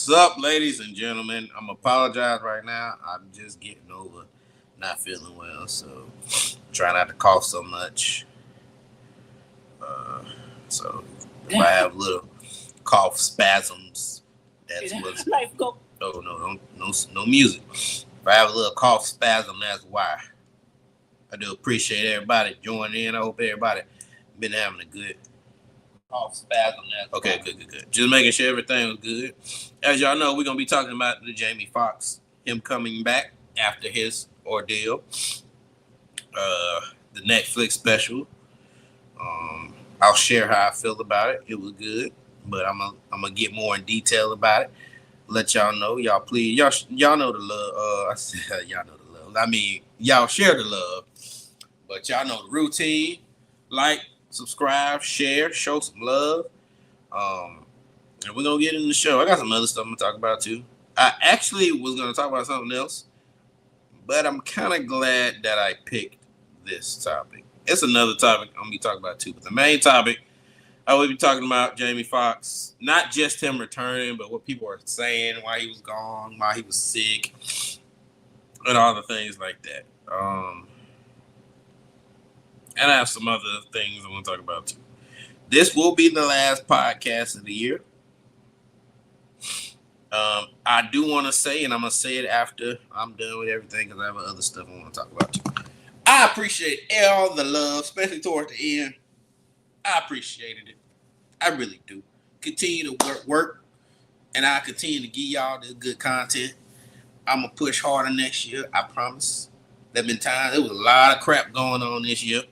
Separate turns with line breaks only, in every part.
What's up, ladies and gentlemen? I'm apologize right now. I'm just getting over not feeling well, so try not to cough so much. So if I have little cough spasms, that's what's life go. Oh no music. If I have a little cough spasm, that's why. I do appreciate everybody joining in. I hope everybody been having a good cough spasm. Okay, good. Just making sure everything was good. As y'all know, we're gonna be talking about the Jamie Foxx, him coming back after his ordeal. The Netflix special. I'll share how I feel about it. It was good, but I'm gonna get more in detail about it. Let y'all know, y'all please, y'all know the love. I said y'all know the love. I mean, y'all share the love, but y'all know the routine. Like, subscribe, share, show some love. And we're gonna get into the show. I got some other stuff I'm gonna talk about too. I actually was gonna talk about something else, but I'm kind of glad that I picked this topic. It's another topic I'm gonna be talking about too, but the main topic I will be talking about Jamie Foxx, not just him returning, but what people are saying, why he was gone, why he was sick, and all the things like that. And I have some other things I want to talk about too. This will be the last podcast of the year. I do want to say, and I'm going to say it after I'm done with everything because I have other stuff I want to talk about too. I appreciate all the love, especially towards the end. I appreciated it. I really do. Continue to work, and I continue to give y'all this good content. I'm going to push harder next year, I promise. There been times, there was a lot of crap going on this year.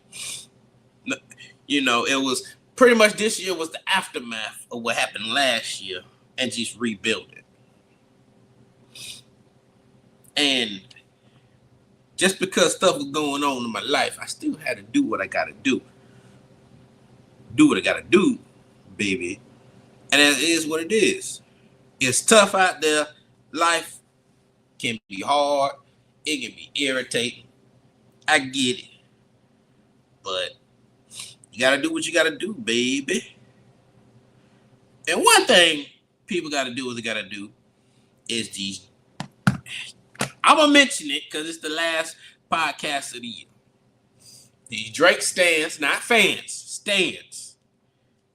You know, it was pretty much this year was the aftermath of what happened last year and just rebuild it. And just because stuff was going on in my life, I still had to do what I got to do. Do what I got to do, baby. And it is what it is. It's tough out there. Life can be hard. It can be irritating. I get it. But you got to do what you got to do, baby. And one thing people got to do is they got to do is these. I'm going to mention it because it's the last podcast of the year. These Drake stands, not fans, stands.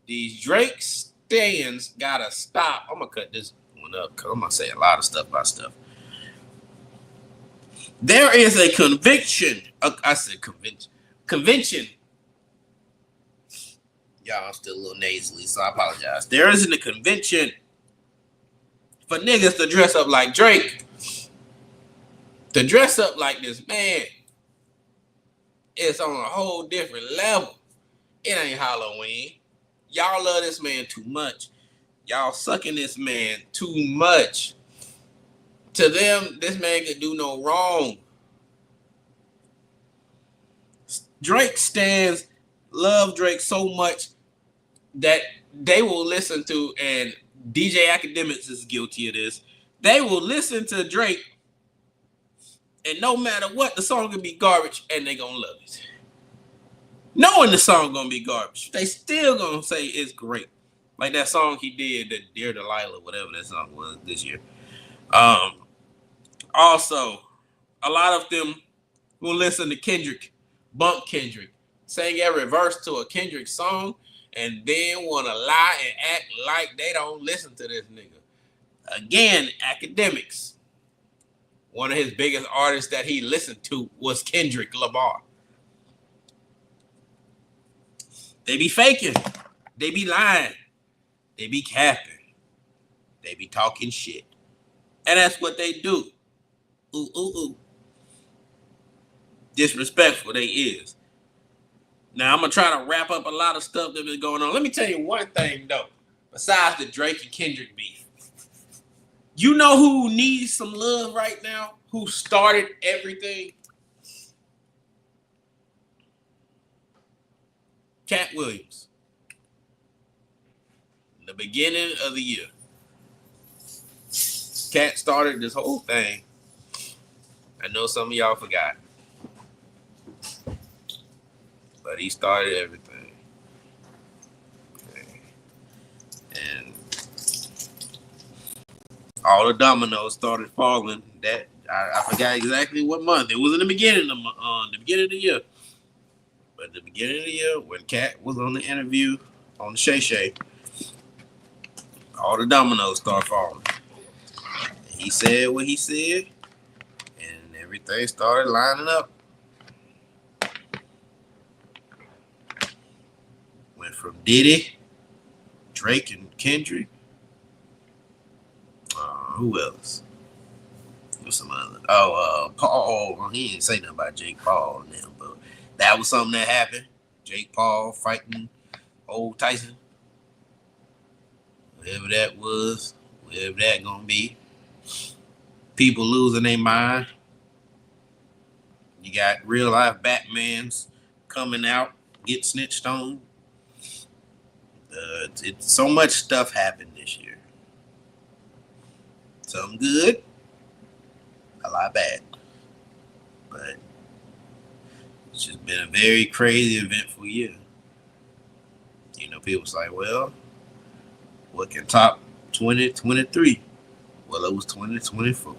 These Drake stands got to stop. I'm going to cut this one up because I'm going to say a lot of stuff about stuff. There is a conviction. I said convention. Convention. Y'all, I'm still a little nasally, so I apologize. There isn't a convention for niggas to dress up like Drake. To dress up like this man, it's on a whole different level. It ain't Halloween. Y'all love this man too much. Y'all sucking this man too much. To them, this man could do no wrong. Drake stands love Drake so much that they will listen to, and DJ Academics is guilty of this. They will listen to Drake, and no matter what, the song can be garbage, and they gonna love it. Knowing the song gonna be garbage, they still gonna say it's great. Like that song he did, the Dear Delilah, whatever that song was this year. Also, a lot of them will listen to Kendrick, bump Kendrick, sing every verse to a Kendrick song, and then want to lie and act like they don't listen to this nigga. Again, Academics. One of his biggest artists that he listened to was Kendrick Lamar. They be faking. They be lying. They be capping. They be talking shit. And that's what they do. Ooh. Disrespectful they is. Now, I'm going to try to wrap up a lot of stuff that's been going on. Let me tell you one thing, though. Besides the Drake and Kendrick beef. You know who needs some love right now? Who started everything? Cat Williams. In the beginning of the year. Cat started this whole thing. I know some of y'all forgot. But he started everything. Okay. And all the dominoes started falling. That I forgot exactly what month. It was in the beginning of the year. But at the beginning of the year, when Cat was on the interview on the Shay Shay, all the dominoes started falling. He said what he said, and everything started lining up. Went from Diddy, Drake, and Kendrick. Who else? What's some other? Paul. Well, he didn't say nothing about Jake Paul and them, but that was something that happened. Jake Paul fighting old Tyson. Whatever that was, whatever that gonna be. People losing their mind. You got real life Batmans coming out, get snitched on. It's so much stuff happened this year. Some good, a lot bad. But it's just been a very crazy, eventful year. You know, people's like, well, what can top 2023? Well, it was 2024.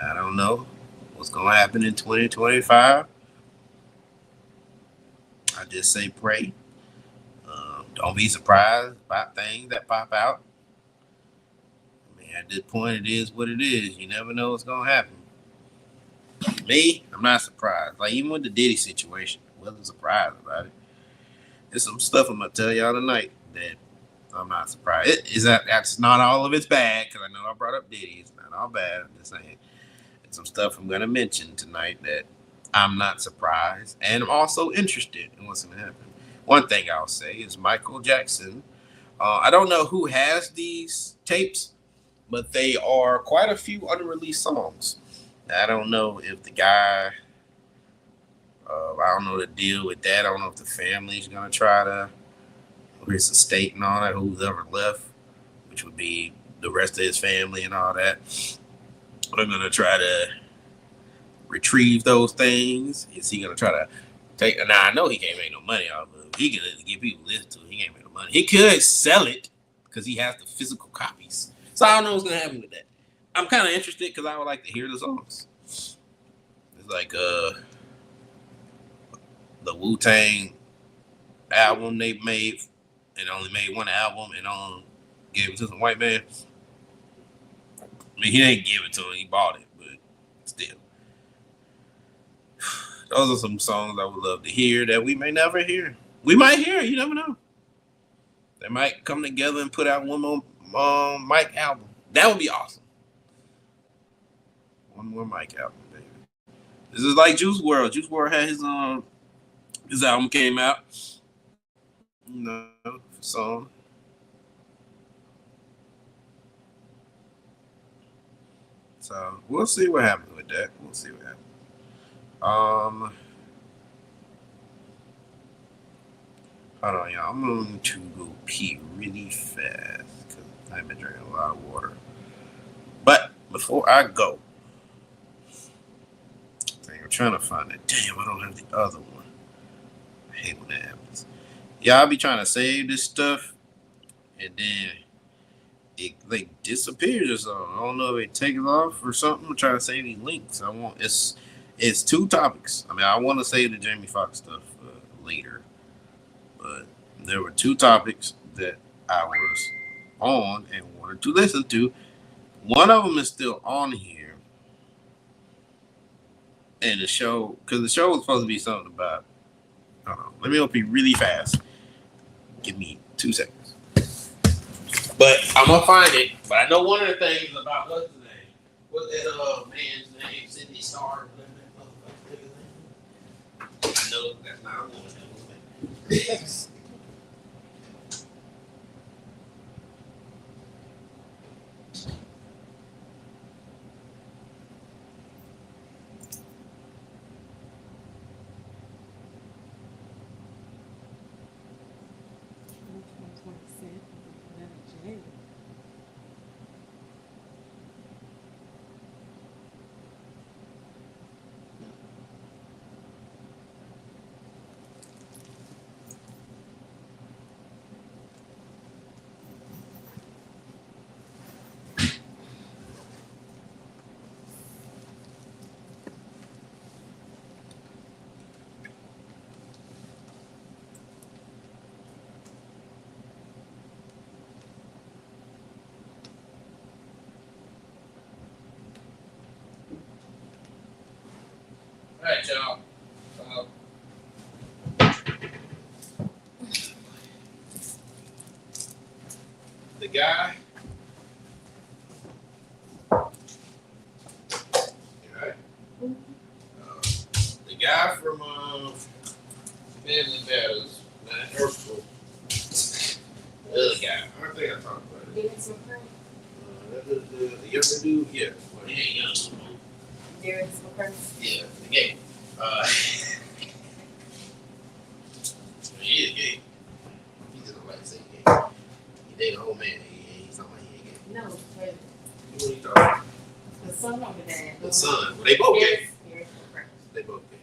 I don't know what's going to happen in 2025. I just say pray. Don't be surprised about things that pop out. I mean, at this point, it is what it is. You never know what's going to happen. Me, I'm not surprised. Like, even with the Diddy situation, I wasn't surprised about it. There's some stuff I'm going to tell y'all tonight that I'm not surprised. That's not all of it's bad, because I know I brought up Diddy. It's not all bad. I'm just saying. There's some stuff I'm going to mention tonight that I'm not surprised. And I'm also interested in what's going to happen. One thing I'll say is Michael Jackson. I don't know who has these tapes, but they are quite a few unreleased songs. I don't know if the guy, I don't know the deal with that. I don't know if the family's going to try to, or his estate and all that, who's ever left, which would be the rest of his family and all that. They're going to try to retrieve those things. Is he going to try to take, now I know he can't make no money off of it. He can get people to listen to it. He can't make no money. He could sell it because he has the physical copies. So I don't know what's going to happen with that. I'm kind of interested because I would like to hear the songs. It's like the Wu-Tang album they made and only made one album and gave it to some white man. I mean, he didn't give it to him. He bought it, but still. Those are some songs I would love to hear that we may never hear. We might hear. You never know. They might come together and put out one more Mike album. That would be awesome. One more Mike album, baby. This is like Juice WRLD. Juice WRLD had his album came out. You know, song. So we'll see what happens with that. We'll see what happens. Hold on, y'all. I'm going to go pee really fast because I've been drinking a lot of water. But before I go, I'm trying to find it. Damn, I don't have the other one. I hate when that happens. Y'all be trying to save this stuff, and then it like disappears or something. I don't know if it takes off or something. I'm trying to save these links. It's two topics. I mean, I want to save the Jamie Foxx stuff later. But there were two topics that I was on and wanted to listen to. One of them is still on here. And the show, because the show was supposed to be something about, I don't know. Let me open really fast. Give me 2 seconds. But I'm going to find it. But I know one of the things about, what's his name? What's that man's name? Sydney Star? I know that's not a woman. Yes. right, y'all. The guy. Right. The guy from Family Matters, man, Urkel. The other guy. I think I talked about it.
David McCurry.
The younger dude, yeah. Well, he ain't young.
David McCurry.
Yeah, the gay. He is gay. He just don't like to say gay. He dated an old man. He's talking about he ain't gay.
No, but
What are you talking about?
the son of the dad.
The son. Well, they both gay.
Yes,
They both gay.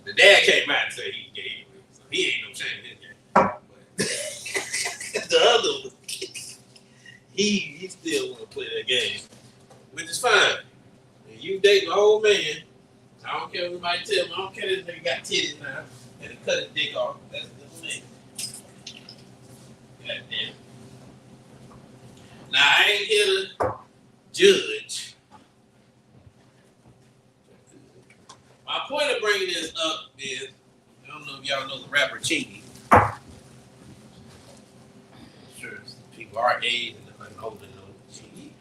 The dad came out and said he's gay anyway, so he ain't no shame in his gay. But the other one, he still want to play that game, which is fine. When you dating an old man, I don't care what anybody tell me, I don't care if this nigga got titties now and he cut his dick off. That's the thing. Goddamn. Now I ain't here to judge. My point of bringing this up is, I don't know if y'all know the rapper Chingy. Sure, people our age and older know Chingy.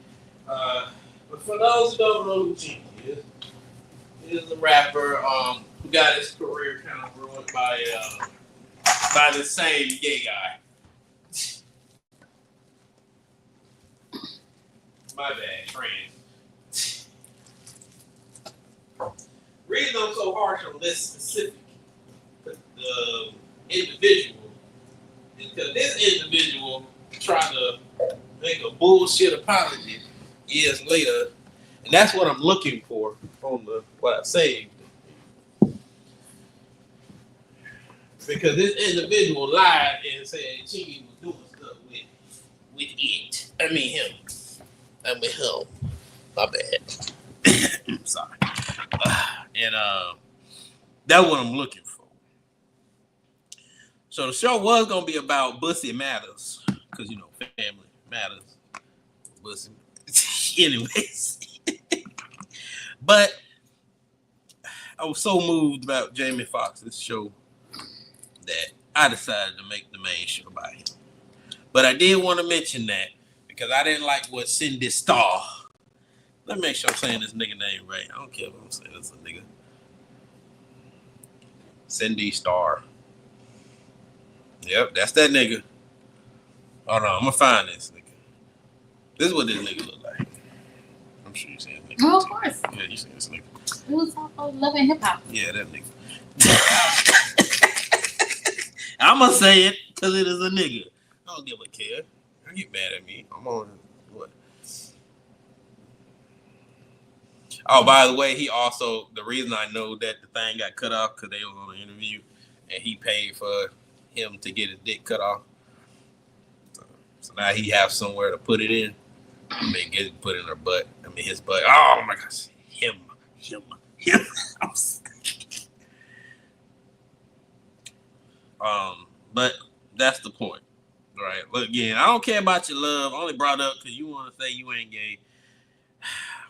But for those who don't know who Chingy is, he is a rapper who got his career kind of ruined by the same gay guy. My bad, trans. Reason I'm so harsh on this specific individual is because this individual tried to make a bullshit apology years later, and that's what I'm looking for on what I saved. Because this individual lied and said Chingy was doing stuff with it. I mean him. My bad. I'm sorry. And that's what I'm looking for. So the show was gonna be about Bussy Matters, because family matters. Bussy. Anyways. But I was so moved about Jamie Foxx's show that I decided to make the main show about him. But I did want to mention that because I didn't like what Cindy Starr. Let me make sure I'm saying this nigga name right. I don't care if I'm saying this a nigga. Cindy Starr. Yep, that's that nigga. Hold on, I'm gonna find this nigga. This is what this nigga look like. I'm sure you seen this nigga.
Oh, of course.
Yeah, you seen this nigga.
It was all Love and Hip Hop.
Yeah, that nigga. I'm gonna say it because it is a nigga. I don't give a care. Don't get mad at me. I'm on what? Oh, by the way, he also, the reason I know that the thing got cut off because they was on an interview and he paid for him to get his dick cut off. So now he have somewhere to put it in. I mean, get it put in her butt. I mean, his butt. Oh my gosh. Him. But that's the point. Right. Look, again, I don't care about your love. I only brought up because you want to say you ain't gay.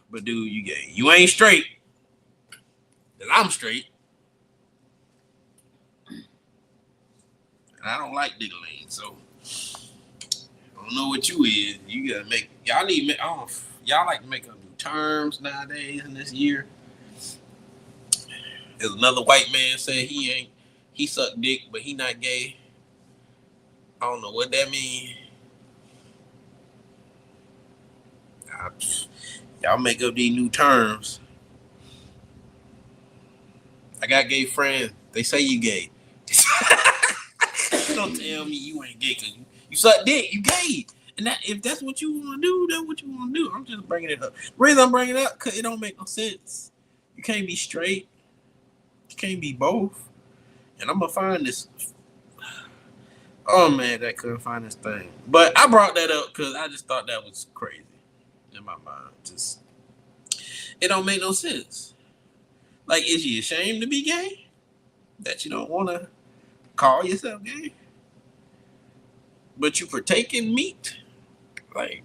But dude, you gay. You ain't straight. And I'm straight. And I don't like diggling. So I don't know what you is. You gotta make y'all like to make up new terms nowadays in this year. There's another white man said he sucked dick, but he not gay. I don't know what that means. Y'all make up these new terms. I got gay friends. They say you gay. Don't tell me you ain't gay because you suck dick. You gay. And if that's what you want to do, that's what you want to do. I'm just bringing it up. The reason I'm bringing it up because it don't make no sense. You can't be straight. You can't be both. And I'm going to find this. Oh, man, I couldn't find this thing. But I brought that up because I just thought that was crazy in my mind. Just, it don't make no sense. Like, is you ashamed to be gay? That you don't want to call yourself gay? But you partake in meat? Like,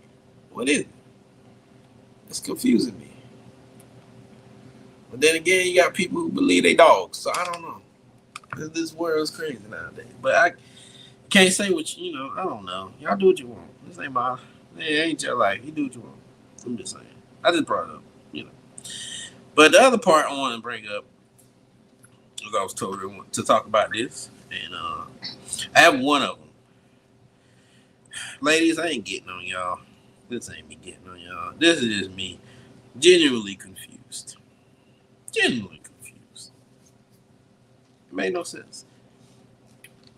what is it? It's confusing me. But then again, you got people who believe they dogs. So I don't know. This world's crazy nowadays. But I can't say what you know. I don't know. Y'all do what you want. This ain't my. It ain't your life. You do what you want. I'm just saying. I just brought it up. You know. But the other part I want to bring up, because I was told to talk about this, and I have one of them. Ladies, I ain't getting on y'all. This ain't me getting on y'all. This is just me genuinely confused. Genuinely confused. It made no sense.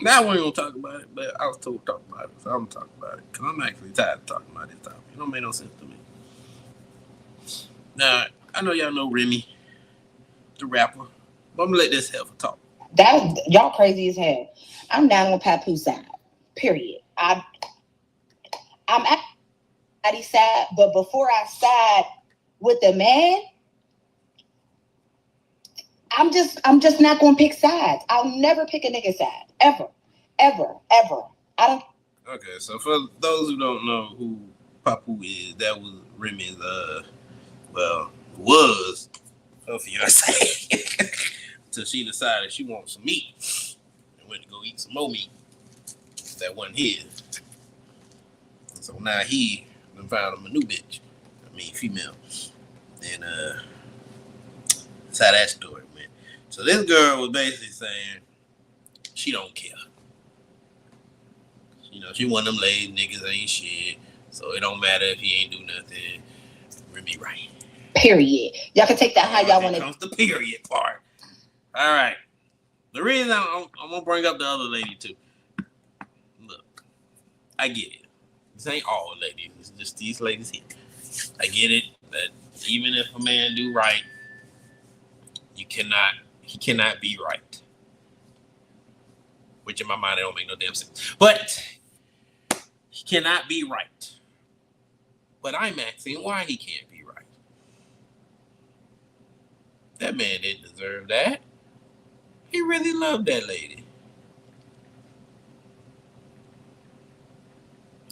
Now we ain't gonna talk about it, but I was told to talk about it, so I'm gonna talk about it. Because I'm actually tired of talking about this topic. It don't make no sense to me. Now, I know y'all know Remy, the rapper, but I'm gonna let this heifer talk.
That y'all crazy as hell. I'm down on Papoose side. Period. I'm at Daddy's side, but before I side with the man, I'm just not gonna pick sides. I'll never pick a nigga side. Ever. Ever. Ever. I don't.
Okay, so for those who don't know who Papu is, that was Remy's was her fiance. Until she decided she wants some meat and went to go eat some more meat that wasn't his. And so now he done found him a new bitch. I mean female. And that's how that story went. So this girl was basically saying she don't care. You know, she one of them lazy niggas ain't shit. So it don't matter if he ain't do nothing. Remy right.
Period. Y'all can take that how y'all want
it. Comes the period part. All right. The reason I'm gonna bring up the other lady too. Look, I get it. This ain't all ladies. It's just these ladies here. I get it that even if a man do right, he cannot be right. Which in my mind, it don't make no damn sense. But he cannot be right. But I'm asking why he can't be right. That man didn't deserve that. He really loved that lady.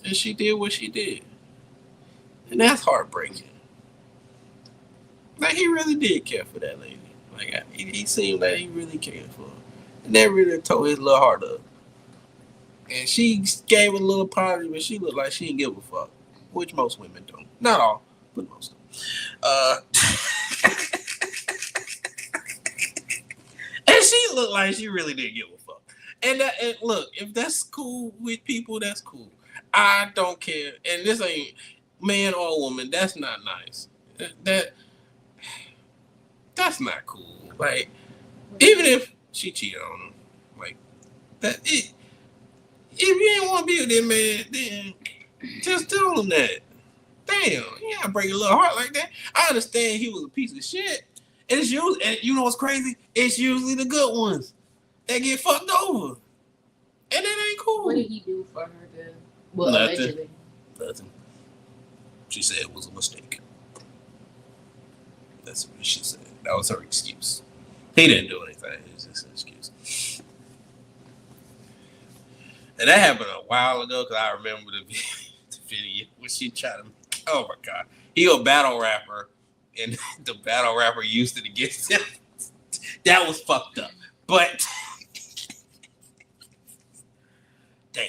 And she did what she did. And that's heartbreaking. Like, he really did care for that lady. Like, he seemed like he really cared for her. And that really tore his little heart up. And she gave a little party, but she looked like she didn't give a fuck. Which most women don't. Not all, but most of them. And she looked like she really didn't give a fuck. And look, if that's cool with people, that's cool. I don't care. And this ain't man or woman. That's not nice. That's not cool. Like, even if she cheated on him, like that. If you ain't want to be with that man, then just tell him that. Damn, you gotta break a little heart like that. I understand he was a piece of shit. And it's usually, and you know what's crazy? It's usually the good ones that get fucked over. And that ain't cool.
What did he do for her to, well,
Nothing.
allegedly?
Nothing. She said it was a mistake. That's what she said. That was her excuse. He didn't do anything. It was just an excuse. And that happened a while ago because I remember the video when she tried to. Oh my God. He a battle rapper and the battle rapper used it against him. That was fucked up. But damn.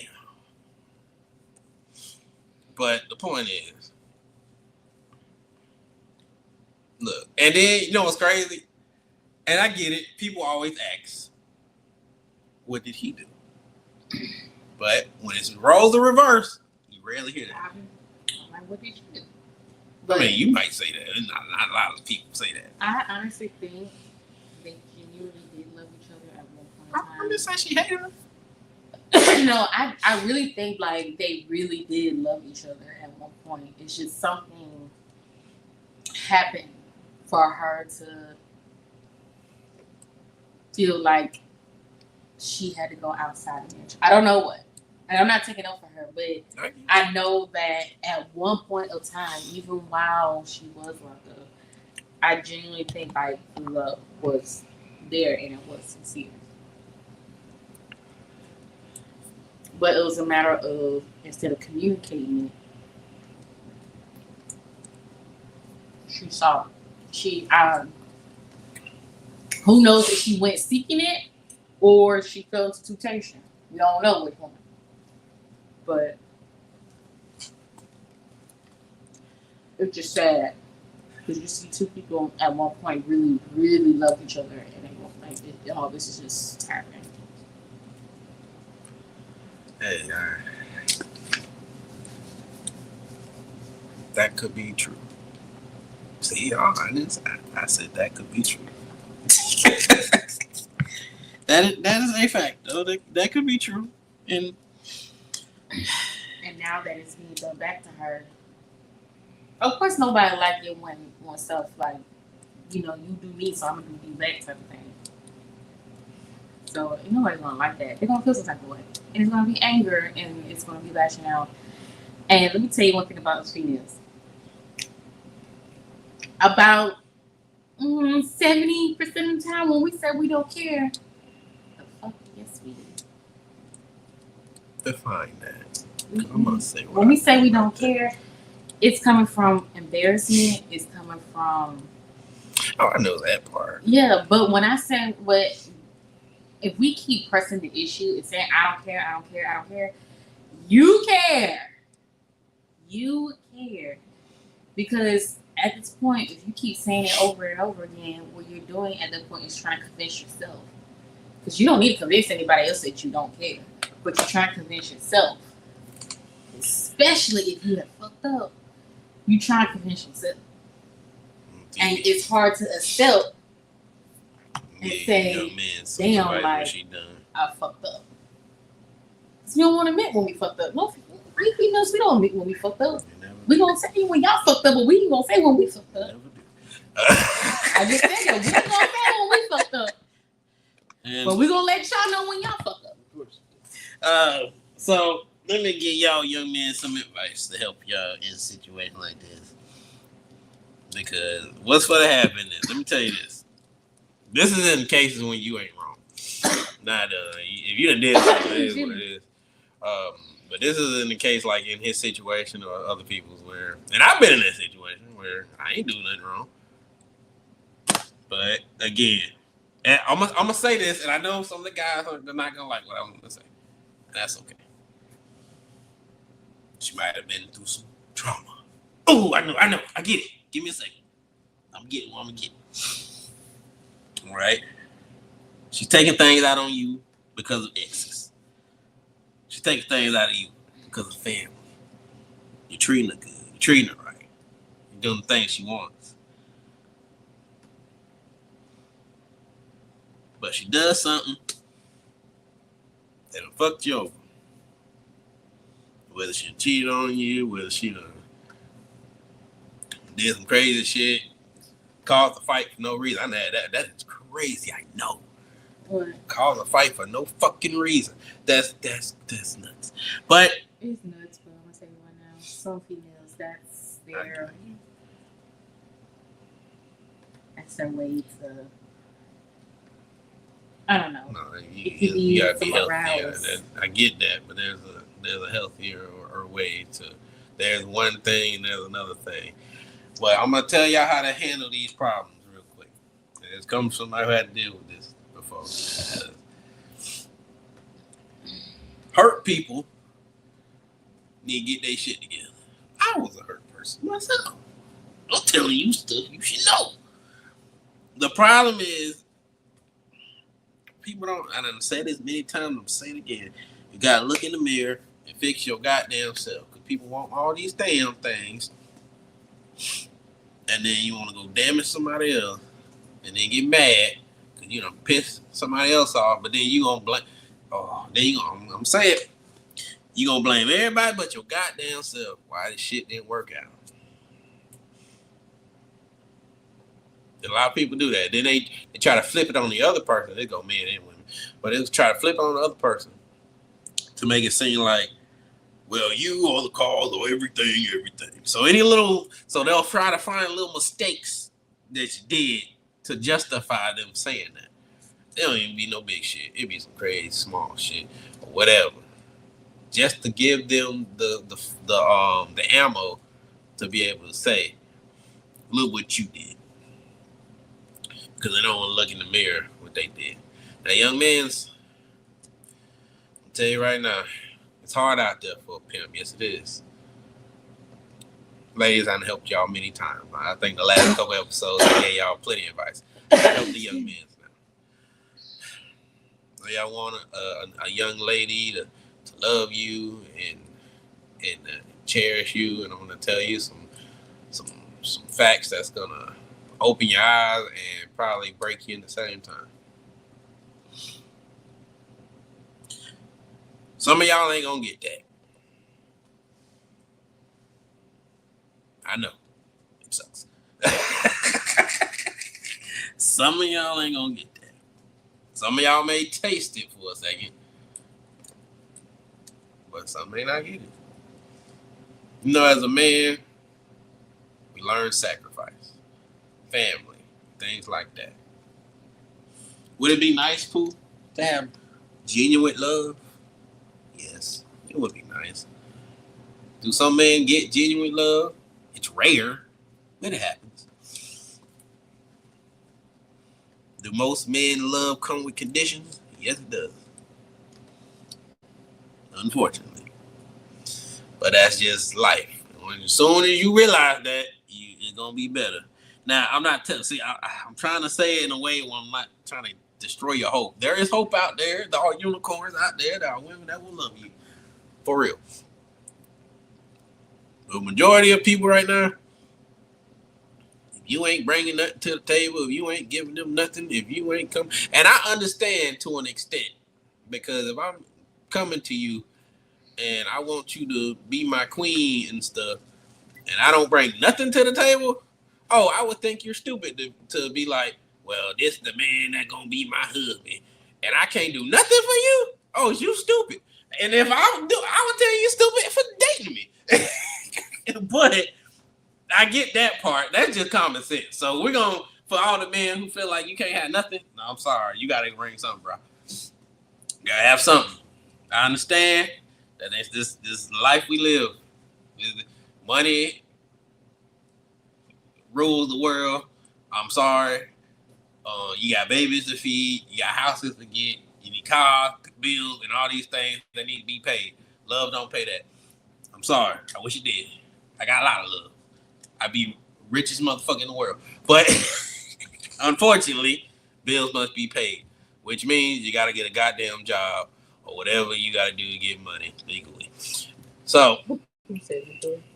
But the point is, look, and then you know what's crazy? And I get it. People always ask, what did he do? But when it's roles the reverse, you rarely hear that.
I'm like, what did you do?
But, I mean, you might say that. Not a lot of people say that.
I honestly think they genuinely did love each other at one point in time.
I'm just saying she hated her.
No, I really think like they really did love each other at one point. It's just something happened for her to feel like she had to go outside of marriage. I don't know what. And I'm not taking up for her, but I know that at one point of time, even while she was locked up, I genuinely think like love was there and it was sincere. But it was a matter of, instead of communicating it, she saw. Who knows if she went seeking it or she fell into temptation? We don't know which one. But it's just sad because you see two people at one point really, really love each other, and they won't like it. All this is just happening.
Hey, that could be true. See, I said that could be true. that is a fact, though. That could be true. And
now that it's being done back to her, of course nobody like it when stuff like, you know, you do me, so I'm gonna do you back type of thing. So nobody's gonna like that. They're gonna feel some type of way, and it's gonna be anger, and it's gonna be lashing out. And let me tell you one thing about us females. About 70% of the time when we say we don't care, the fuck yes we do.
Define that. I'm gonna say
when we say we don't care, it's coming from embarrassment. It's coming from.
Oh, I know that part.
Yeah, but when I say if we keep pressing the issue and saying I don't care, I don't care, I don't care, you care. You care. Because at this point, if you keep saying it over and over again, what you're doing at that point is trying to convince yourself. Because you don't need to convince anybody else that you don't care. But you're trying to convince yourself. Especially if you have fucked up. You trying to convince yourself. And it's hard to accept and say, damn, like, I fucked up. Because we don't want to admit when we fucked up. No, we females, we don't admit when we fucked up. We gonna say when y'all fucked up, but we ain't gonna say when we fucked up. I just said that. We ain't gonna say when we fucked up. But we gonna let y'all know when y'all fucked up.
So let me give y'all young men some advice to help y'all in a situation like this. Because what's gonna happen is, let me tell you this. This is in cases when you ain't wrong. Not if you done did something, it is what it is. But this is in the case like in his situation or other people's where, and I've been in that situation where I ain't doing nothing wrong. But again, and I'm gonna say this, and I know some of the guys are not gonna like what I'm gonna say. That's okay. She might have been through some trauma. Oh, I know. I get it. Give me a second. I'm getting what I'm gonna get. All right. She's taking things out on you because of exes. She's taking things out of you because of family. You're treating her good. You're treating her right. You're doing the things she wants. But she does something that'll fuck you over. Whether she cheated on you, whether she did some crazy shit, caused a fight for no reason. I know that is crazy. I know.
What?
Cause a fight for no fucking reason. That's nuts. But
it's nuts, but I'm gonna say one now. Some females, that's their way to. I don't know.
No, you gotta be healthy. I get that, but there's a healthier or way to. There's one thing, and there's another thing. But I'm gonna tell y'all how to handle these problems real quick. It's come from somebody who had to deal with this before. Hurt people need to get their shit together. I was a hurt person myself. I'm telling you stuff you should know. The problem is, people don't, I done said this many times, I'm saying it again. You gotta look in the mirror and fix your goddamn self. Because people want all these damn things. And then you want to go damage somebody else. And then get mad. Because you done piss somebody else off. But then you gonna blame, I'm saying, you gonna blame everybody but your goddamn self why this shit didn't work out. A lot of people do that. Then they try to flip it on the other person. They go, men and women. But they try to flip it on the other person to make it seem like, well, you are the cause of everything. So so they'll try to find little mistakes that you did to justify them saying that. It don't even be no big shit. It be some crazy small shit or whatever. Just to give them the ammo to be able to say, look what you did. because they don't want to look in the mirror what they did. Now, young men's, I'll tell you right now, it's hard out there for a pimp. Yes, it is. Ladies, I've helped y'all many times. I think the last couple episodes I gave y'all plenty of advice. I help the young men now. So y'all want a young lady to love you and cherish you, and I'm gonna tell you some facts that's gonna open your eyes and probably break you in the same time. Some of y'all ain't gonna get that. I know. It sucks. Some of y'all ain't gonna get that. Some of y'all may taste it for a second, but some may not get it. You know, as a man, we learn sacrifice, family, things like that. Would it be nice, Pooh, to have genuine love? Yes, it would be nice. Do some men get genuine love? It's rare, but it happens. Do most men love come with conditions? Yes, it does. Unfortunately. But that's just life. As soon as you realize that, it's going to be better. Now, I'm not telling, I'm trying to say it in a way where I'm not trying to destroy your hope. There is hope out there. There are unicorns out there. There are women that will love you. For real. The majority of people right now, if you ain't bringing nothing to the table, if you ain't giving them nothing, if you ain't coming, and I understand to an extent, because if I'm coming to you and I want you to be my queen and stuff, and I don't bring nothing to the table, I would think you're stupid to be like, well, this the man that gonna be my husband, and I can't do nothing for you. Oh, you stupid. And if I would tell you stupid for dating me. But I get that part. That's just common sense. So we're going to, for all the men who feel like you can't have nothing, no, I'm sorry. You got to bring something, bro. You got to have something. I understand that it's this life we live. Money rules the world. I'm sorry. You got babies to feed. You got houses to get. You need cars, bills, and all these things that need to be paid. Love don't pay that. I'm sorry. I wish it did. I got a lot of love. I'd be richest motherfucker in the world. But unfortunately, bills must be paid, which means you got to get a goddamn job or whatever you got to do to get money legally. So,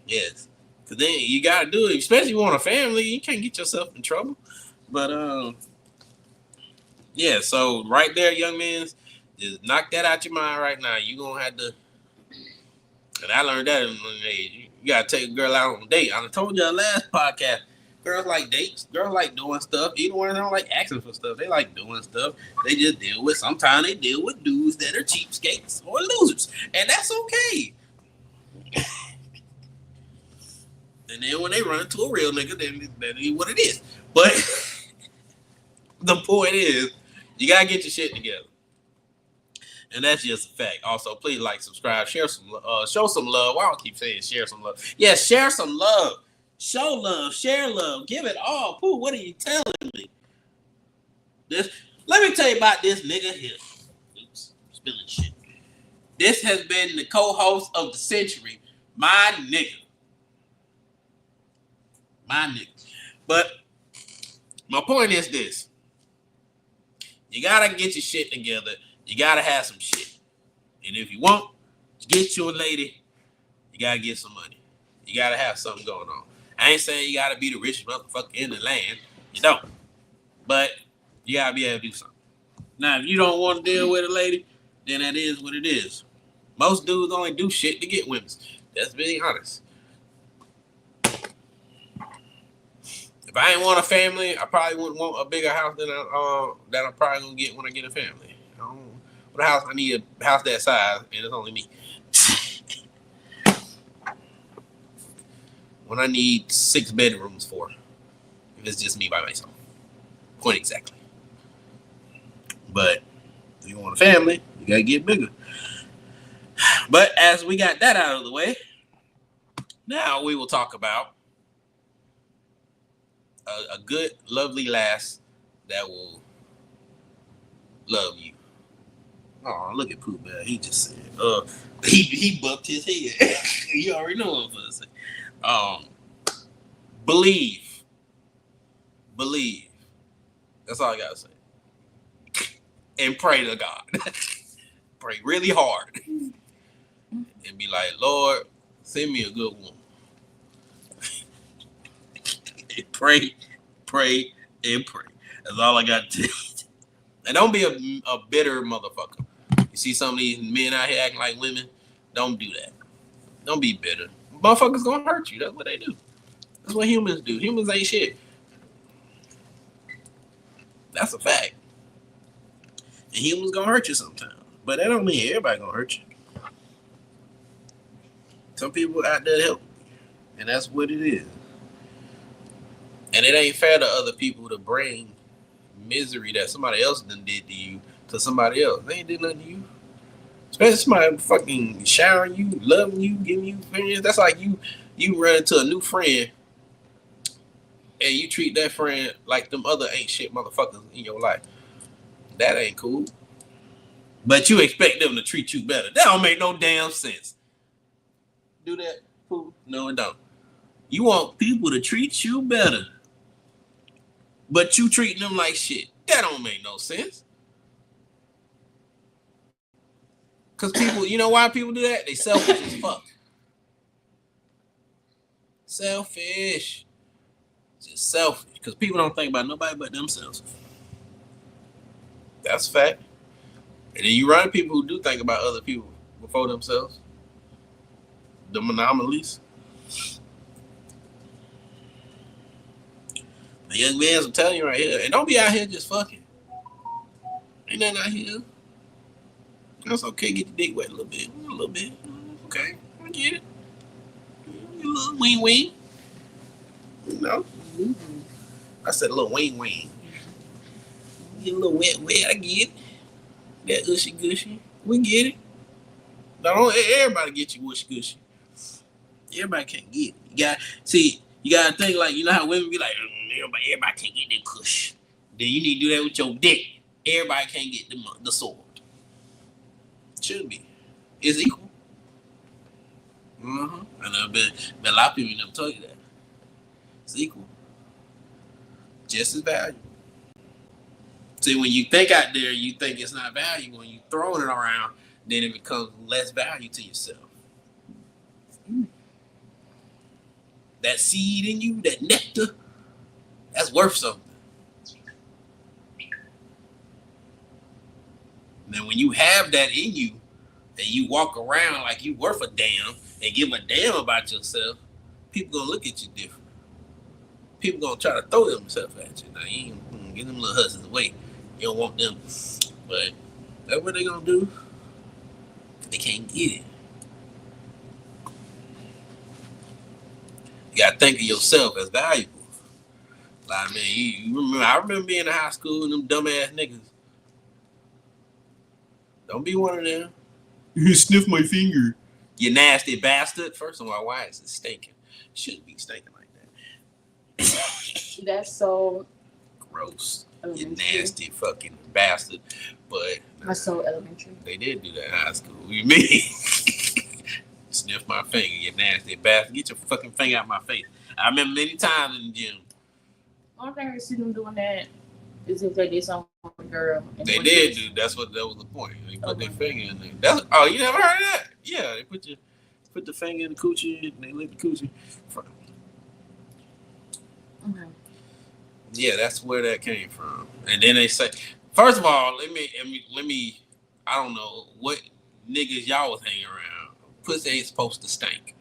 yes. Because then you got to do it, especially if you want a family. You can't get yourself in trouble. But, yeah, so right there, young men, just knock that out your mind right now. You're going to have to, and I learned that in an age. You got to take a girl out on a date. I told you in the last podcast, girls like dates. Girls like doing stuff. Even when they don't like asking for stuff, they like doing stuff. They just deal with, sometimes they deal with dudes that are cheapskates or losers. And that's okay. And then when they run into a real nigga, then that is what it is. But the point is, you got to get your shit together. And that's just a fact. Also, please like, subscribe, share some, show some love. Why don't I keep saying share some love? Yeah, share some love. Show love, share love, give it all. Pooh, what are you telling me? Let me tell you about this nigga here. Oops, spilling shit. This has been the co-host of the century, my nigga. My nigga. But my point is this. You gotta get your shit together. You gotta have some shit. And if you want to get you a lady, you gotta get some money. You gotta have something going on. I ain't saying you gotta be the richest motherfucker in the land. You don't. But you gotta be able to do something. Now, if you don't want to deal with a lady, then that is what it is. Most dudes only do shit to get women. That's being honest. If I ain't want a family, I probably wouldn't want a bigger house than that I'm probably gonna get when I get a family. With a house, I need a house that size, and it's only me. When I need 6 bedrooms for, if it's just me by myself. Point exactly. But if you want a family, you gotta get bigger. But as we got that out of the way, now we will talk about a good, lovely lass that will love you. Oh, look at Pooh Bear. He just said, he bumped his head. You already know what I'm gonna say. Believe. That's all I gotta say. And pray to God. Pray really hard. And be like, Lord, send me a good woman. Pray, and pray. That's all I got to tell you. And don't be a bitter motherfucker. You see some of these men out here acting like women, don't do that. Don't be bitter. Motherfuckers gonna hurt you. That's what they do. That's what humans do. Humans ain't shit. That's a fact. And humans gonna hurt you sometimes. But that don't mean everybody gonna hurt you. Some people out there help. And that's what it is. And it ain't fair to other people to bring misery that somebody else done did to you to somebody else. They ain't did nothing to you. Especially somebody fucking showering you, loving you, giving you friends. That's like you run into a new friend and you treat that friend like them other ain't shit motherfuckers in your life. That ain't cool. But you expect them to treat you better. That don't make no damn sense. Do that, fool? No, it don't. You want people to treat you better, but you treating them like shit. That don't make no sense. Because people, you know why people do that? They selfish as fuck. Selfish. Just selfish. Because people don't think about nobody but themselves. That's a fact. And then you run people who do think about other people before themselves. The anomalies. The young man, I'm telling you right here. And don't be out here just fucking. Ain't nothing out here. That's okay. Get the dick wet a little bit. A little bit. Okay. I get it. A little wing wing. You know? I said a little wing wing. Get a little wet. I get it. That ushy gushy. We get it. Don't everybody get you wishy gushy. Everybody can't get it. You gotta think like, you know how women be like, everybody can't get that kush. Then you need to do that with your dick. Everybody can't get the sword. Should be. It's equal. And I've been a lot of people never tell you that. It's equal. Just as valuable. See, when you think out there, you think it's not valuable. When you throwing it around, then it becomes less value to yourself. That seed in you, that nectar, that's worth something. And then when you have that in you, and you walk around like you worth a damn and give a damn about yourself, people gonna look at you different. People gonna try to throw themselves at you. Now you ain't get them little hustlers away. You don't want them, but that's what they gonna do. They can't get it. You gotta think of yourself as valuable. Like, man, you remember? I remember being in high school and them dumbass niggas. Don't be one of them. You sniff my finger. You nasty bastard. First of all, why is it stinking? It shouldn't be stinking like that.
That's so
gross. You nasty fucking bastard. But
that's so elementary.
They did do that in high school. You mean? Sniff my finger, you nasty bastard. Get your fucking finger out my face. I remember many times in the gym.
Only thing I see them doing that is if they did something with a girl.
They did do. That was the point. They put their finger in there. You never heard of that? Yeah, they put the finger in the coochie and they lick the coochie.
Okay.
Yeah, that's where that came from. And then they say, first of all, let me. I don't know what niggas y'all was hanging around. Pussy ain't supposed to stink.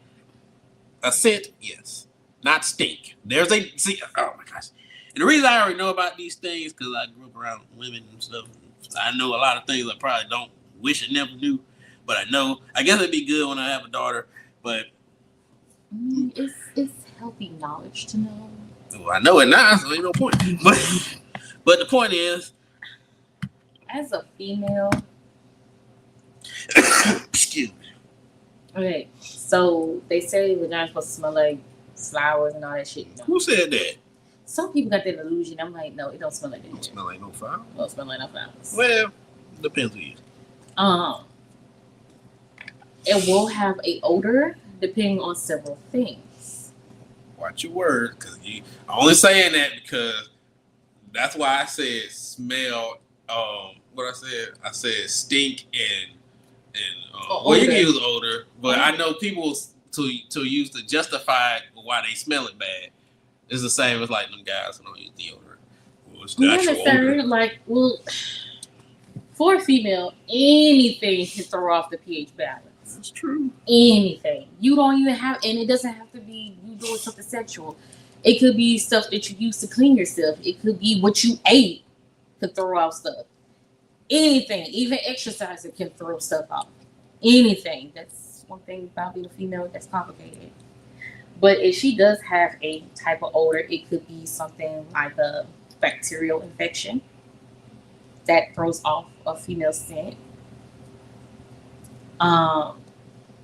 A scent, yes, not stink. Oh my gosh. And the reason I already know about these things because I grew up around women and stuff. I know a lot of things I probably don't wish I never knew, but I know. I guess it'd be good when I have a daughter, but
it's healthy knowledge to know.
Well, I know it now, so ain't no point. But the point is,
as a female,
excuse me.
Okay, so they say vagina's supposed to smell like flowers and all that shit.
Who said that?
Some people got that illusion. I'm like, no, it don't smell like that.
Don't smell like no flowers.
Don't smell like no flowers.
Well, depends on you.
It will have a odor depending on several things.
Watch your words, because I'm only saying that because that's why I said smell. What I said stink and well, you can use odor, but I know people to use to justify why they smell it bad. It's the same as like them guys who don't use deodorant. Well, it's natural odor.
Like, well, for a female, anything can throw off the pH balance.
That's true.
Anything. You don't even have, and it doesn't have to be you doing something sexual. It could be stuff that you use to clean yourself. It could be what you ate to throw off stuff. Anything, even exercising can throw stuff off. Anything. That's one thing about being a female that's complicated. But if she does have a type of odor, it could be something like a bacterial infection that throws off a female scent.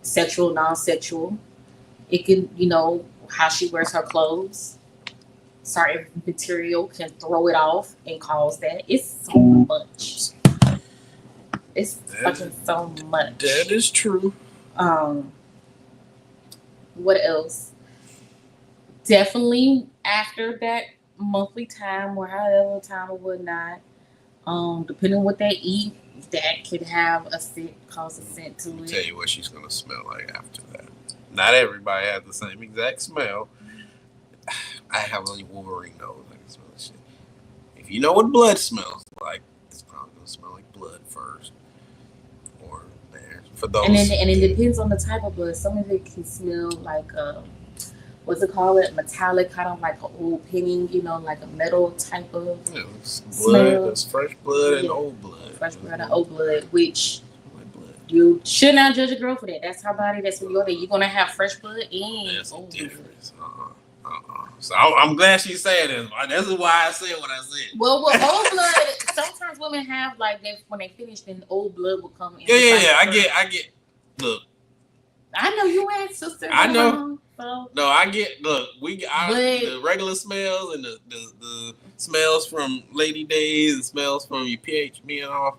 Sexual, non-sexual. It can, how she wears her clothes. Certain material can throw it off and cause that. It's so much. It's fucking so much.
That is true.
What else? Definitely after that monthly time or however time or whatnot, depending on what they eat, that could have a scent, cause a scent to it.
Tell you what she's gonna smell like after that. Not everybody has the same exact smell. I have a Wolverine nose. I can smell shit. If you know what blood smells like, it's probably gonna smell like blood first. Or there for those.
And it depends on the type of blood. Some of it can smell like what's it called? Metallic, kind of like an old penny, like a metal type of
blood. It's fresh blood and old blood.
Fresh blood and old blood, which you should not judge a girl for that. That's her body. That's what you're gonna have fresh blood and
that's
old
difference. So I'm glad she said this. This is why I said what I said.
Well, with old blood, sometimes women have like that when they finish, then old blood will come in.
Yeah. I get. Look,
I know you had sisters.
I know.
So.
No, I get. Look, the regular smells and the smells from Lady Days, the smells from your pH being off.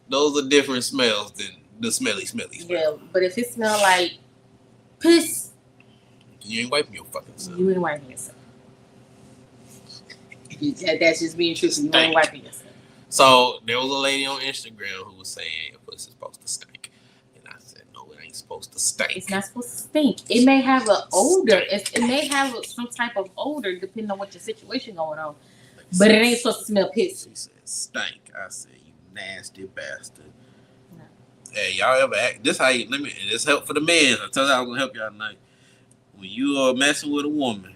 Those are different smells than the smelly smell.
Yeah, but if it smells like piss.
You ain't wiping your fucking self.
You ain't wiping yourself. That's just being truthful. You ain't wiping yourself.
So there was a lady on Instagram who was saying your pussy's supposed to stink. And I said, no, it ain't supposed to stink.
It's not supposed to stink. It may have an odor. It may have some type of odor depending on what your situation going on. But it ain't supposed to smell piss.
She said, stink. I said, you nasty bastard. No. Hey, y'all ever act? This help for the men. I told you I was going to help y'all tonight. When you are messing with a woman,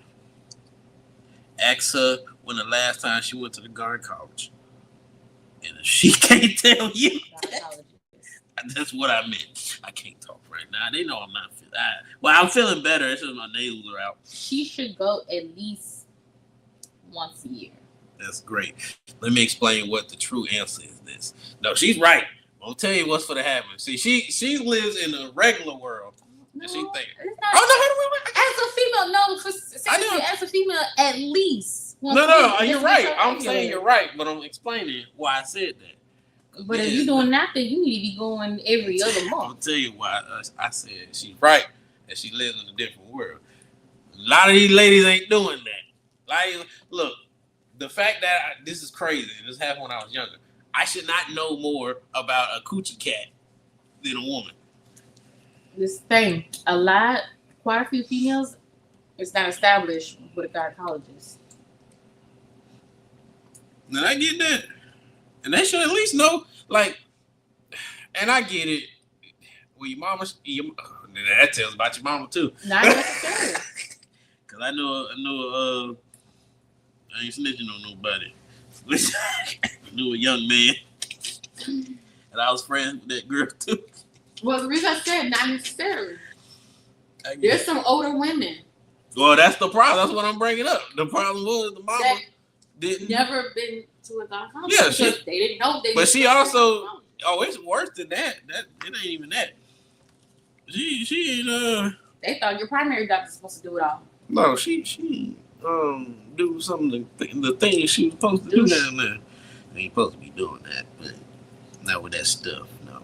ask her when the last time she went to the gynecology. And if she can't tell you, that's what I meant. I can't talk right now. They know I'm not feeling. I'm feeling better. It's just my nails are out.
She should go at least once a year.
That's great. Let me explain what the true answer is. This. No, she's right. I'll tell you what's for the happen. See, she lives in a regular world.
No,
she think,
as a female, as a female, at least.
No, you're right. I'm saying you're right, but I'm explaining why I said that.
But if you're doing nothing, you need to be going every other month.
I'll tell you why I said she's right, and she lives in a different world. A lot of these ladies ain't doing that. Like, look, the fact that this is crazy, and this happened when I was younger, I should not know more about a coochie cat than a woman.
This thing, quite a few females, it's not established with a gynecologist.
And I get that. And they should at least know, like, and I get it. Well, your mama, that tells about your mama too.
Not necessarily.
Because I ain't snitching on nobody. I knew a young man. And I was friends with that girl too.
Well, the reason I said not necessarily. There's some older women.
Well, that's the problem. That's what I'm bringing up. The problem was the mama
that
didn't
never been to a gynecologist.
Yeah,
they didn't know.
But she also, it's worse than that. It ain't even that. She ain't.
They thought your primary doctor's supposed to do it all.
No, she. do some of the things she was supposed to do down there. I ain't supposed to be doing that, but not with that stuff, no.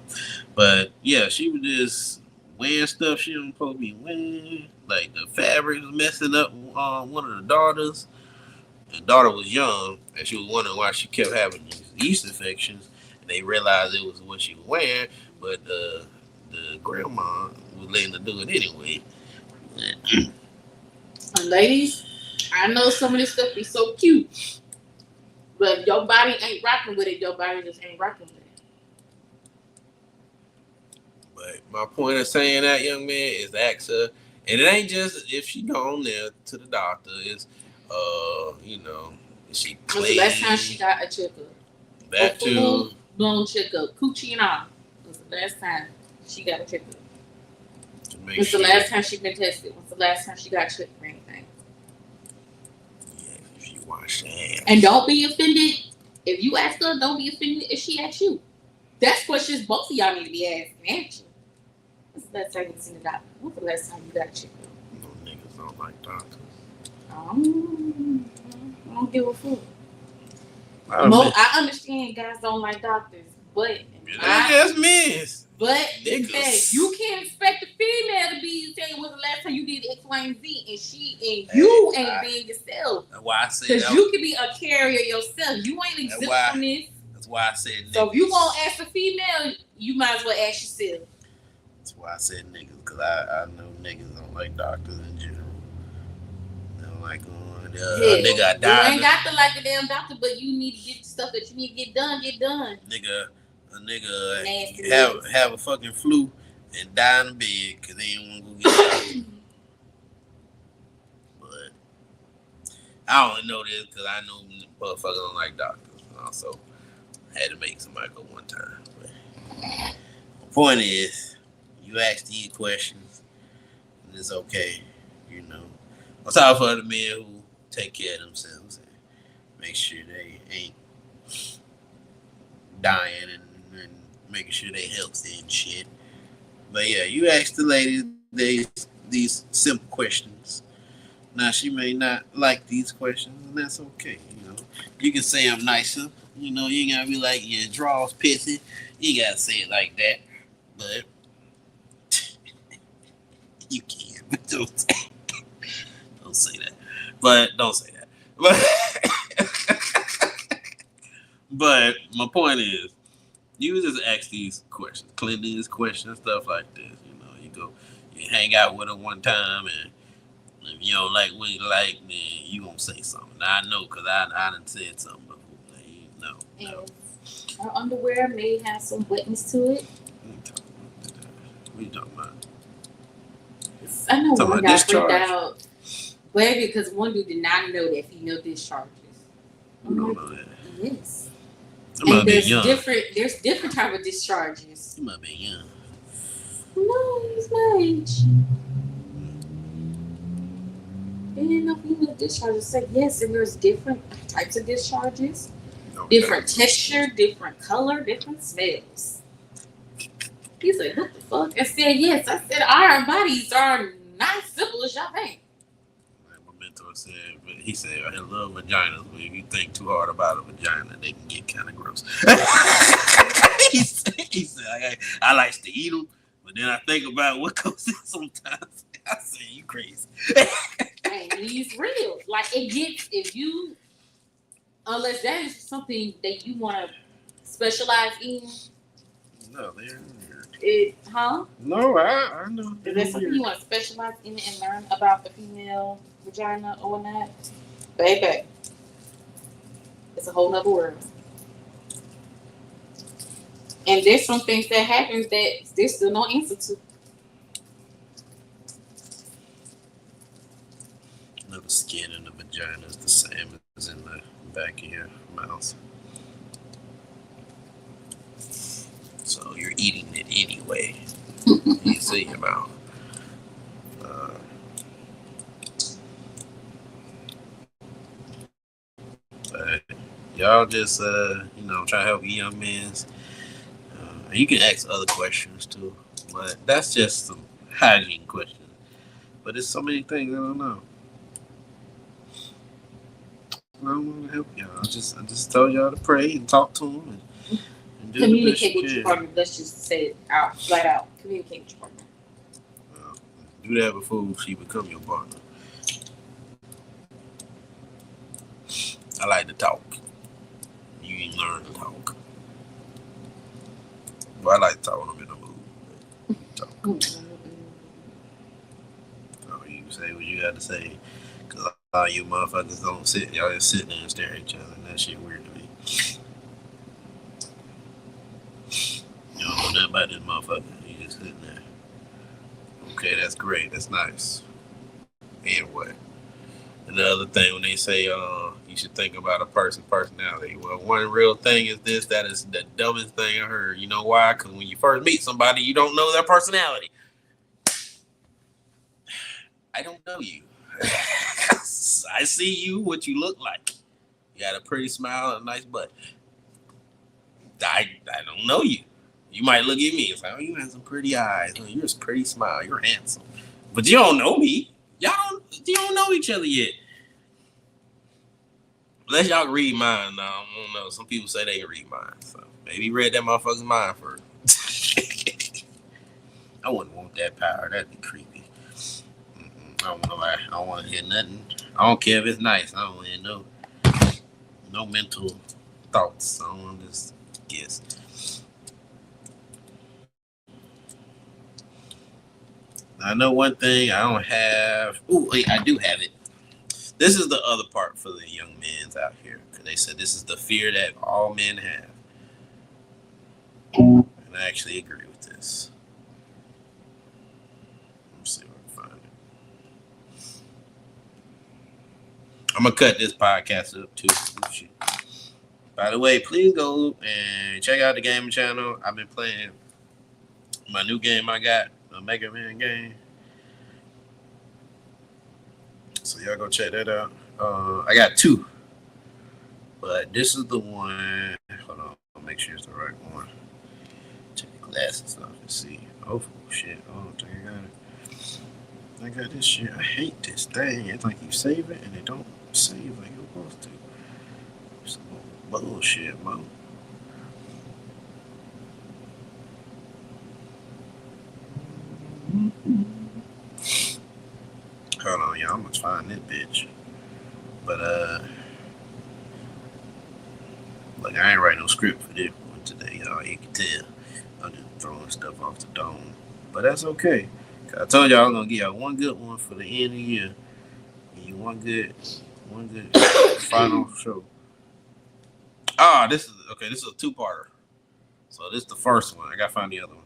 But yeah, she was just wearing stuff she wasn't supposed to be wearing. Like the fabric was messing up one of the daughters. The daughter was young, and she was wondering why she kept having these yeast infections. And they realized it was what she was wearing, but the grandma was letting her do it anyway.
Ladies, I know some of this stuff be so cute, but if your body ain't rocking with it, your body just ain't rocking with it.
But my point of saying that, young man, is to ask her, and it ain't just if she gone there to the doctor. It's is she clean?
When's the last time she got a checkup?
That too.
Full blown checkup, coochie and all. When's the last time she got a checkup? When's the last time she been tested? When's the last time she got checked for anything?
Yeah, if you wash your hands.
And don't be offended. If you ask her, don't be offended if she asks you. That's questions both of y'all need to be asking, ain't you? When's the last time you seen a doctor? When's the last time you got checked?
No niggas don't like doctors.
I don't give a fuck. I understand guys don't like doctors, but
just miss.
But you can't expect a female to be saying when's the last time you did X, Y, and Z, and you ain't being yourself.
That's why I said
because you can be a carrier yourself. You ain't exempt from this.
That's why I said niggas.
So if you gonna ask a female, you might as well ask yourself.
That's why I said niggas, because I know niggas don't like doctors in general. They don't like going. Nigga,
you ain't got to like a damn doctor, but you need to get stuff that you need to get done.
A nigga have a fucking flu and die in the bed because they ain't want to go get it. But I only know this because I know motherfuckers don't like doctors. Also, I had to make somebody go one time. But the point is, you ask these questions, and it's okay. I'm sorry for the men who take care of themselves and make sure they ain't dying and making sure they healthy and shit. But yeah, you ask the lady these simple questions. Now she may not like these questions, and that's okay. You can say I'm nicer. You ain't gotta be like your draw's pissy. You ain't gotta say it like that. But you can. But don't say that. But don't say that. But my point is, you just ask these questions, cleanliness questions, stuff like this. You hang out with her one time, and if you don't like what you like, then you gonna say something. Now, I know, because I done said something before. No.
Our underwear may have some wetness to it.
What are you talking about?
I know one guy freaked out. Baby, because one dude did not know that female discharges.
I don't know that.
Yes.
And
there's different type of discharges.
He might be young.
No, he's my age. They didn't know female discharges. Said yes, and there's different types of discharges. Okay. Different texture, different color, different smells. He said, what the fuck? I said, yes. I said, our bodies are not simple as y'all think.
My mentor said, he said, I love vaginas, but if you think too hard about a vagina, they can get kind of gross. he said, I like to eat them, but then I think about what goes in sometimes. I say, you crazy.
Hey, he's real. Like, it gets, unless that is something that you want to specialize in.
No, they're
No,
I know.
Is that something you want to specialize in and learn about the female vagina or not? Baby, it's a whole nother world. And there's some things that happen that there's still no answer to.
The skin in the vagina is the same as in the back of your mouth. So you're eating it anyway. You see your mouth. But y'all just, try to help you young men. You can ask other questions too, but that's just some hygiene questions. But there's so many things I don't know. I want to help y'all. I just told y'all to pray and talk to him and do
Communicate
the
with your partner. Let's just say it out, flat out. Communicate with your partner.
Do that before she become your partner. I like to talk. You ain't learn to talk. Well, I like to talk when I'm in the mood. Talk. So you say what you got to say. Because a lot of you motherfuckers don't sit. Y'all just sit there and stare at each other. And that shit weird to me. You don't know nothing about this motherfucker. You just sitting there. Okay, that's great. That's nice. And what? And the other thing when they say you should think about a person's personality. Well, one real thing is this. That is the dumbest thing I heard. You know why? Because when you first meet somebody, you don't know their personality. I don't know you. I see you, what you look like. You got a pretty smile and a nice butt. I don't know you. You might look at me and say, oh, you have some pretty eyes. Oh, you're a pretty smile. You're handsome. But you don't know me. You don't know each other yet. Unless y'all read mine. No, I don't know. Some people say they can read mine. So maybe read that motherfucker's mind first. I wouldn't want that power. That'd be creepy. I don't know. I don't want to hear nothing. I don't care if it's nice. I don't want to hear no mental thoughts. I don't want to just guess. I know one thing I don't have. Oh, wait, I do have it. This is the other part for the young men out here. Because they said this is the fear that all men have. And I actually agree with this. Let me see if I can find it. I'm going to cut this podcast up too. Oh, shit. By the way, please go and check out the gaming channel. I've been playing my new game I got, a Mega Man game. So y'all go check that out. I got two. But this is the one. Hold on, I'll make sure it's the right one. Take the glasses off and see. Oh shit. Oh, I think I got it. I got this shit. I hate this thing. It's like you save it and it don't save like you're supposed to. Some bullshit, man. Hold on, y'all. I'm gonna find this bitch. But look, I ain't writing no script for this one today, y'all. You can tell. I'm just throwing stuff off the dome. But that's okay. I told y'all I'm gonna give y'all one good one for the end of the year. Give you one good final show. This is okay. This is a two-parter. So this is the first one. I gotta find the other one.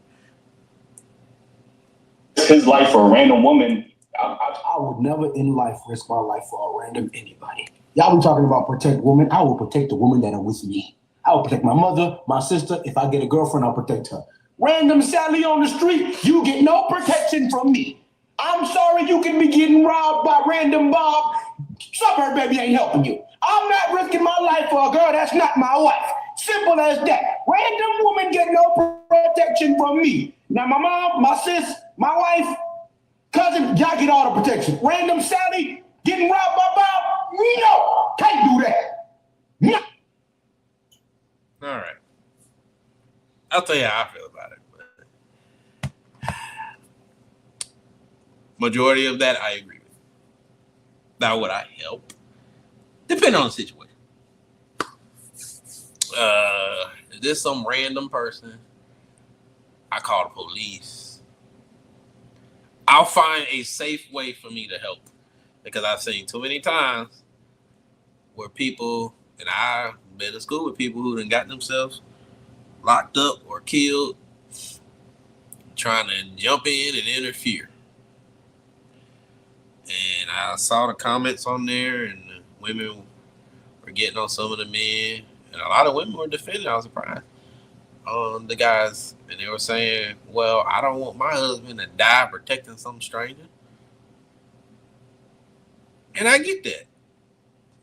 His life for a random woman.
I would never in life risk my life for a random anybody. Y'all be talking about protect women. I will protect the women that are with me. I will protect my mother, my sister. If I get a girlfriend, I'll protect her. Random Sally on the street, you get no protection from me. I'm sorry you can be getting robbed by random Bob. Suburb baby ain't helping you. I'm not risking my life for a girl that's not my wife. Simple as that. Random woman get no protection from me. Now my mom, my sis, my wife, cousin, y'all get all the protection. Random Sally getting robbed by Bob? No, can't do that. No.
All right. I'll tell you how I feel about it. But majority of that I agree with. Now, would I help? Depending on the situation. Is this some random person? I call the police. I'll find a safe way for me to help. Because I've seen too many times where people, and I've been in school with people who done got themselves locked up or killed trying to jump in and interfere. And I saw the comments on there, and the women were getting on some of the men, and a lot of women were defending. I was surprised on the guys, and they were saying, well, I don't want my husband to die protecting some stranger. And I get that.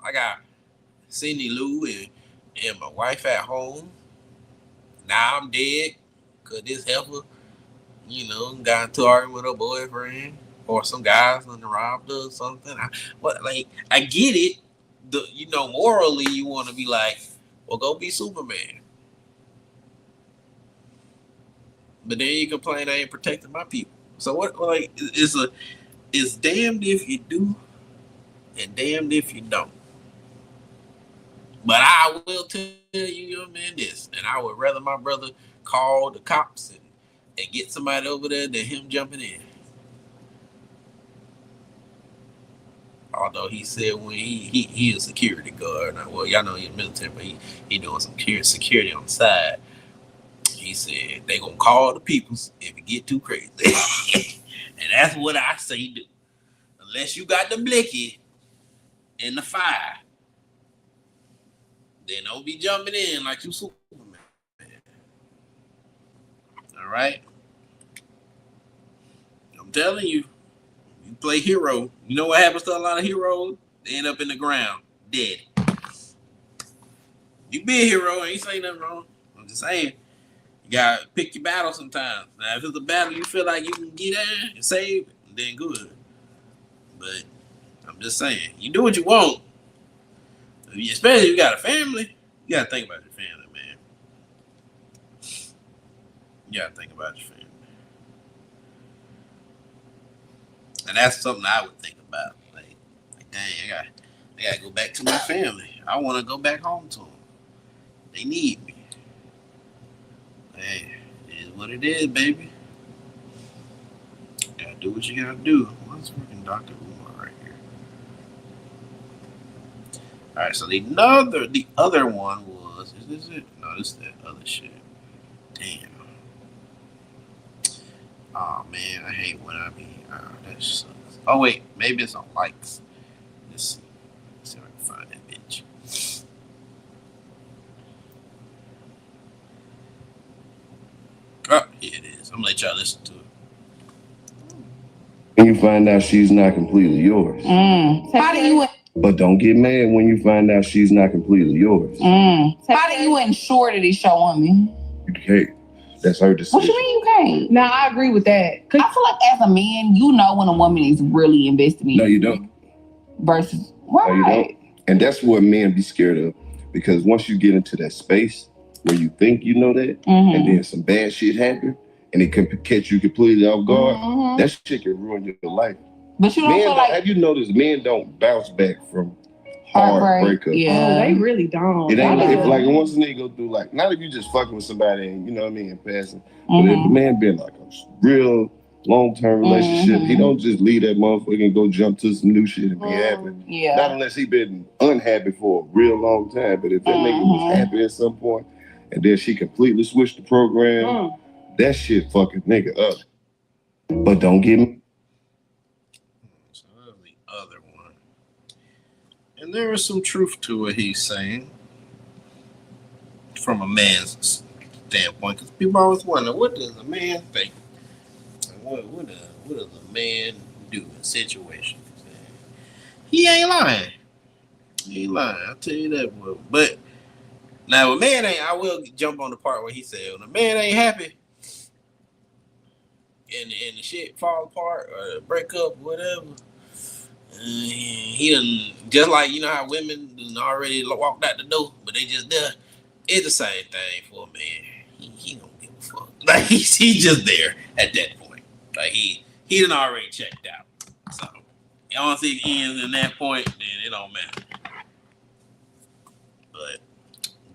I got Cindy Lou and my wife at home. Now I'm dead because this heifer, got into argument with her boyfriend, or some guys done robbed her or something. I get it. morally you want to be like, well, go be Superman. But then you complain I ain't protecting my people. So what? Like, it's damned if you do, and damned if you don't. But I will tell you, young man, this, and I would rather my brother call the cops and get somebody over there than him jumping in. Although he said when he a security guard. Now, well, y'all know he's military, but he doing some security on the side. He said they gonna call the peoples if it get too crazy. And that's what I say do. Unless you got the blicky and the fire, then don't be jumping in like you Superman. All right? I'm telling you, you play hero. You know what happens to a lot of heroes? They end up in the ground, dead. You be a hero, ain't saying nothing wrong. I'm just saying, you gotta pick your battle sometimes. Now, if it's a battle you feel like you can get in and save, then good. But I'm just saying, you do what you want. Especially if you got a family, you gotta think about your family, man. You gotta think about your family. And that's something I would think about. Like dang, I gotta go back to my family. I want to go back home to them. They need me. Hey, it is what it is, baby. You gotta do what you gotta do. What's freaking Dr. Umar right here? All right, so the other one was, is this it? No, this is that other shit. Damn. Oh man, I hate when I be. That sucks. Oh wait, maybe it's on likes. Let's see if I can find that bitch. Oh, here it is. I'm gonna let y'all listen to it.
When you find out she's not completely yours.
How do you?
But don't get mad when you find out she's not completely yours.
How do you ensure that it's your woman?
You can't. That's her decision.
What you mean you can't? No, I agree with that. I feel like as a man, you know when a woman is really invested in you.
No, you don't.
Versus, right.
No, you don't. And that's what men be scared of. Because once you get into that space where you think you know that, and then some bad shit happen, and it can catch you completely off guard, that shit can ruin your life.
But you don't feel like...
Have you noticed men don't bounce back from hard breakup?
Yeah.
Oh, they really don't.
It ain't if like once a nigga go through like, not if you just fucking with somebody and you know what I mean, and passing, but if the man been like a real long-term relationship, he don't just leave that motherfucker and go jump to some new shit and be happy.
Yeah.
Not unless he been unhappy for a real long time. But if that nigga was happy at some point and then she completely switched the program, that shit fucking nigga up. But don't get me.
So that was the other one. And there is some truth to what he's saying from a man's standpoint. Because people always wonder, what does a man think? What does a man do in situations? He ain't lying. He ain't lying. I'll tell you that. But now, a man ain't, I will jump on the part where he said, when a man ain't happy and the shit fall apart or break up, whatever, he done, just like, you know how women done already walked out the door, but they just there. It's the same thing for a man. He don't give a fuck. Like, he's just there at that point. Like, he done already checked out. So, once it ends in that point, then it don't matter.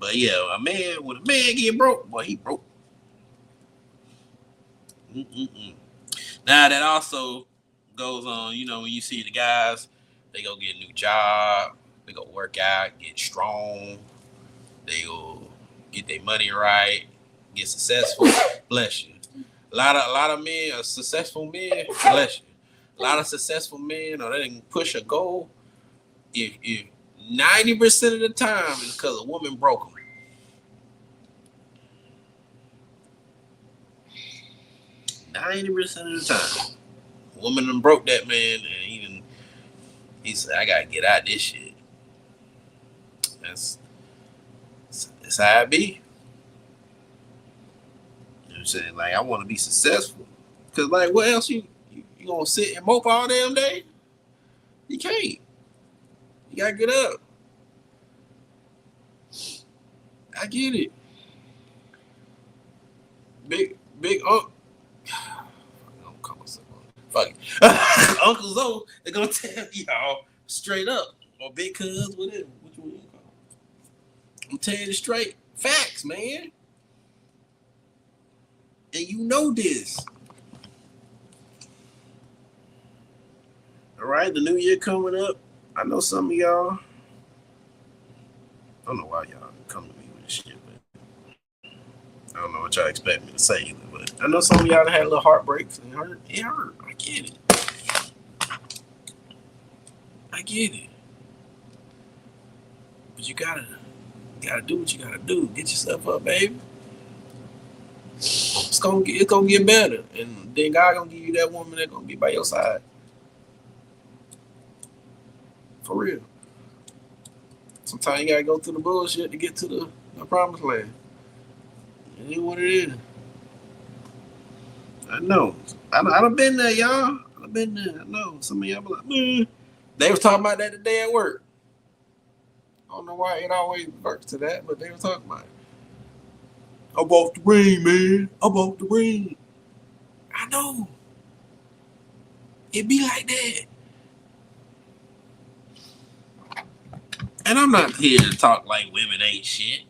But yeah, when a man get broke, boy, he broke. Now that also goes on, you know, when you see the guys, they go get a new job, they go work out, get strong, they go get their money right, get successful. Bless you. A lot of men are successful men. Bless you. A lot of successful men, or they can push a goal. If 90% of the time is because a woman broke them. %of the time, a woman done broke that man, and he said, "I gotta get out this shit." That's how it be. You know what I'm saying? Like, I want to be successful, cause like, what else you gonna sit and mope all damn day? You can't. You gotta get up. I get it. Big Uncle. Don't call myself fuck it. Uncle Zoe, they're gonna tell y'all straight up. Or Big Cuz, whatever. Which one you call? I'm telling you straight. Facts, man. And you know this. All right, the new year coming up. I know some of y'all. I don't know why y'all come to me with this shit, but I don't know what y'all expect me to say either. But I know some of y'all had little heartbreaks and it hurt. I get it. I get it. But you gotta do what you gotta do. Get yourself up, baby. It's gonna get better, and then God gonna give you that woman that's gonna be by your side. For real. Sometimes you gotta go through the bullshit to get to the promised land. It is what it is. I know. I done been there, y'all. I done been there. I know. Some of y'all be like, man. They was talking about that today at work. I don't know why it always works to that, but they were talking about it. I'm off the ring, man. I'm off the ring. I know. It be like that. And I'm not here to talk like women ain't shit.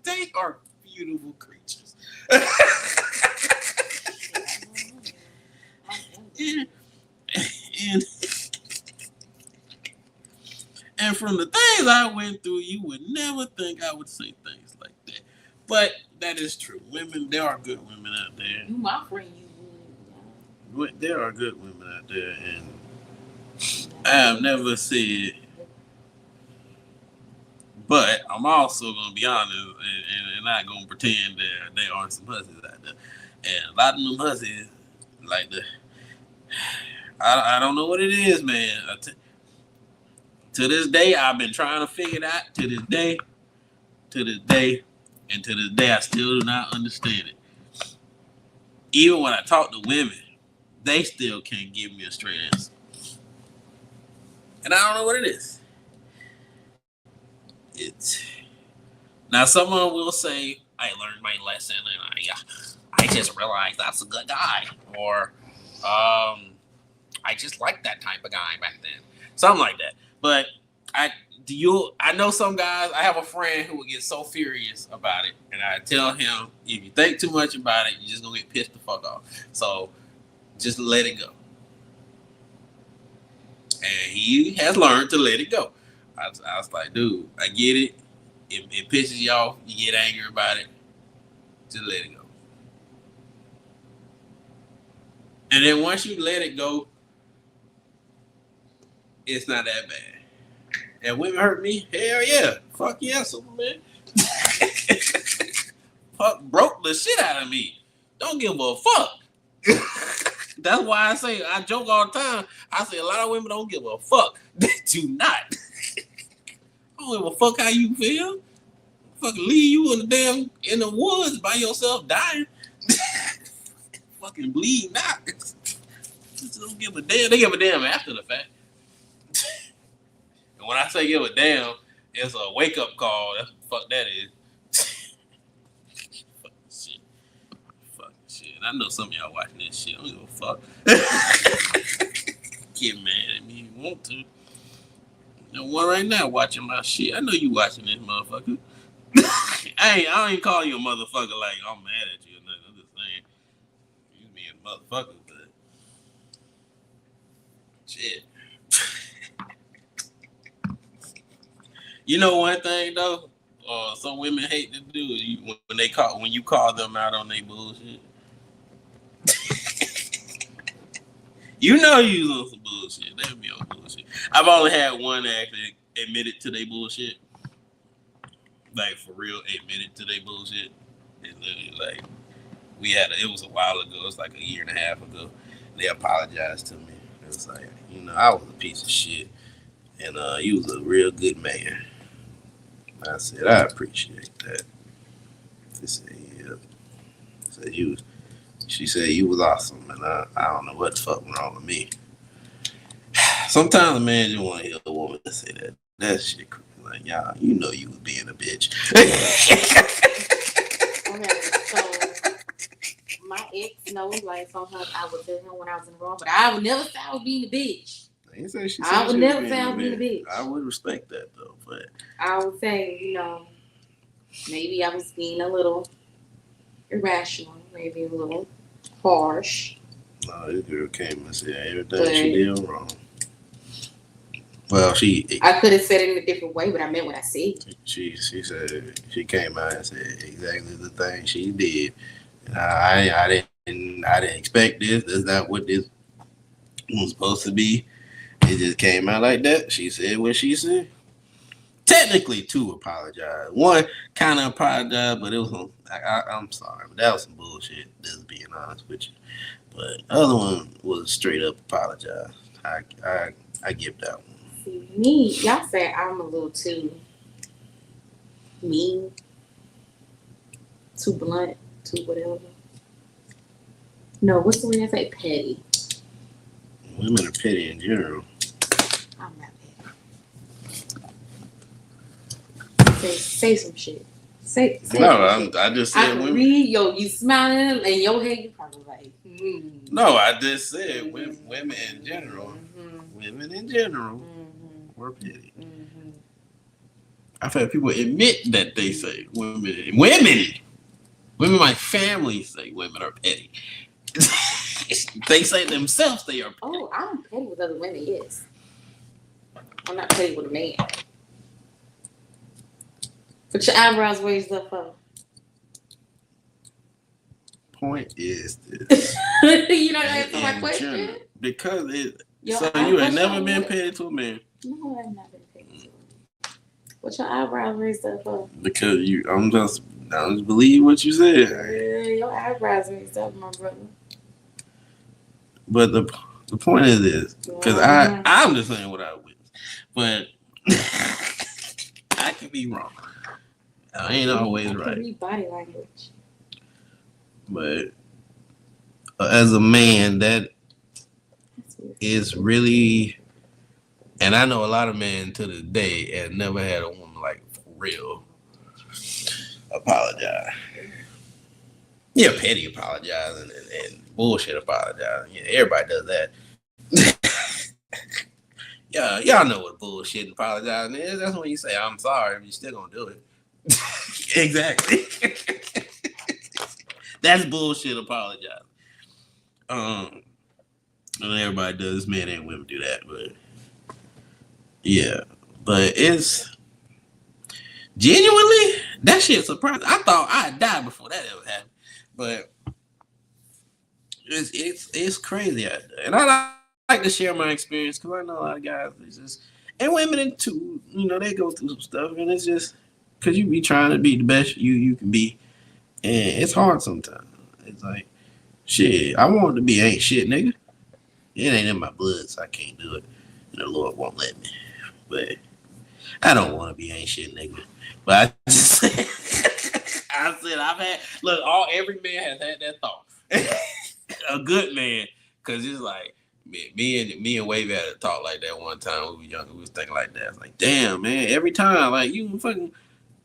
They are beautiful creatures. and from the things I went through, you would never think I would say things like that. But that is true. Women, there are good women out there.
You my friend, you would.
There are good women out there, and I have never said. But I'm also gonna be honest and not gonna pretend that there aren't some hussies out there. And a lot of them hussies, like I don't know what it is, man. To this day, I've been trying to figure it out. To this day, I still do not understand it. Even when I talk to women, they still can't give me a straight answer. And I don't know what it is. Now someone will say, I learned my lesson and I just realized that's a good guy. Or I just like that type of guy back then. Something like that. But I know some guys, I have a friend who would get so furious about it. And I tell him, if you think too much about it, you're just gonna get pissed the fuck off. So just let it go. And he has learned to let it go. I was like, dude, I get it. It pisses you off. You get angry about it. Just let it go. And then once you let it go, it's not that bad. And women hurt me? Hell yeah. Fuck yeah, Superman. Fuck broke the shit out of me. Don't give a fuck. That's why I joke all the time. I say a lot of women don't give a fuck. They do not. I don't give a fuck how you feel. Fucking leave you in the woods by yourself dying. Fucking bleeding out. Just don't give a damn. They give a damn after the fact. And when I say give a damn, it's a wake up call. That's what the fuck that is. Fucking shit. Fucking shit. And I know some of y'all watching this shit. I don't give a fuck. Get mad at me if you want to. No one right now watching my shit. I know you watching this motherfucker. I don't even call you a motherfucker like I'm mad at you or nothing. I'm just saying you being a motherfucker, but shit. You know one thing though, some women hate to do is when you call them out on their bullshit. You know you on some bullshit. They be on bullshit. I've only had one actually admitted to their bullshit. Like for real, admitted to their bullshit. It's literally like it was a while ago. It was like a year and a half ago. They apologized to me. It was like, I was a piece of shit, and you was a real good man. I said, I appreciate that. She said, yeah. She said you was awesome, and I don't know what the fuck went wrong with me. Sometimes a man just want to hear a woman say that. That shit crazy. like, y'all, you know you was being a bitch.
Okay, so my ex knows, like, sometimes I would tell him when I was in the wrong, but I would never say I was being a bitch. I would never say I was being a bitch.
I would respect that though, but
I would say, you know, maybe I was being a little irrational, maybe a little harsh.
no, this girl came and said everything she did wrong. Well,
I could have said it in a different way, but I meant what I said.
She said she came out and said exactly the thing she did. I didn't expect this. That's not what this was supposed to be. It just came out like that. She said what she said. Technically, two apologized. One kind of apologized, but it was I'm sorry, but that was some bullshit. Just being honest with you. But the other one was straight up apologize. I give that one.
See, me, y'all say I'm a little too mean, too blunt, too whatever. No, what's the word I say? Petty.
Women are petty in general.
I'm not petty. Say some shit. Say
No, I just said women.
Read you smiling and your head, you probably like,
No, I just said women in general. Women in general were petty. I've had people admit that they say women, my family say women are petty. They say themselves they are petty.
Oh, I'm petty with other women, yes. I'm not petty with a man. Put your eyebrows raised up for.
Point is this.
You know answer my question?
General, because so you ain't never been petty to a man?
No, I've not been petty to a man. What's your eyebrows raised up for?
Because I just believe what you said.
Yeah, your eyebrows raised up, my brother.
But the point is this, because I'm just saying what I witnessed, but I could be wrong. I ain't always right.
Read body language.
But as a man, that is really, and I know a lot of men to this day and never had a woman like for real apologize. Yeah, petty apologizing and bullshit apologizing. Yeah, everybody does that. Yeah, y'all know what bullshit apologizing is. That's when you say I'm sorry, but you still gonna do it. Exactly. That's bullshit apologizing. And everybody does, men and women do that, but yeah. But it's genuinely that shit surprising. I thought I'd die before that ever happened. But it's crazy out there. And I like to share my experience because I know a lot of guys and women too, they go through some stuff, and it's just because you be trying to be the best you can be, and it's hard sometimes. It's like, shit, I want to be ain't shit, nigga. It ain't in my blood, so I can't do it. And the Lord won't let me. But I don't want to be ain't shit, nigga. But I just said, every man has had that thought. A good man, because it's like, me and Wavy had a talk like that one time when we were younger. We was thinking like that. It's like, damn, man, every time, like, you fucking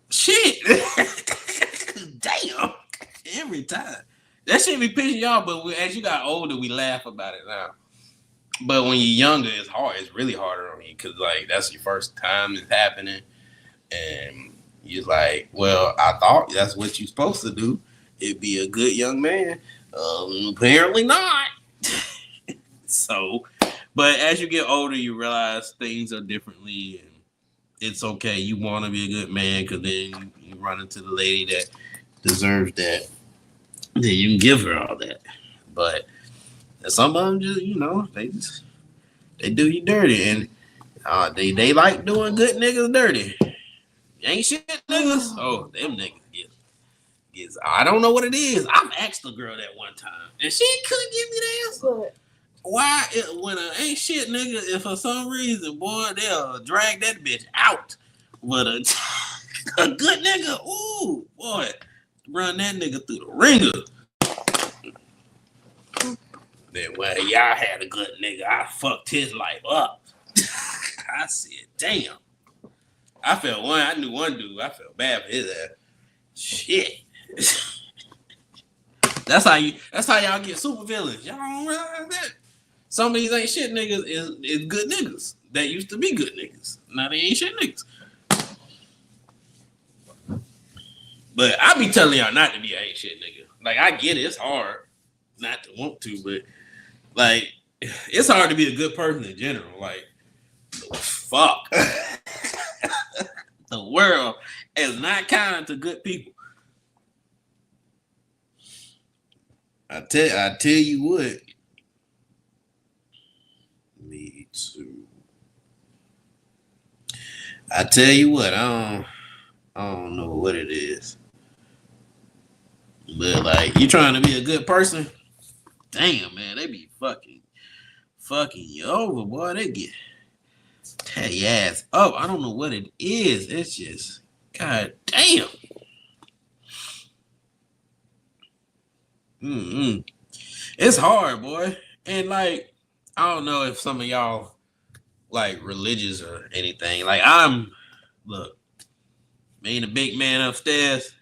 shit. Damn. Every time. That shit be pissing y'all, but as you got older, we laugh about it now. But when you're younger, it's hard. It's really harder on you because, like, that's your first time it's happening. And you're like, well, I thought that's what you're supposed to do. It'd be a good young man. Apparently not. So, but as you get older, you realize things are differently. And it's okay. You want to be a good man because then you run into the lady that deserves that. Then you can give her all that. But some of them just, they do you dirty. And they like doing good niggas dirty. Ain't shit niggas. Oh, them niggas gets I don't know what it is. I've asked a girl that one time, and she couldn't give me the answer. Why, when an ain't shit nigga, if for some reason, boy, they'll drag that bitch out. But a good nigga, ooh, boy, run that nigga through the ringer. Then, well, y'all had a good nigga. I fucked his life up. I said, damn. I knew one dude. I felt bad for his ass. Shit. That's how y'all get super villains. Y'all don't realize that. Some of these ain't shit niggas is good niggas. That used to be good niggas. Now they ain't shit niggas. But I be telling y'all not to be an ain't shit nigga. Like, I get it. It's hard not to want to, but like, it's hard to be a good person in general. Like, fuck. The world is not kind to good people. I tell you what. Me too. I tell you what, I don't know what it is. But like, you trying to be a good person? Damn, man, they be fucking you over, boy. They get tear your ass up. I don't know what it is. It's just, god damn. It's hard, boy. And like, I don't know if some of y'all like religious or anything. Like, look, being a big man upstairs,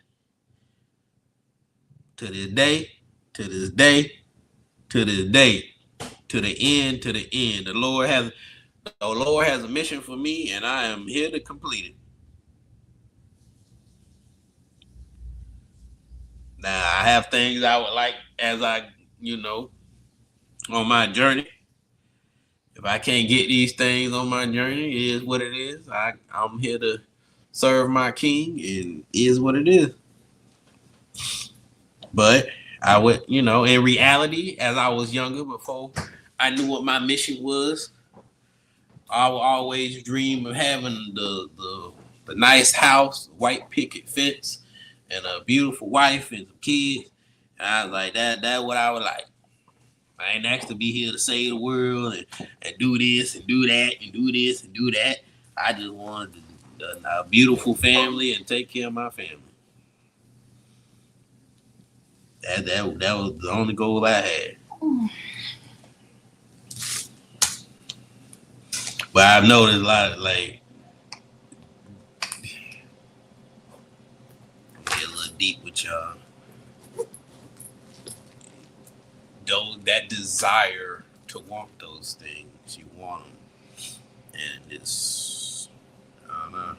to this day, to the end, the Lord has a mission for me, and I am here to complete it. Now, I have things I would like as I, on my journey. If I can't get these things on my journey, it is what it is. I'm here to serve my king, and it is what it is. But I would, in reality, as I was younger, before I knew what my mission was, I would always dream of having the nice house, white picket fence, and a beautiful wife and some kids. And I was like, that's what I would like. I ain't asked to be here to save the world and do this and do that and do this and do that. I just wanted a beautiful family and take care of my family. That was the only goal I had. But I've noticed a lot of like, get a little deep with y'all. That desire to want those things, you want them, and it's, I don't know.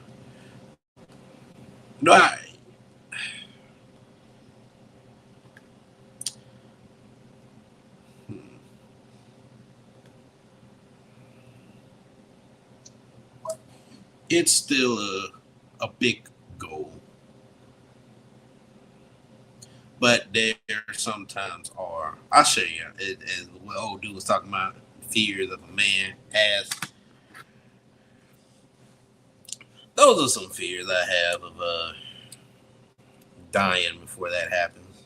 No, it's still a big goal, but there sometimes are. I'll show you. As what old dude was talking about, fears of a man has. Those are some fears I have of dying before that happens.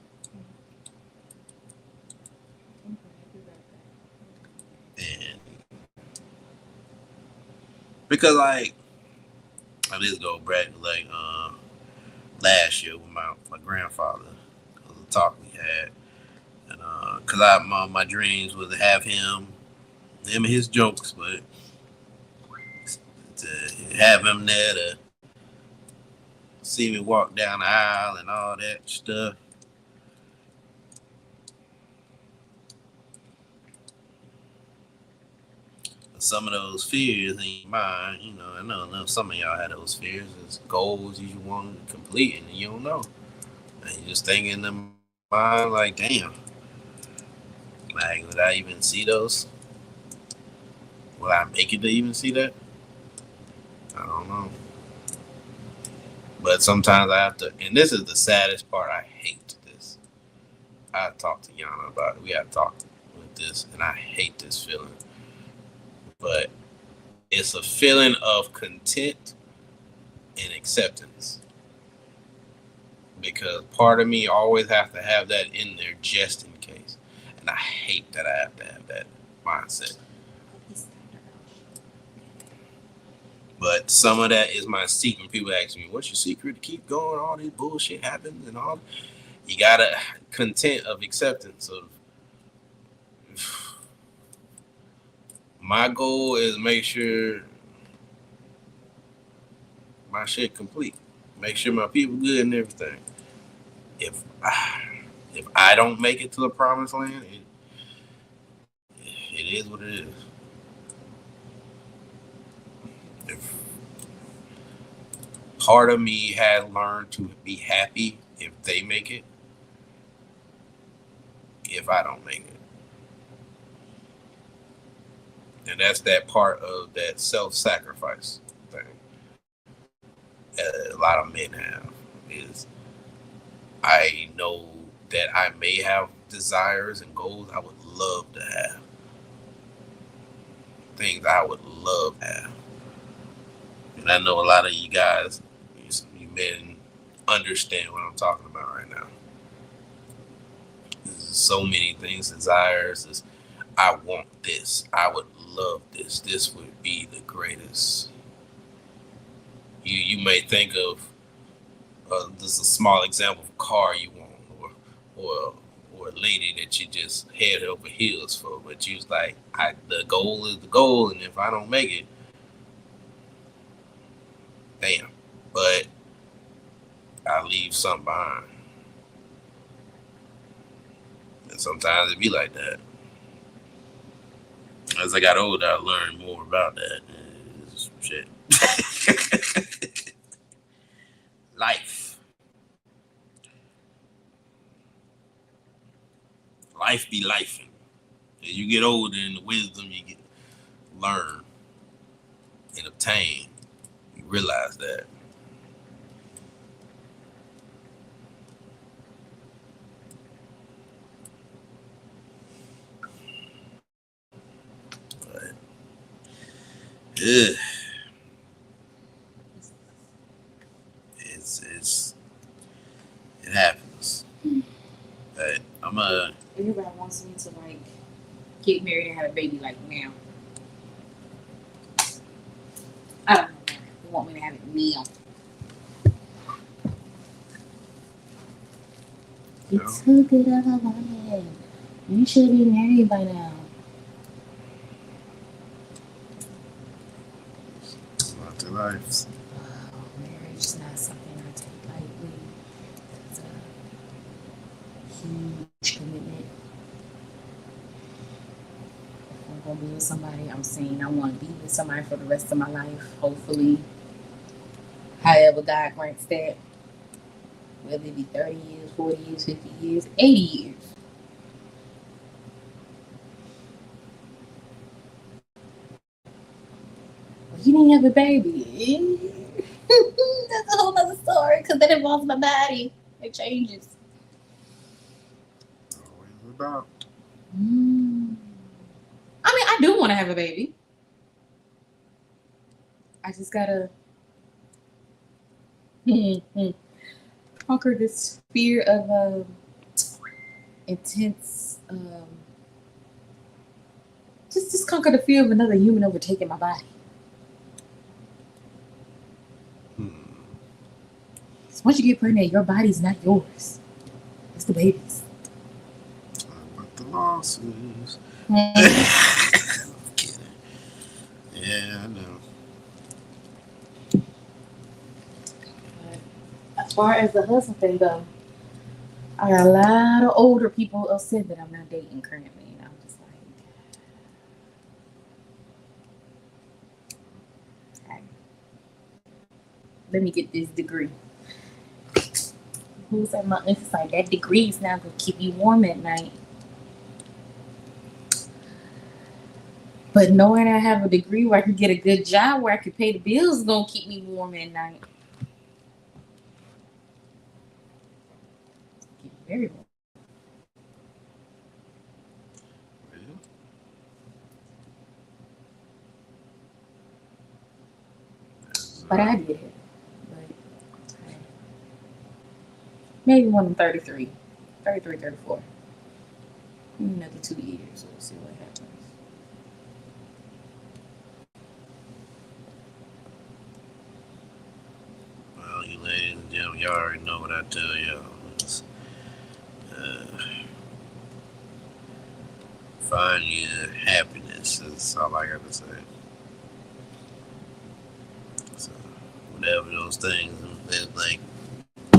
And because like, I just go back like last year with my grandfather, the talk we had, and because my dreams was to have him and his jokes, but to have him there to see me walk down the aisle and all that stuff. Some of those fears ain't mine. I know some of y'all had those fears. It's goals you want to complete and you don't know. And you just think in the mind like, damn, like, would I even see those? Will I make it to even see that? I don't know. But sometimes I have to, and this is the saddest part. I hate this. I talked to Yana about it. We had to talk with this, and I hate this feeling. But it's a feeling of content and acceptance. Because part of me always has to have that in there just in case. And I hate that I have to have that mindset. But some of that is my secret. People ask me, what's your secret to keep going? All this bullshit happens and all. You gotta content of acceptance of. My goal is make sure my shit complete. Make sure my people good and everything. If I don't make it to the promised land, it is what it is. If part of me has learned to be happy if they make it, if I don't make it. And that's that part of that self-sacrifice thing a lot of men have is I know that I may have desires and goals I would love to have. Things I would love to have. And I know a lot of you guys, you men, understand what I'm talking about right now. There's so many things, desires. I want this. I would love this. This would be the greatest. You may think of this is a small example of a car you want, or a lady that you just head over heels for, but you was like, the goal is the goal, and if I don't make it, damn. But I leave something behind, and sometimes it be like that. As I got older, I learned more about that. Shit. Life be lifing. As you get older and the wisdom you learn and obtain, you realize that. But, it happens. But
everybody wants me to like get married and have a baby like now. I don't know. They want me to have it now. You took it all away. You should be married by now.
About their lives.
Marriage is not something I take lightly. It's a huge commitment. If I'm gonna be with somebody, I'm saying I want to be with somebody for the rest of my life. Hopefully, however God grants that. Whether it be 30 years, 40 years, 50 years, 80 years. Well, you didn't have a baby. That's a whole other story because that involves my body. It changes.
Always about.
I mean, I do want to have a baby. I just gotta conquer this fear of intense. Just conquer the fear of another human overtaking my body. So once you get pregnant, your body's not yours. It's the baby's.
But the losses. I'm kidding. Yeah, I know.
As far as the husband thing though, I got a lot of older people upset that I'm not dating currently. And I'm just like, hey, let me get this degree. Who's at my office like that degree is not gonna keep you warm at night. But knowing I have a degree where I could get a good job where I could pay the bills is gonna keep me warm at night. Very warm. But I did it. But maybe when I'm 33, 34. Another 2 years. We'll see what happens.
Well, you ladies and gentlemen, y'all already know what I tell y'all. Find your happiness. That's all I got to say. So, whatever those things that like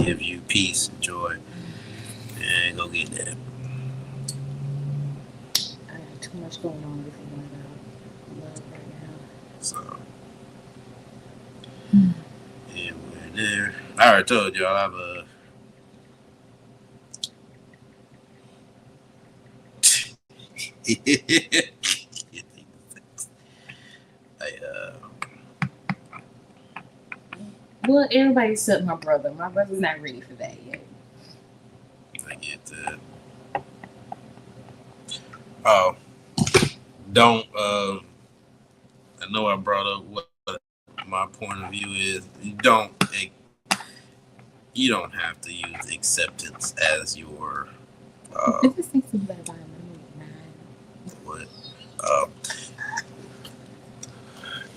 give you peace and joy, and go get that.
I got too much going on with love right now.
So yeah, we're there. I already told y'all I've
Well, everybody except my brother. My brother's not ready for that yet.
I get that. Oh, don't. I know I brought up what my point of view is. You don't have to use acceptance as your. What?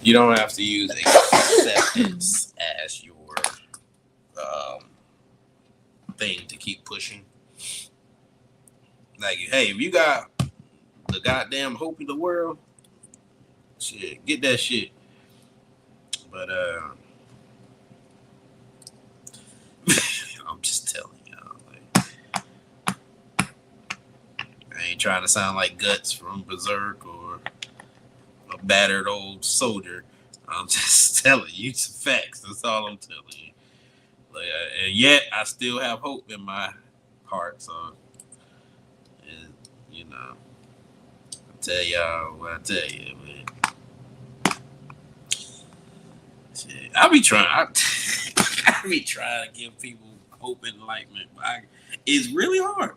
You don't have to use acceptance as your thing to keep pushing. Like, hey, if you got the goddamn hope of the world, shit, get that shit. But I'm just telling y'all, like, I ain't trying to sound like Guts from Berserk or a battered old soldier. I'm just telling you some facts. That's all I'm telling you. Like, and yet I still have hope in my heart. So, and, you know, I tell y'all what I tell you, man. Shit, I be trying. I be trying to give people hope and enlightenment, but it's really hard.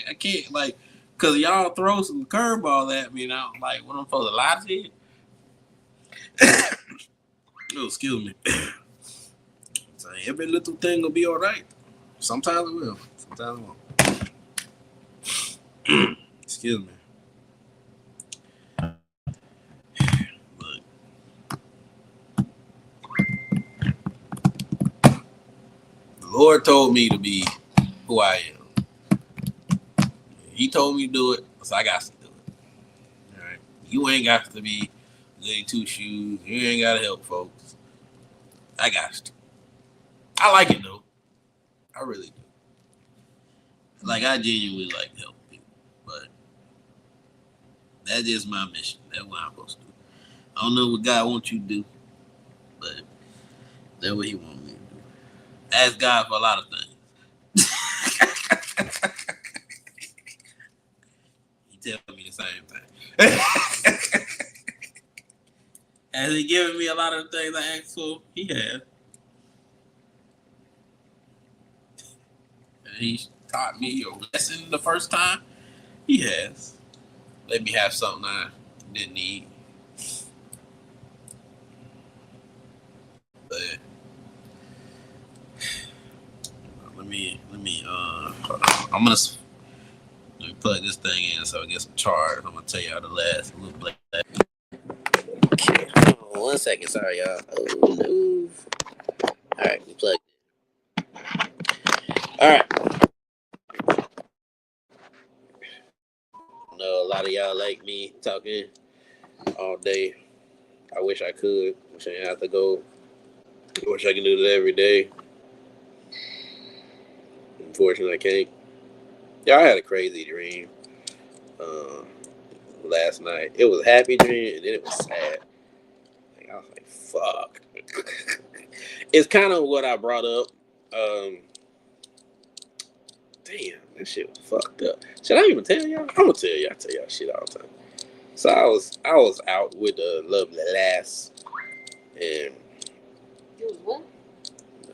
I can't, like, cause y'all throw some curveball at me, and I'm like, what I'm supposed to lie to you? Oh, excuse me. So every little thing will be all right. Sometimes it will. Sometimes it won't. Excuse me. Look. The Lord told me to be who I am. He told me to do it, so I got to do it. All right. You ain't got to be goody two shoes. You ain't got to help folks. I got to. I like it though. I really do. Like, I genuinely like helping people, but that's just my mission. That's what I'm supposed to do. I don't know what God wants you to do, but that's what He wants me to do. Ask God for a lot of things. He tells me the same thing. Has He given me a lot of the things I asked for? He has. And He taught me a lesson the first time? He has. Let me have something I didn't need. But let me hold on. Let me plug this thing in so it gets charged. I'm gonna tell y'all the last little bit. Okay, hold on 1 second. Sorry, y'all. Oh no. All right, we plugged it. All right. I know a lot of y'all like me talking all day. I wish I could. Wish I didn't have to go. I wish I could do that every day. Unfortunately, I can't. Yeah, I had a crazy dream last night. It was a happy dream, and then it was sad. Like, I was like, fuck. It's kind of what I brought up. Damn, that shit was fucked up. Should I even tell y'all? I'm gonna tell y'all. I tell y'all shit all the time. So I was out with a lovely lass, and
what?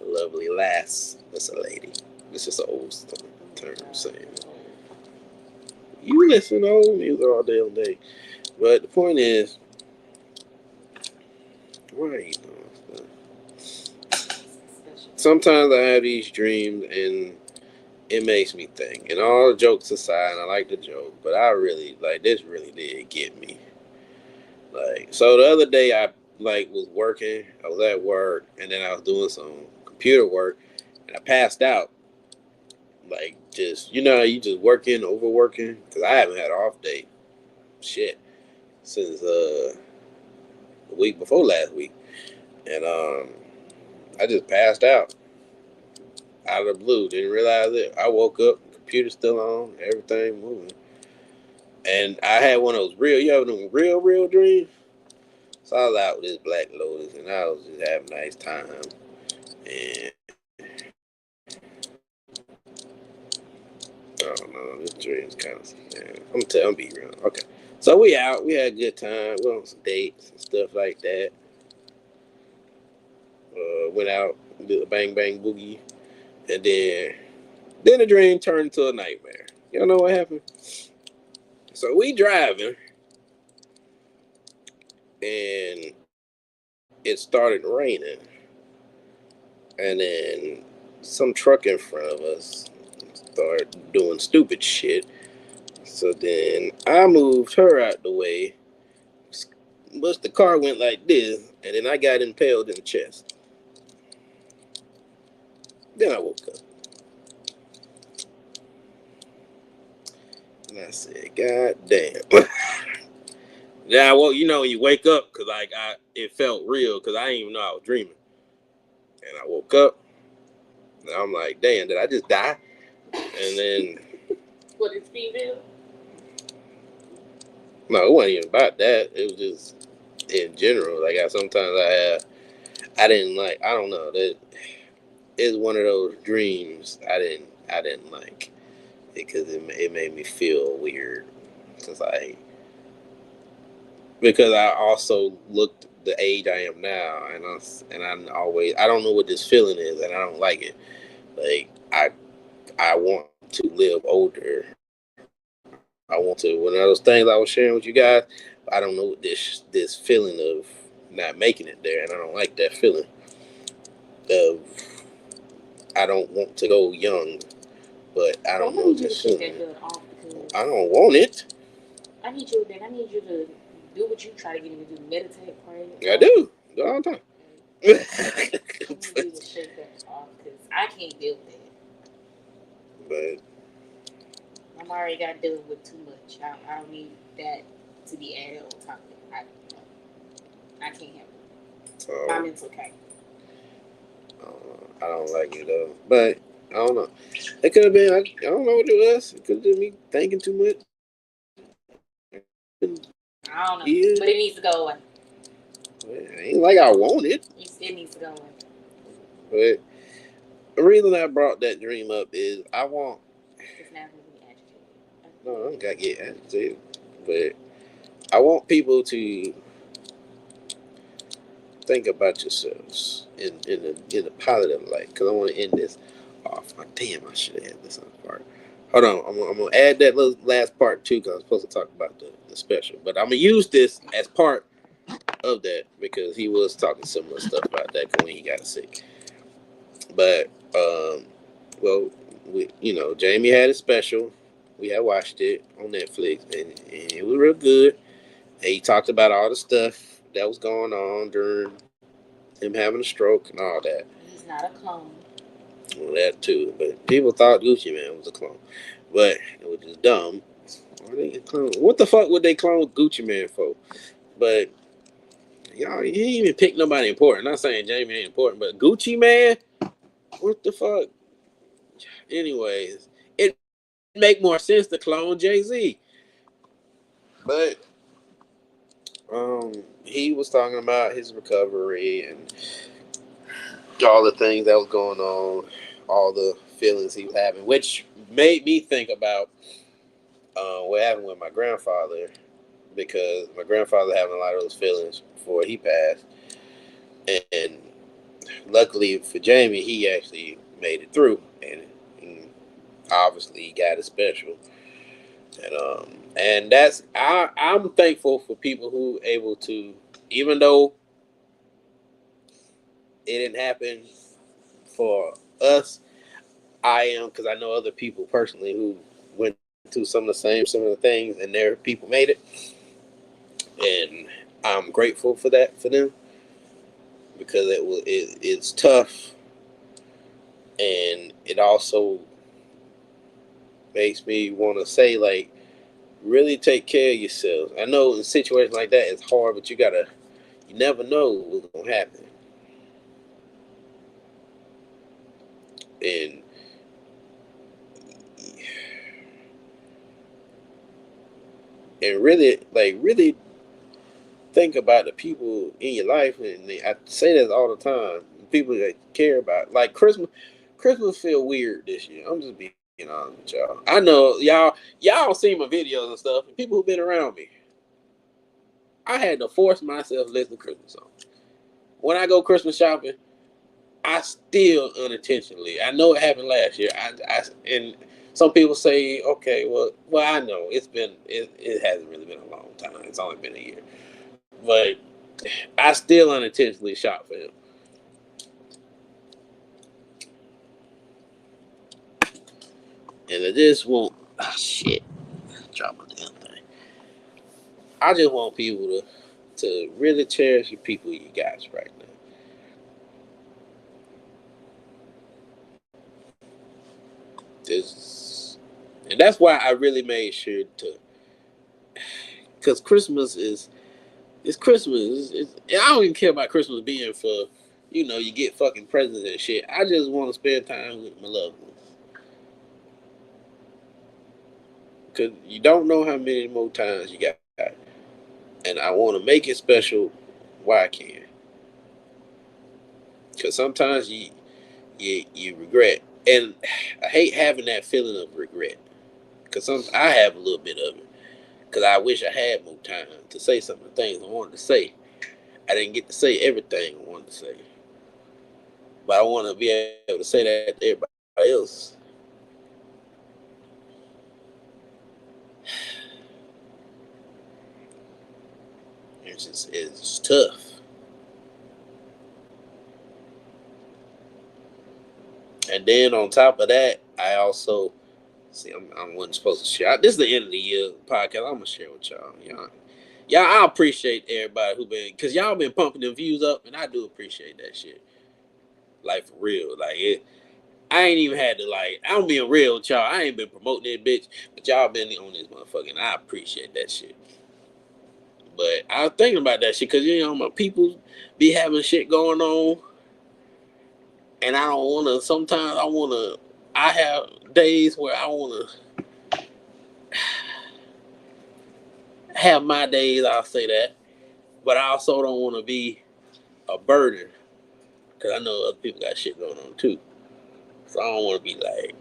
a lovely lass. That's a lady. It's just an old term saying. You listen to old music all day on day. But the point is, why are you doing stuff? Sometimes I have these dreams and it makes me think. And all jokes aside, I like to joke, but I really, like, this really did get me. Like, so the other day I, like, was working. I was at work, and then I was doing some computer work, and I passed out. Like, just, you just working, overworking, because I haven't had an off day. Shit. Since the week before last week. and I just passed out of the blue. Didn't realize it. I woke up, computer still on, everything moving, and I had one of those you have them real dreams. So I was out with this Black Lotus, and I was just having a nice time, and I don't know, this dream's kind of, I'm be real. Okay. So we out, we had a good time, we went on some dates and stuff like that. Went out, did a bang bang boogie, and then the dream turned into a nightmare. Y'all know what happened? So we driving, and it started raining, and then some truck in front of us started doing stupid shit. So then I moved her out the way, but the car went like this, and then I got impaled in the chest. Then I woke up. And I said, God damn. Yeah, well, you know, when you wake up, because it felt real, because I didn't even know I was dreaming. And I woke up, and I'm like, damn, did I just die? And then...
What is female?
No, it wasn't even about that. It was just in general. Like, I didn't like, I don't know, that is one of those dreams I didn't like. Because it made me feel weird. Because I also looked the age I am now, and I don't know what this feeling is, and I don't like it. Like I want to live older. I want to. One of those things I was sharing with you guys. I don't know what this feeling of not making it there, and I don't like that feeling of I don't want to go young, but I don't know what this feeling. I don't want it.
I need you to do what you try to get me to do. Meditate, pray.
I do all the time.
I need you to shake that off because I can't deal with that.
But
I'm already got to deal with too much. I don't need that to be added on top of it. I can't handle it. My mental okay.
I don't like it though. But I don't know. It could have been. I don't know what it was. It could have been me thinking too much.
I don't know. Yeah. But it needs to go away.
It ain't like I want it.
It needs to go away.
But the reason I brought that dream up is I want.
It's not going to be agitated.
No, I don't got to get agitated. But I want people to think about yourselves in a positive light. Because I want to end this off. Damn, I should have had this on the part. Hold on, I'm going to add that little last part too, because I'm supposed to talk about the special. But I'm going to use this as part of that, because he was talking similar stuff about that when he got sick. But, well, Jamie had a special. We had watched it on Netflix, and it was real good. And he talked about all the stuff that was going on during him having a stroke and all that.
He's not a clone.
Well, that too. But people thought Gucci Man was a clone. But it was just dumb. What the fuck would they clone Gucci Man for? But y'all, he didn't even pick nobody important. I'm not saying Jamie ain't important, but Gucci Man? What the fuck? Anyways, it make more sense to clone Jay-Z. But he was talking about his recovery and all the things that was going on, all the feelings he was having, which made me think about what happened with my grandfather, because my grandfather having a lot of those feelings before he passed. And luckily for Jamie, he actually made it through, and obviously he got it special. And that's I'm thankful for people who able to, even though it didn't happen for us, I am, because I know other people personally who went through some of the same similar things, and their people made it, and I'm grateful for that for them, because it's tough, and it also makes me want to say, like, really take care of yourselves. I know in situations like that it's hard, but you never know what's gonna happen. and really think about the people in your life, and I say that all the time. People that care about, like Christmas. Christmas feel weird this year. I'm just being honest with y'all. I know y'all see my videos and stuff, and people who've been around me. I had to force myself to listen to Christmas songs. When I go Christmas shopping, I still unintentionally. I know it happened last year. And some people say, okay, well, I know it hasn't really been a long time. It's only been a year, but I still unintentionally shop for him. And I just want, shit, drop my damn thing. I just want people to really cherish the people you guys right now. This, and that's why I really made sure to, because Christmas is, it's Christmas. I don't even care about Christmas being for, you get fucking presents and shit. I just want to spend time with my loved ones. Because you don't know how many more times you got. And I want to make it special while I can. Because sometimes you regret. And I hate having that feeling of regret. Because I have a little bit of it. Because I wish I had more time to say some of the things I wanted to say. I didn't get to say everything I wanted to say. But I want to be able to say that to everybody else. It's tough. And then on top of that, I also see I wasn't supposed to share. This is the end of the year podcast. I'm gonna share with y'all. I appreciate everybody who been, because y'all been pumping them views up, and I do appreciate that shit. Like for real, like it. I ain't even had to I'm being real with y'all. I ain't been promoting that bitch, but y'all been on this motherfucker, and I appreciate that shit. But I was thinking about that shit because my people be having shit going on, and I don't want to. Sometimes I want to. I have days where I want to have my days. I'll say that, but I also don't want to be a burden because I know other people got shit going on too. So I don't want to be like.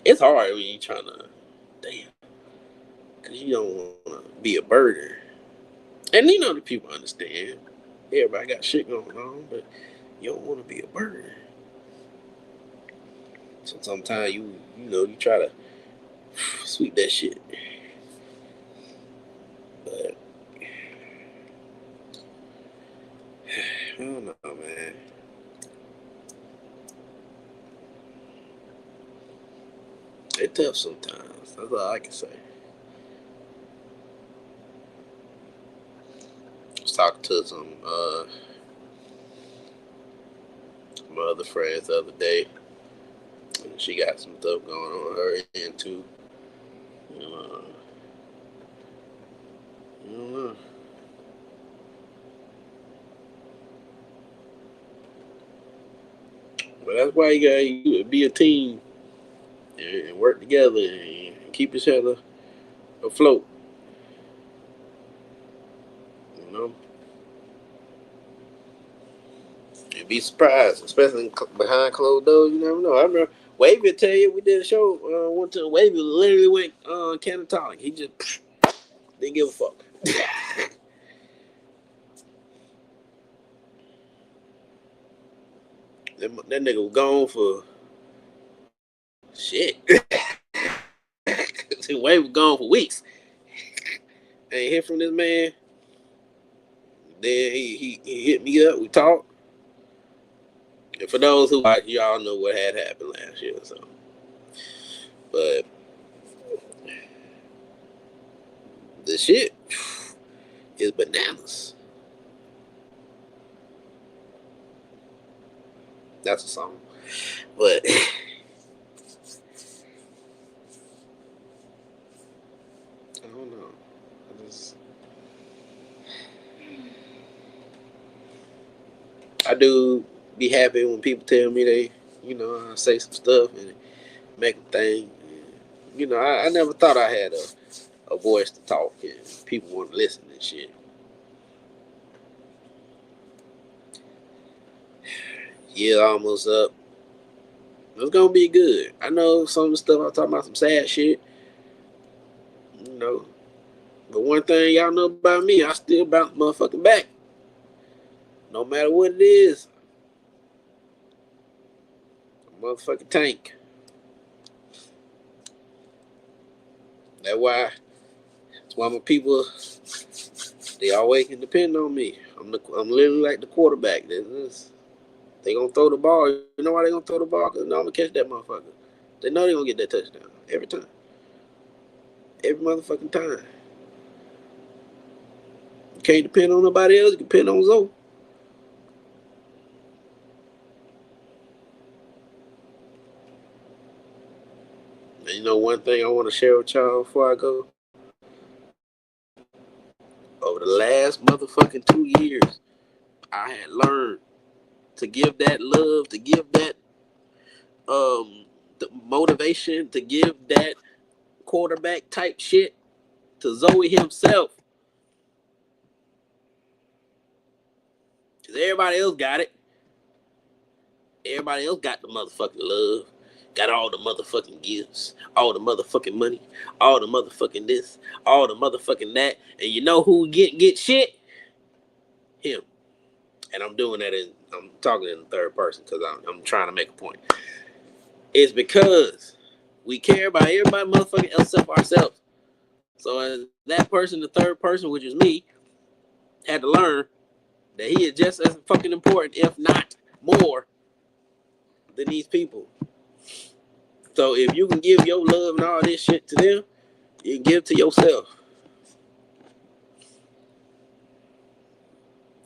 It's hard when you trying to, damn, because you don't want to be a burden, and the people understand. Everybody got shit going on, but you don't want to be a burden. So sometimes you try to sweep that shit. But I don't know, man. It's tough sometimes. That's all I can say. I was talking to some other friends the other day, and she got some stuff going on her end too. Uh, I don't know. But that's why you gotta be a team and work together and keep each other afloat. You know, you'd be surprised, especially behind closed doors. You never know. I remember Wavy would tell you we did a show one time. Wavy literally went catatonic. He just didn't give a fuck. that nigga was gone for shit. Wavy was gone for weeks. Ain't hear from this man. Then he hit me up. We talked. And for those who watch, y'all know what had happened last year. So, but the shit is bananas. That's a song. But I don't know. I do be happy when people tell me You know, I say some stuff and make them think. You know, I never thought I had a voice to talk and people want to listen and shit. Yeah, almost up. It's gonna be good. I know some of the stuff I'm talking about, some sad shit. You know, but one thing y'all know about me, I still bounce motherfucking back. No matter what it is. Motherfucking tank. That's why my people, they always can depend on me. I'm literally like the quarterback. They gonna throw the ball. You know why they gonna throw the ball? Because I'm gonna catch that motherfucker. They know they gonna get that touchdown every time. Every motherfucking time. You can't depend on nobody else. You can depend on Zoe. And you know one thing I want to share with y'all before I go? Over the last motherfucking 2 years, I had learned to give that love, to give that the motivation, to give that quarterback type shit to Zoe himself. Because everybody else got it. Everybody else got the motherfucking love. Got all the motherfucking gifts. All the motherfucking money. All the motherfucking this. All the motherfucking that. And you know who get shit? Him. And I'm doing that I'm talking in the third person because I'm trying to make a point. It's because we care about everybody motherfucking else except ourselves. So as that person, the third person, which is me, had to learn that he is just as fucking important, if not more, than these people. So if you can give your love and all this shit to them, you can give to yourself.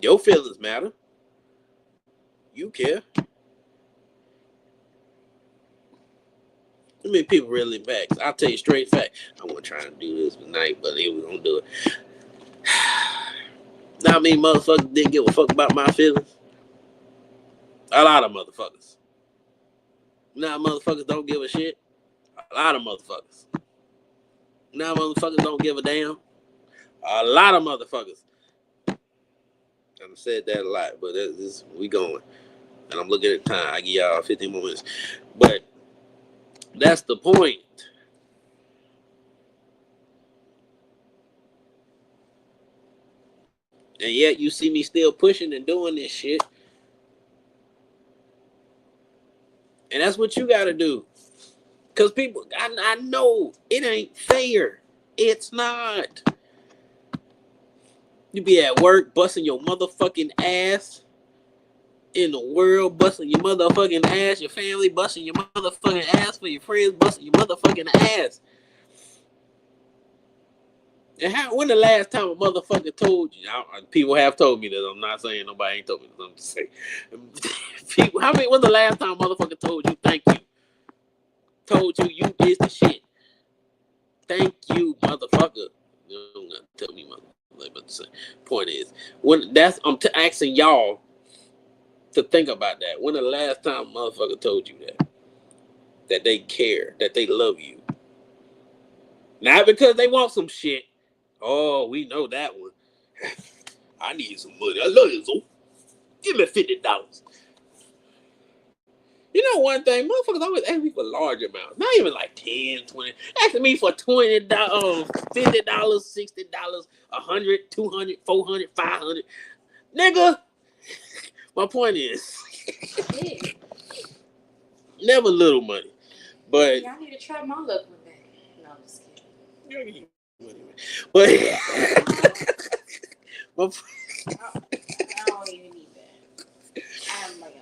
Your feelings matter. You care. How many people really back? I'll tell you straight fact. I wasn't trying to do this tonight, but we gonna do it. Now I mean motherfuckers didn't give a fuck about my feelings. A lot of motherfuckers. Now motherfuckers don't give a shit. A lot of motherfuckers. Now motherfuckers don't give a damn. A lot of motherfuckers. I've said that a lot, but we going. And I'm looking at the time. I give y'all 15 more minutes. But that's the point. And yet you see me still pushing and doing this shit. And that's what you gotta do. Because people, I know it ain't fair. It's not. You be at work busting your motherfucking ass. In the world, busting your motherfucking ass. Your family busting your motherfucking ass. For your friends busting your motherfucking ass. And when the last time a motherfucker told you? People have told me this. I'm not saying nobody ain't told me this. I'm just saying. People, when the last time a motherfucker told you thank you? Told you is the shit. Thank you, motherfucker. You don't gotta tell me, motherfucker. But the point is, I'm asking y'all to think about that. When the last time a motherfucker told you that they care, that they love you, not because they want some shit. Oh, we know that one. I need some money. I love you, so give me $50. You know one thing, motherfuckers always ask me for large amounts. Not even like 10, 20. Asking me for $20, $50, $60, 100, 200, 400, 500. Nigga, my point is, never little money. But
y'all need to try my luck with that. No, I'm just kidding.
But
I don't even need that. I have my own.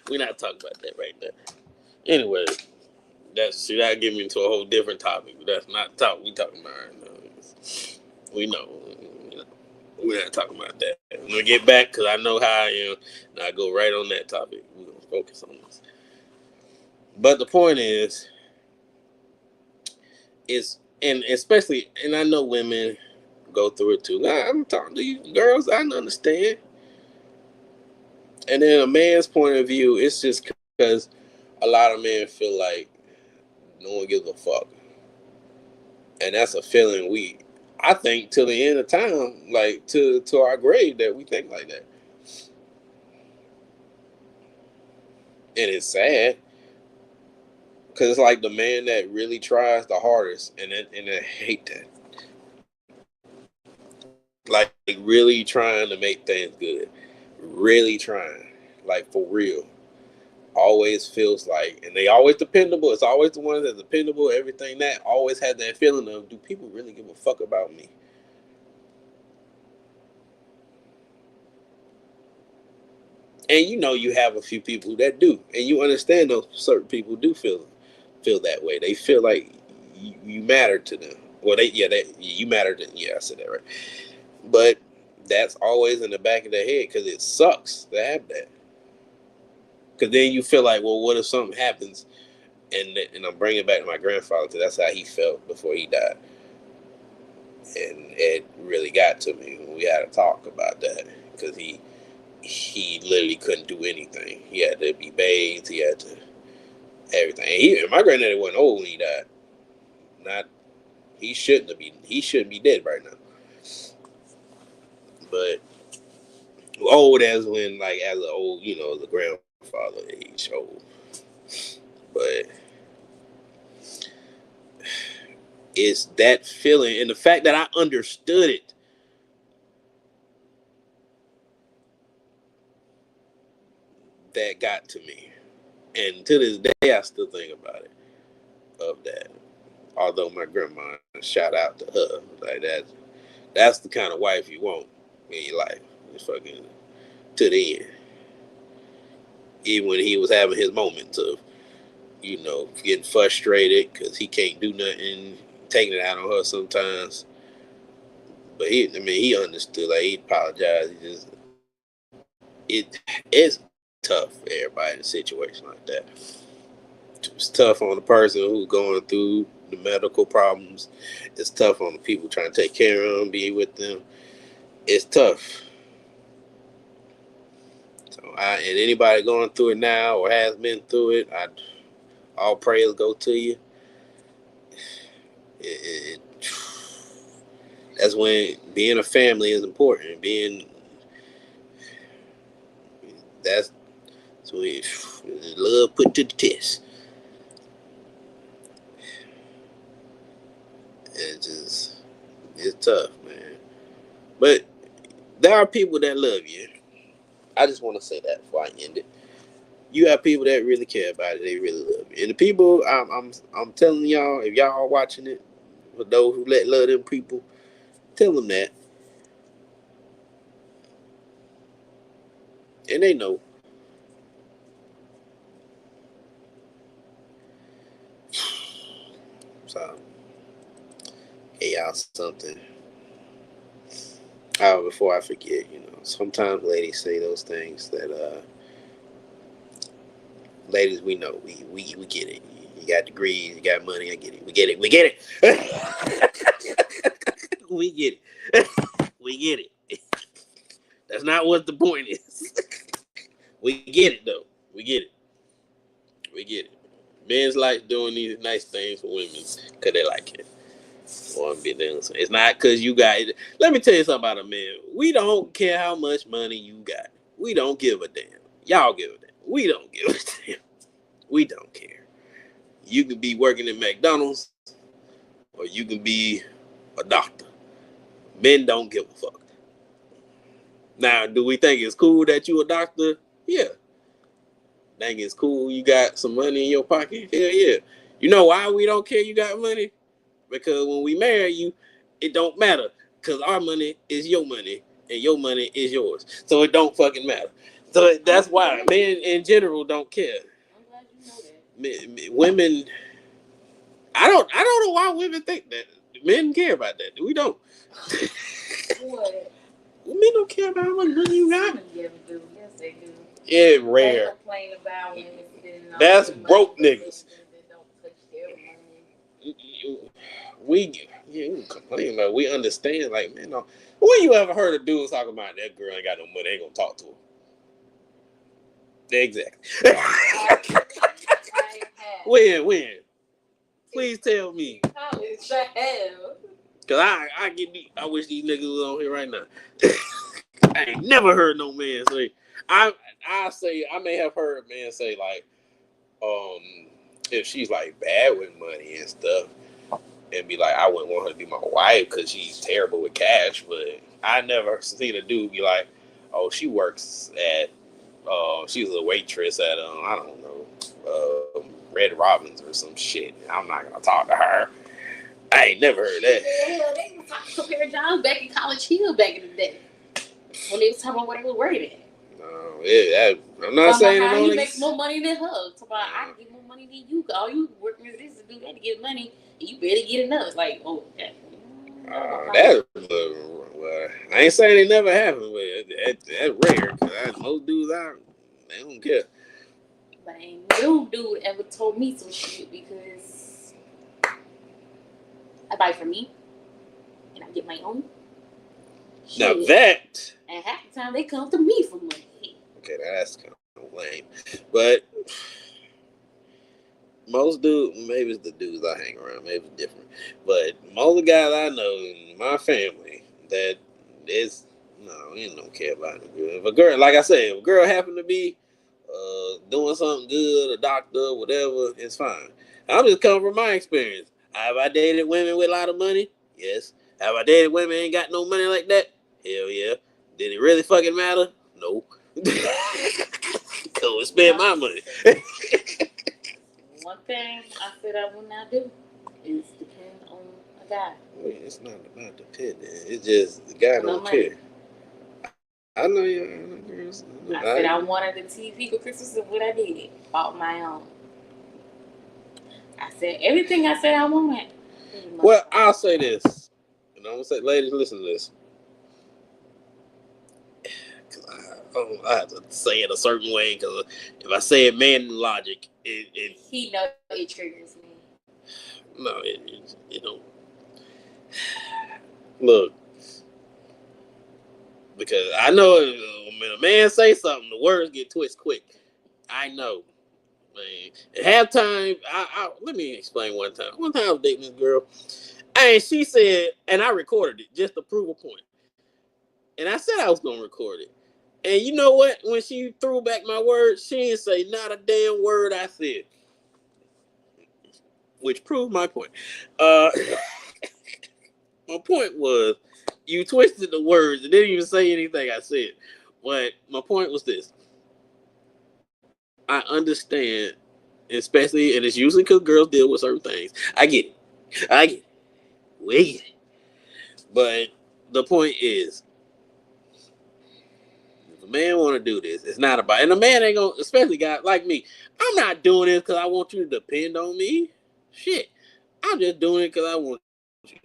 We're not talking about that right now. Anyway, that get me into a whole different topic. That's not the topic we talking about right now. We know. We're not talking about that. I'm gonna get back because I know how I am. And I go right on that topic. We're gonna focus on this. But the point is and especially, and I know women go through it too. Nah, I'm talking to you girls. I understand. And then a man's point of view, it's just because a lot of men feel like no one gives a fuck, and that's a feeling I think till the end of time, like to our grave, that we think like that, and it's sad because it's like the man that really tries the hardest, and I hate that. Like really trying to make things good, really trying, like for real. Always feels like, and they always dependable. It's always the ones that's dependable. Everything that always had that feeling of, do people really give a fuck about me? And you have a few people that do, and you understand those certain people do feel that way. They feel like you matter to them. Well, you matter to. Yeah, I said that right. But that's always in the back of their head because it sucks to have that. Because then you feel like, well, what if something happens? And I'm bringing it back to my grandfather because that's how he felt before he died. And it really got to me when we had to talk about that because he literally couldn't do anything. He had to be bathed. He had to everything. My granddaddy wasn't old when he died. He shouldn't be dead right now. But old as when like as an old the grandfather age old. But it's that feeling and the fact that I understood it. That got to me. And to this day, I still think about it, of that. Although my grandma, shout out to her, like that's the kind of wife you want in your life. It's fucking to the end. Even when he was having his moments of, getting frustrated because he can't do nothing, taking it out on her sometimes. But he understood. Like he apologized. It's tough for everybody in a situation like that. It's tough on the person who's going through the medical problems. It's tough on the people trying to take care of them, be with them. It's tough. So and anybody going through it now or has been through it, all praise go to you. That's when being a family is important. That's when love put to the test. It's tough, man. But there are people that love you. I just want to say that before I end it. You have people that really care about it. They really love you. And the people, I'm telling y'all, if y'all are watching it, for those who love them people, tell them that. And they know. So, hey, y'all, something. Before I forget, sometimes ladies say those things that, ladies, we know. We get it. You got degrees, you got money, I get it. We get it. We get it. We get it. We get it. That's not what the point is. We get it, though. We get it. We get it. Men's like doing these nice things for women because they like it. It's not because you got it. Let me tell you something about a man. We don't care how much money you got. We don't give a damn. Y'all give a damn. We don't give a damn. We don't care. You can be working at McDonald's or you can be a doctor. Men don't give a fuck. Now, do we think it's cool that you a doctor? Yeah. Think it's cool you got some money in your pocket? Hell yeah. You know why we don't care you got money? Because when we marry you, it don't matter. Because our money is your money and your money is yours. So it don't fucking matter. So that's why men in general don't care.
I'm glad you know that.
Women, I don't know why women think that. Men care about that. We don't.
What?
Men don't care about how much money you got.
Yes, they do.
Yeah, rare.
They complain about women spending all
That's
their
broke
money,
niggas.
they don't touch their money.
Yeah, we complain about. We understand. Like, man, no. When you ever heard a dude talking about that girl ain't got no money, ain't gonna talk to her? Exactly. When? Please tell me. Cause I wish these niggas was on here right now. I ain't never heard no man say. I may have heard a man say like, if she's like bad with money and stuff, and be like, I wouldn't want her to be my wife because she's terrible with cash. But I never seen a dude be like, oh, she works at, she's a waitress at, I don't know, Red Robin's or some shit. I'm not gonna talk to her. I ain't never heard that.
Hell, they was talking to compare jobs back in College Hill back in the day when they was talking about what they was worried at.
I'm not saying
how he makes more money than her. So I can get more money than you. All you working with this to do that to get money, and you better get enough. Like, oh,
well, I ain't saying it never happened, but that's rare. Cause most dudes they don't care.
But ain't no dude ever told me some shit because I buy for me and I get my own.
Now that.
And half the time they come to me for money.
Okay, that's kind of lame. But most dudes, maybe it's the dudes I hang around, maybe it's different. But most of the guys I know in my family that is, no, they don't care about a girl. If a girl, like I said, if a girl happen to be doing something good, a doctor, whatever, it's fine. I'm just coming from my experience. Have I dated women with a lot of money? Yes. Have I dated women ain't got no money like that? Hell yeah. Did it really fucking matter? No. So spend my money.
One thing I said I will not do is depend on a guy.
Wait, it's not about depending. It's just the guy don't care. I know you.
I said I wanted the TV for Christmas, and what I did, bought my own. I said everything I said I wanted.
Well, I'll say this, and I'm gonna say, ladies, listen to this. I have to say it a certain way because if I say it man logic,
he knows it triggers me.
No, it don't. Look, because I know when a man say something, the words get twisted quick. I know. Man, at halftime, let me explain one time. One time I was dating this girl, and she said, and I recorded it just to prove a point. And I said I was gonna record it. And you know what? When she threw back my words, she didn't say not a damn word I said. Which proved my point. My point was, you twisted the words and didn't even say anything I said. But my point was this. I understand, especially, and it's usually because girls deal with certain things. I get it. We get it. But the point is, if a man want to do this, it's not about, and a man ain't gonna, especially guys like me, I'm not doing this because I want you to depend on me. Shit. I'm just doing it because I want you.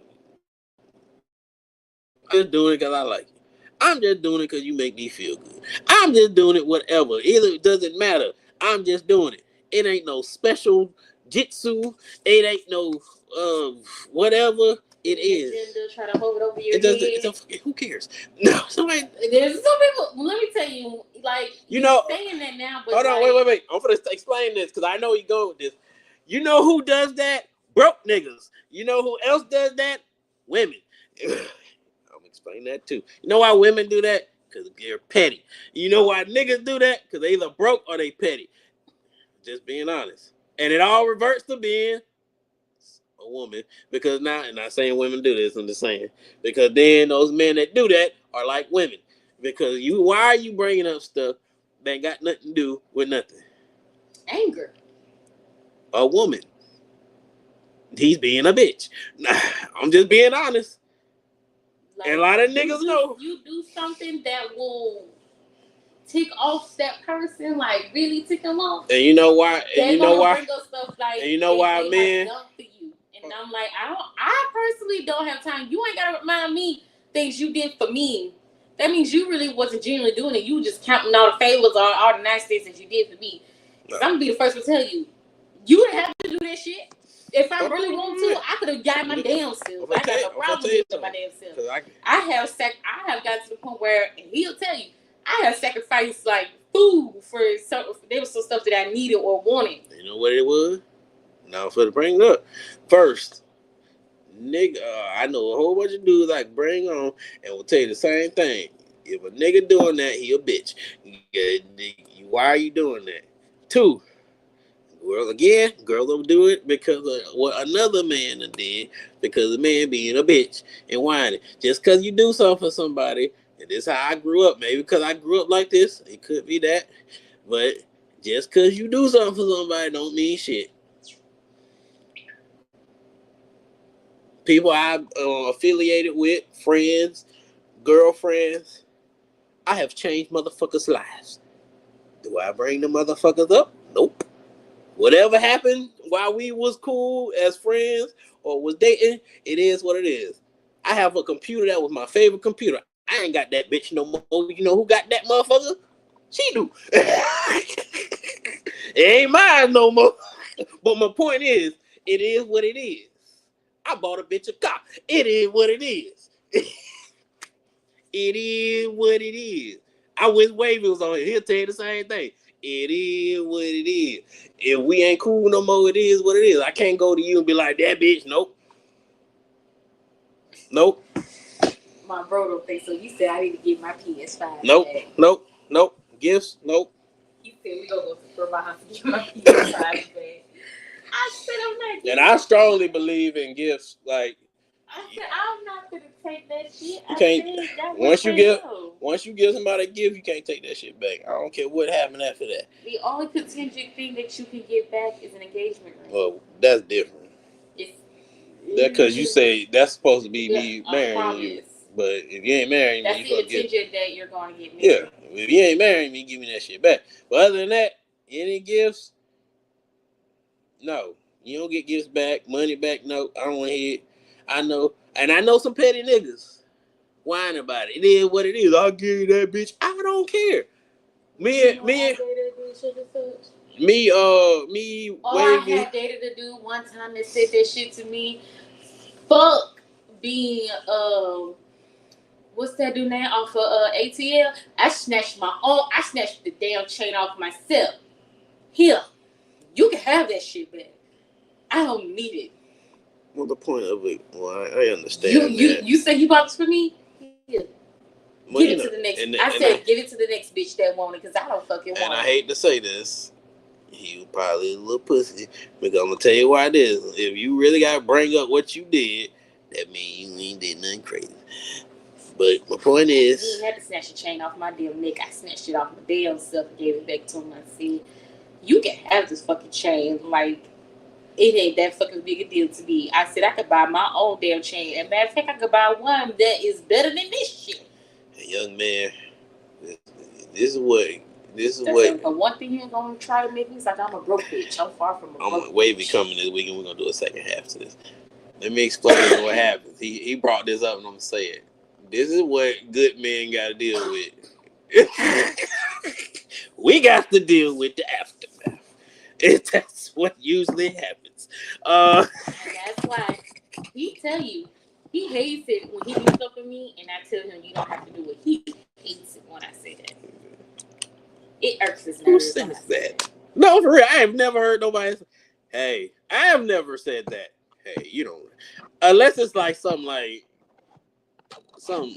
I'm just doing it because I like you. I'm just doing it because you make me feel good. I'm just doing it whatever. Either it doesn't matter. I'm just doing it. It ain't no special jitsu. It ain't no whatever it is.
Agenda, try to hold it over your head.
Who cares? No, somebody.
There's some people. Let me tell you, like saying that now. But
hold on, wait. I'm gonna explain this because I know you go with this. You know who does that? Broke niggas. You know who else does that? Women. I'm explain that too. You know why women do that? Because they're petty. You know why niggas do that? Because they either broke or they petty. Just being honest. And it all reverts to being a woman. Because now, and not saying women do this, I'm just saying. Because then those men that do that are like women. Because why are you bringing up stuff that ain't got nothing to do with nothing?
Anger.
A woman. He's being a bitch. I'm just being honest. Like, and a lot of niggas know.
You do something that will tick off that person, like really tick them off.
And you know why? And you know why?
Bring up stuff like,
and you know why, man?
For you. And I'm like, I personally don't have time. You ain't gotta remind me things you did for me. That means you really wasn't genuinely doing it. You just counting all the favors or all the nice things that you did for me. No. I'm gonna be the first to tell you, you didn't have to do that shit. if I really want to, I could have got my damn self. I got no problem with my damn self. I have got to the point where, and he'll tell you, I have sacrificed like food for there was some stuff that I needed or wanted.
You know what it was? Now for to bring it up first, nigga, I know a whole bunch of dudes I can bring on and will tell you the same thing. If a nigga doing that, he a bitch. Why are you doing that? 2, girls will do it because of what another man did, because the man being a bitch and whining. Just because you do something for somebody, and this is how I grew up, maybe because I grew up like this, it could be that, but just because you do something for somebody don't mean shit. People I'm affiliated with, friends, girlfriends, I have changed motherfuckers' lives. Do I bring the motherfuckers up? Nope. Whatever happened while we was cool as friends or was dating, it is what it is. I have a computer that was my favorite computer. I ain't got that bitch no more. You know who got that motherfucker? She do. It ain't mine no more. But my point is, it is what it is. I bought a bitch a car. It is what it is. It is what it is. I wish Wavy was on here. He'll tell you the same thing. It is what it is. If we ain't cool no more, it is what it is. I can't go to you and be like, that bitch, nope. Nope.
My bro don't think so. You said I need to get my PS5
Nope.
back.
Nope. Gifts, nope.
He said we gonna go to my house to get my PS5 back. I said I'm not.
And I strongly believe in gifts. Like,
I said I'm not gonna take that shit.
You can't. Once you give somebody a gift, you can't take that shit back. I don't care what happened after that.
The only contingent thing that you can get back is an engagement ring.
Well, that's different. That because you say that's supposed to be me marrying you. But if you ain't marrying me,
that's the contingent that you're going to get married.
Yeah, if you ain't marrying me, give me that shit back. But other than that, any gifts, no. You don't get gifts back, money back, no. I don't want to hear it. I know some petty niggas whine about it. It is what it is. I'll give you that bitch. I don't care. Me.
All I had dated a dude one time that said that shit to me. Fuck being what's that dude name off of ATL? I snatched the damn chain off myself. Here, you can have that shit back. I don't need it.
What's the point of it? Well, I understand
you say you bought this for me? Here. Give it to the next. Give it to the next bitch that want it because I don't fucking want it.
And I hate to say this, he was probably a little pussy. Because I'm gonna tell you why it is. If you really gotta bring up what you did, that means you ain't did nothing crazy. But my point is,
he had to snatch the chain off my damn neck. I snatched it off my damn self and gave it back to him. I said, "You can have this fucking chain. Like it ain't that fucking big a deal to me." I said I could buy my own damn chain. And matter of fact, I could buy one that is better than this shit.
Young man, this is what.
The one thing you ain't gonna try to make me is like I'm a broke bitch. I'm far from a broke bitch.
Wavy coming this week and we're gonna do a second half to this. Let me explain what happens. He brought this up and I'm gonna say it. This is what good men gotta deal with. We got to deal with the aftermath. That's what usually happens.
That's why he tell you he hates it when he do stuff for me, and I tell him you don't have to do it. He hates it when I say that. It irks his nerves.
Who says that? No, for real. I have never heard nobody say, hey, I have never said that. Hey, you don't. Unless it's like something like some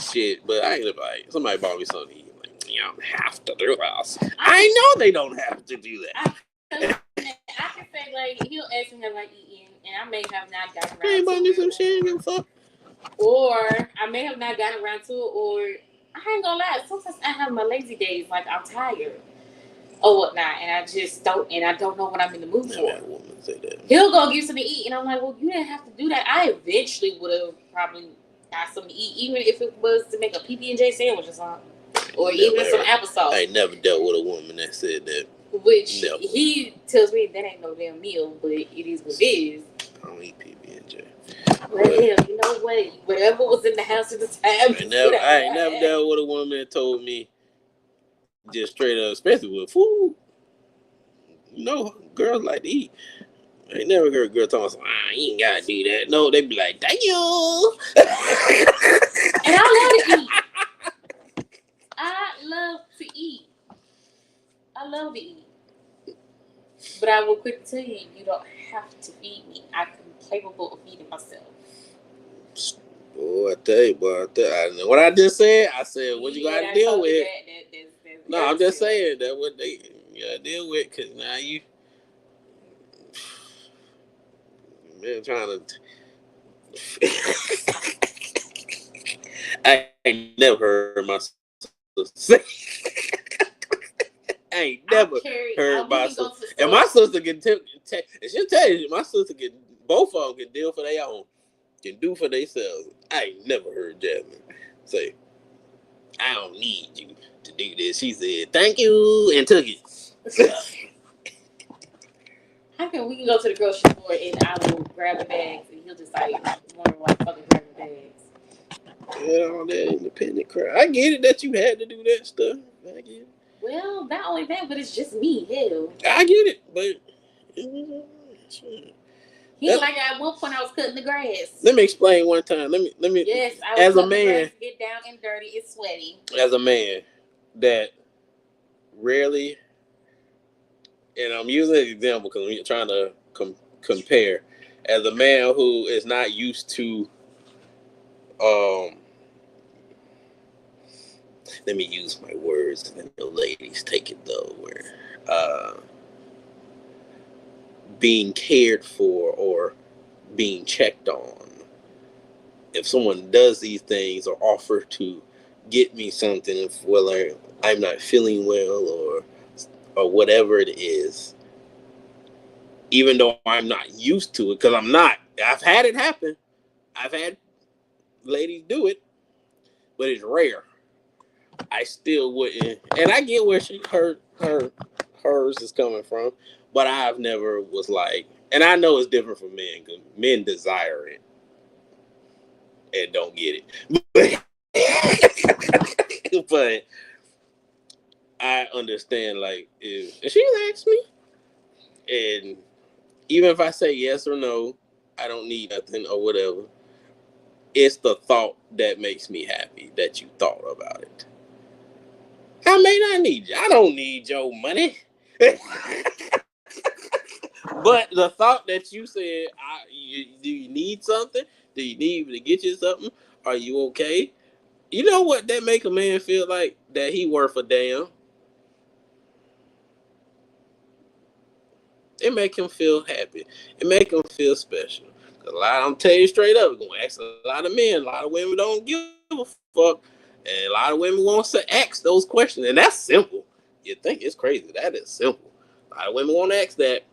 shit, but I ain't like somebody bought me something to eat. Like, you don't have to do this. I know they don't have to do that.
I can say like he'll ask me have I eaten, and I may have not gotten around.
Hey,
to
bought me some shit. Give a fuck.
Or I may have not gotten around to it, or I ain't gonna lie. Sometimes I have my lazy days, like I'm tired or whatnot, and I just don't know what I'm in the mood for.
A woman say that.
He'll go get something to eat, and I'm like, well, you didn't have to do that. I eventually would have probably got something to eat, even if it was to make a PB&J sandwich or something, or even some applesauce.
I ain't never dealt with a woman that said that.
Which he tells me that ain't no damn meal, but it is what it is.
I don't eat PB&J.
Well, hell, you know what? Whatever was in the house at the time.
I ain't never dealt with a woman that told me just straight up, especially with food. You know, girls like to eat. I ain't never heard a girl talking you ain't gotta do that. No, they be like, thank you.
And I love to eat. I love to eat. But I will quick tell you, you don't have to feed me. I'm capable of feeding myself.
Boy, I tell you, what I just said, what you gotta deal with. No, I'm just saying that what you gotta deal with, because now you man trying to. I ain't never heard my sister say. I ain't never heard my sister. And my sister can tell, and she'll tell you, my sister can, both of them can deal for their own, can do for themselves. I ain't never heard Jasmine say, I don't need you to do this. She said, thank you, and took it.
How can we can go to the grocery store and I will grab the bags and he'll just like wonder why the fuck is grabbing the bags?
Yeah, all that independent crap. I get it that you had to do that stuff. I get it.
Well, not only that, but it's just me. Hell,
I get it, but
he like at one point I was cutting the grass.
Let me explain one time. Let me.
Yes, I was
as a
man, the grass get down and dirty. It's sweaty. As
a man that rarely, and I'm using an example because I'm trying to compare. As a man who is not used to, let me use my words, and the ladies take it though, where being cared for or being checked on. If someone does these things or offer to get me something, whether I'm not feeling well or whatever it is, even though I'm not used to it, because I'm not. I've had it happen. I've had ladies do it, but it's rare. I still wouldn't, and I get where hers is coming from, but I've never was like, and I know it's different for men because men desire it and don't get it, but I understand. Like if she asks me, and even if I say yes or no, I don't need nothing or whatever. It's the thought that makes me happy that you thought about it. I may not need you. I don't need your money. But the thought that you said, do you need something? Do you need me to get you something? Are you okay? You know what that make a man feel like? That he worth a damn. It make him feel happy. It make him feel special. I'm telling you straight up, we're gonna ask a lot of men. A lot of women don't give a fuck, and a lot of women want to ask those questions, and that's simple. You think it's crazy? That is simple. A lot of women want to ask that.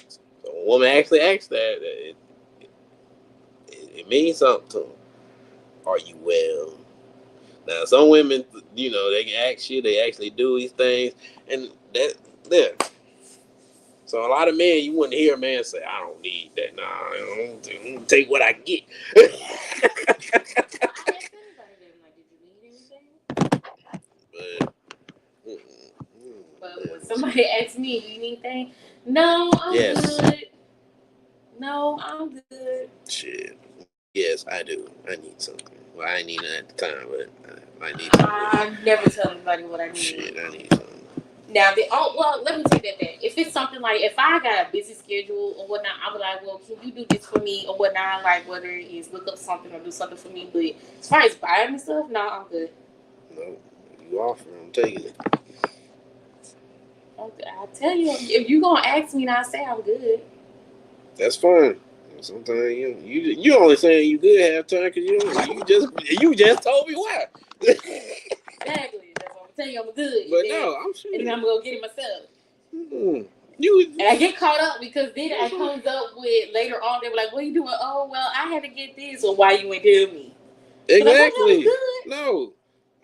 So a woman actually asks that, it means something to them. Are you well? Now, some women, they can ask you. They actually do these things, and that there. So a lot of men, you wouldn't hear a man say, "I don't need that." Nah, I don't take what I get.
But when somebody asks me, "Do you need anything?" No, I'm good. No, I'm good.
Shit. Yes, I do. I need something. Well, I need it at the time, but I need something.
I never tell anybody what I need.
Shit, I need something.
Now, let me take that back. If it's something like, if I got a busy schedule or whatnot, I'm like, well, can you do this for me or whatnot? Like, whether it is look up something or do something for me. But as far as buying me stuff, no, I'm good.
No, you offer, I'm taking it.
Okay, I tell you, if you gonna ask me and I say I'm good,
that's fine. Sometimes you only saying you good half time because you just told me why.
Exactly. That's what I'm telling you. I'm good.
But no, I'm sure.
And then I'm gonna get it myself.
Mm-hmm.
And I get caught up because then I comes up with later on. They were like, "What are you doing?" Oh, well, I had to get this. Or why you ain't tell me?
Exactly. No,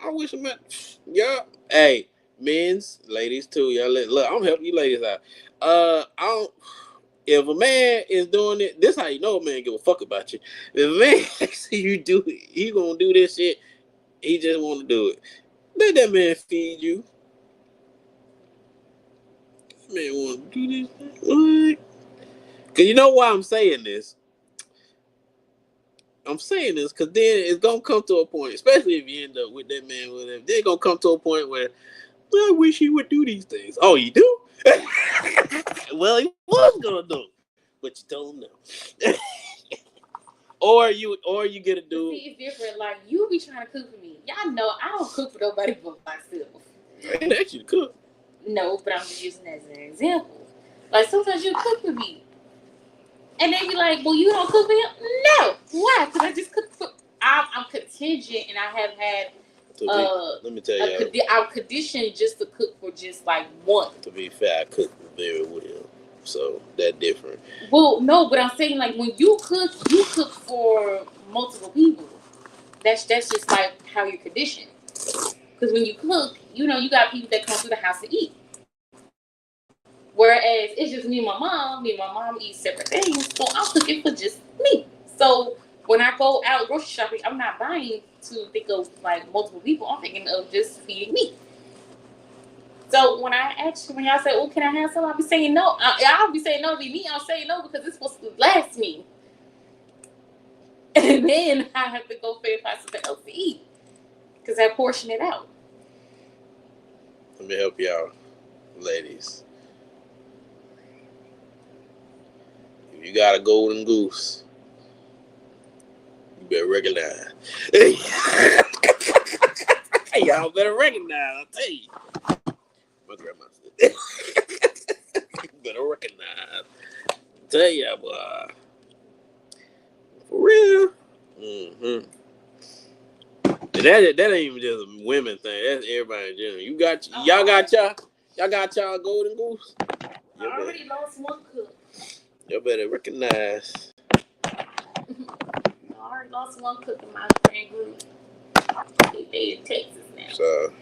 I wish I met y'all. Hey, men's, ladies too. Y'all look. I'm helping you ladies out. I don't. If a man is doing it, this how you know a man give a fuck about you. If a man see you do it, he gonna do this shit. He just want to do it. Let that man feed you. That man want to do this. What? Cause you know why I'm saying this? I'm saying this because then it's gonna come to a point, especially if you end up with that man with him, they're gonna come to a point where I wish he would do these things. Oh, you do? Well, he was gonna do, but you told him no. or you get a dude.
See, it's different. Like you be trying to cook for me. Y'all know I don't cook for nobody but myself.
I ain't asked you to cook.
No, but I'm just using that as an example. Like sometimes you cook for me, and they be like, "Well, you don't cook for him." No, why? Because I just cook for. I'm contingent, and I have had.
Let me tell you,
I'm conditioned just to cook for just like one.
To be fair, I cook very well, so that different.
Well, no, but I'm saying like when you cook for multiple people. That's just like how you're conditioned. Because when you cook, you know, you got people that come to the house to eat. Whereas it's just me and my mom. Me and my mom eat separate things, so I'm cooking for just me. So when I go out grocery shopping, I'm not buying to think of like multiple people. I'm thinking of just feeding me. So when y'all say, "Oh, can I have some?" I'll be saying no. I'll be saying no to be me. I'll say no because it's supposed to last me. And then I have to go find something else to eat because I portion it out.
Let me help y'all, ladies. If you got a golden goose, you better recognize. Y'all better recognize, I'll tell you. My grandma said, you better recognize. I'll tell ya, boy. For real. Mm-hmm. And that ain't even just a women thing. That's everybody in general. Y'all got y'all golden goose.
I already lost one cook.
You better recognize.
I already lost one cook in my friend group. They in Texas now. So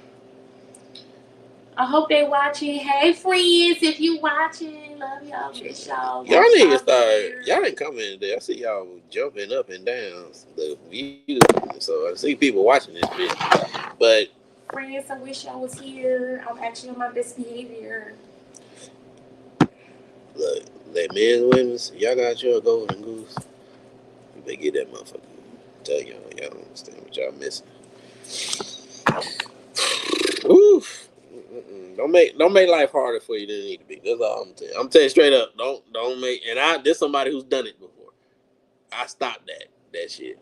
I hope they watching. Hey friends, if you watching, love y'all. Miss y'all.
Y'all niggas start. Y'all ain't coming today. I see y'all jumping up and down the views. So I see people watching this video. But
friends, I wish y'all was here. I'm actually on my best behavior.
Look, like men and women, y'all got your golden goose. You better get that motherfucker. Tell y'all don't understand what y'all missing. Oof. Don't make life harder for you than it need to be. That's all I'm telling you. I'm telling you straight up. Don't make. And this somebody who's done it before. I stopped that shit.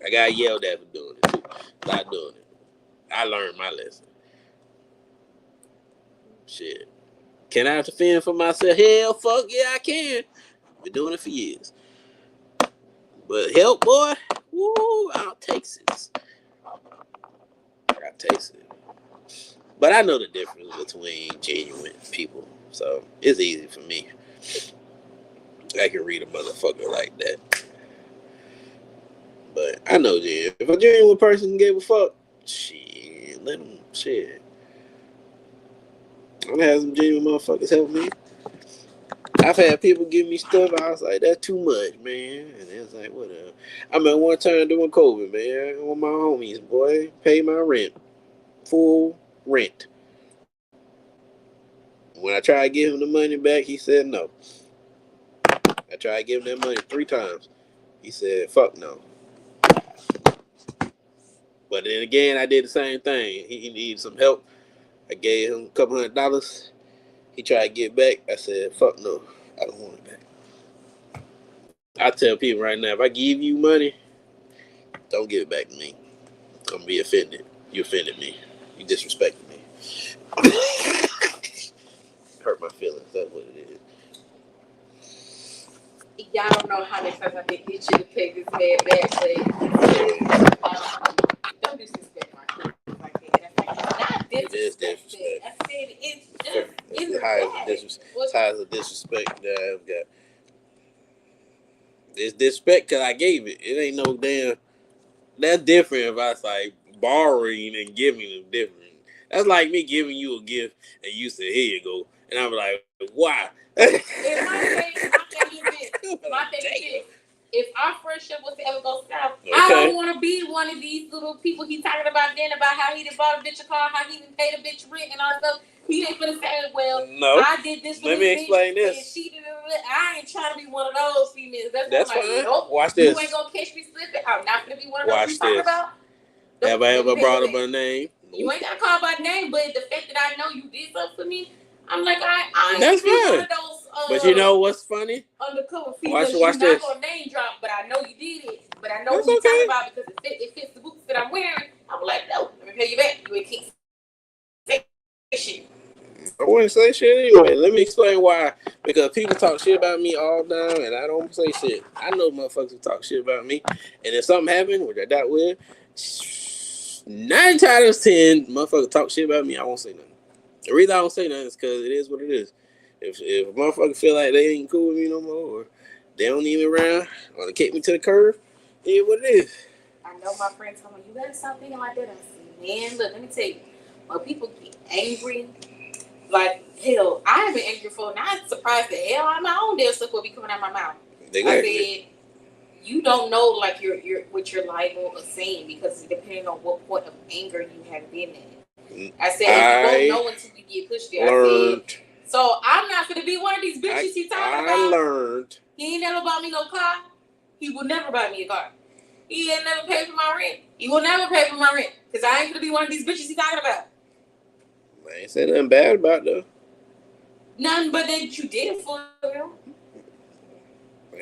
I got yelled at for doing it too. Stop doing it. I learned my lesson. Shit. Can I defend for myself? Hell, fuck yeah, I can. Been doing it for years. But help, boy. Woo, I'll take it. I taste it. But I know the difference between genuine people. So it's easy for me. I can read a motherfucker like that. But I know, Jen. If a genuine person gave a fuck, shit, let them, shit. I'm gonna have some genuine motherfuckers help me. I've had people give me stuff. I was like, that's too much, man. And it was like, whatever. I mean, one time during COVID, man, with my homies, boy, pay my rent. Full rent. When I tried to give him the money back, he said no. I tried to give him that money 3 times. He said, fuck no. But then again, I did the same thing. He needed some help. I gave him a couple $100. He tried to get back. I said, fuck no. I don't want it back. I tell people right now, if I give you money, don't give it back to me. I'm going to be offended. You offended me. You disrespected me. Hurt my feelings. That's what it is.
Y'all don't know how many times I did get you to pay this man back, but don't disrespect my kids like that. Not disrespect.
It is disrespect.
I said it's just
it's high as a disrespect that I've got. It's disrespect because I gave it. It ain't no damn. That's different if I was like borrowing and giving them different. That's like me giving you a gift and you say, here you go. And I'm like, why?
My thing is this. if our friendship was to ever go south, I don't want to be one of these little people he talking about then about how he done bought a bitch a car, how he done paid a bitch rent and all that stuff. He ain't finna say, well, no. I did this for
Let me explain this.
And she did it. I ain't trying to be one of those females. That's
fine.
Like, nope,
watch this.
You ain't gonna catch me slipping. I'm not gonna be one of those you talking about.
Have I ever brought up a name?
You ain't gotta call by name, but the fact that I know you did something for me, I'm like, I
That's
fine. One of those,
but you know what's funny?
Undercover females. Watch
this.
Not gonna name drop, but I know you did it. But I know what you're talking about because it fits the boots that I'm wearing. I'm like, no, let me pay you back. You ain't keep saying shit.
I wouldn't say shit anyway. Let me explain why. Because people talk shit about me all down, and I don't say shit. I know motherfuckers who talk shit about me, and if something happened, which I doubt will, 9 times out of 10, motherfuckers talk shit about me, I won't say nothing. The reason I don't say nothing is because it is what it is. If a motherfucker feel like they ain't cool with me no more, or they don't need me around, or they kick me to the curb, it is what it is.
I know my friend told me, you gotta stop thinking like that. I said, man, look, let me tell you, when people get angry, like, hell, I have been angry before, and I'm surprised that hell on my own damn stuff will be coming out my mouth. Exactly. I said, you don't know, like, what you're liable of saying, because depending on what point of anger you have been in. I said, you won't know until you get pushed there. I said, so I'm not going to be one of these bitches he's talking about. I learned. He ain't never bought me no car. He will never buy me a car. He ain't never paid for my rent. He will never pay for my rent, because I ain't going to be one of these bitches he's talking about.
I ain't saying nothing bad about though.
Nothing but that you did for them.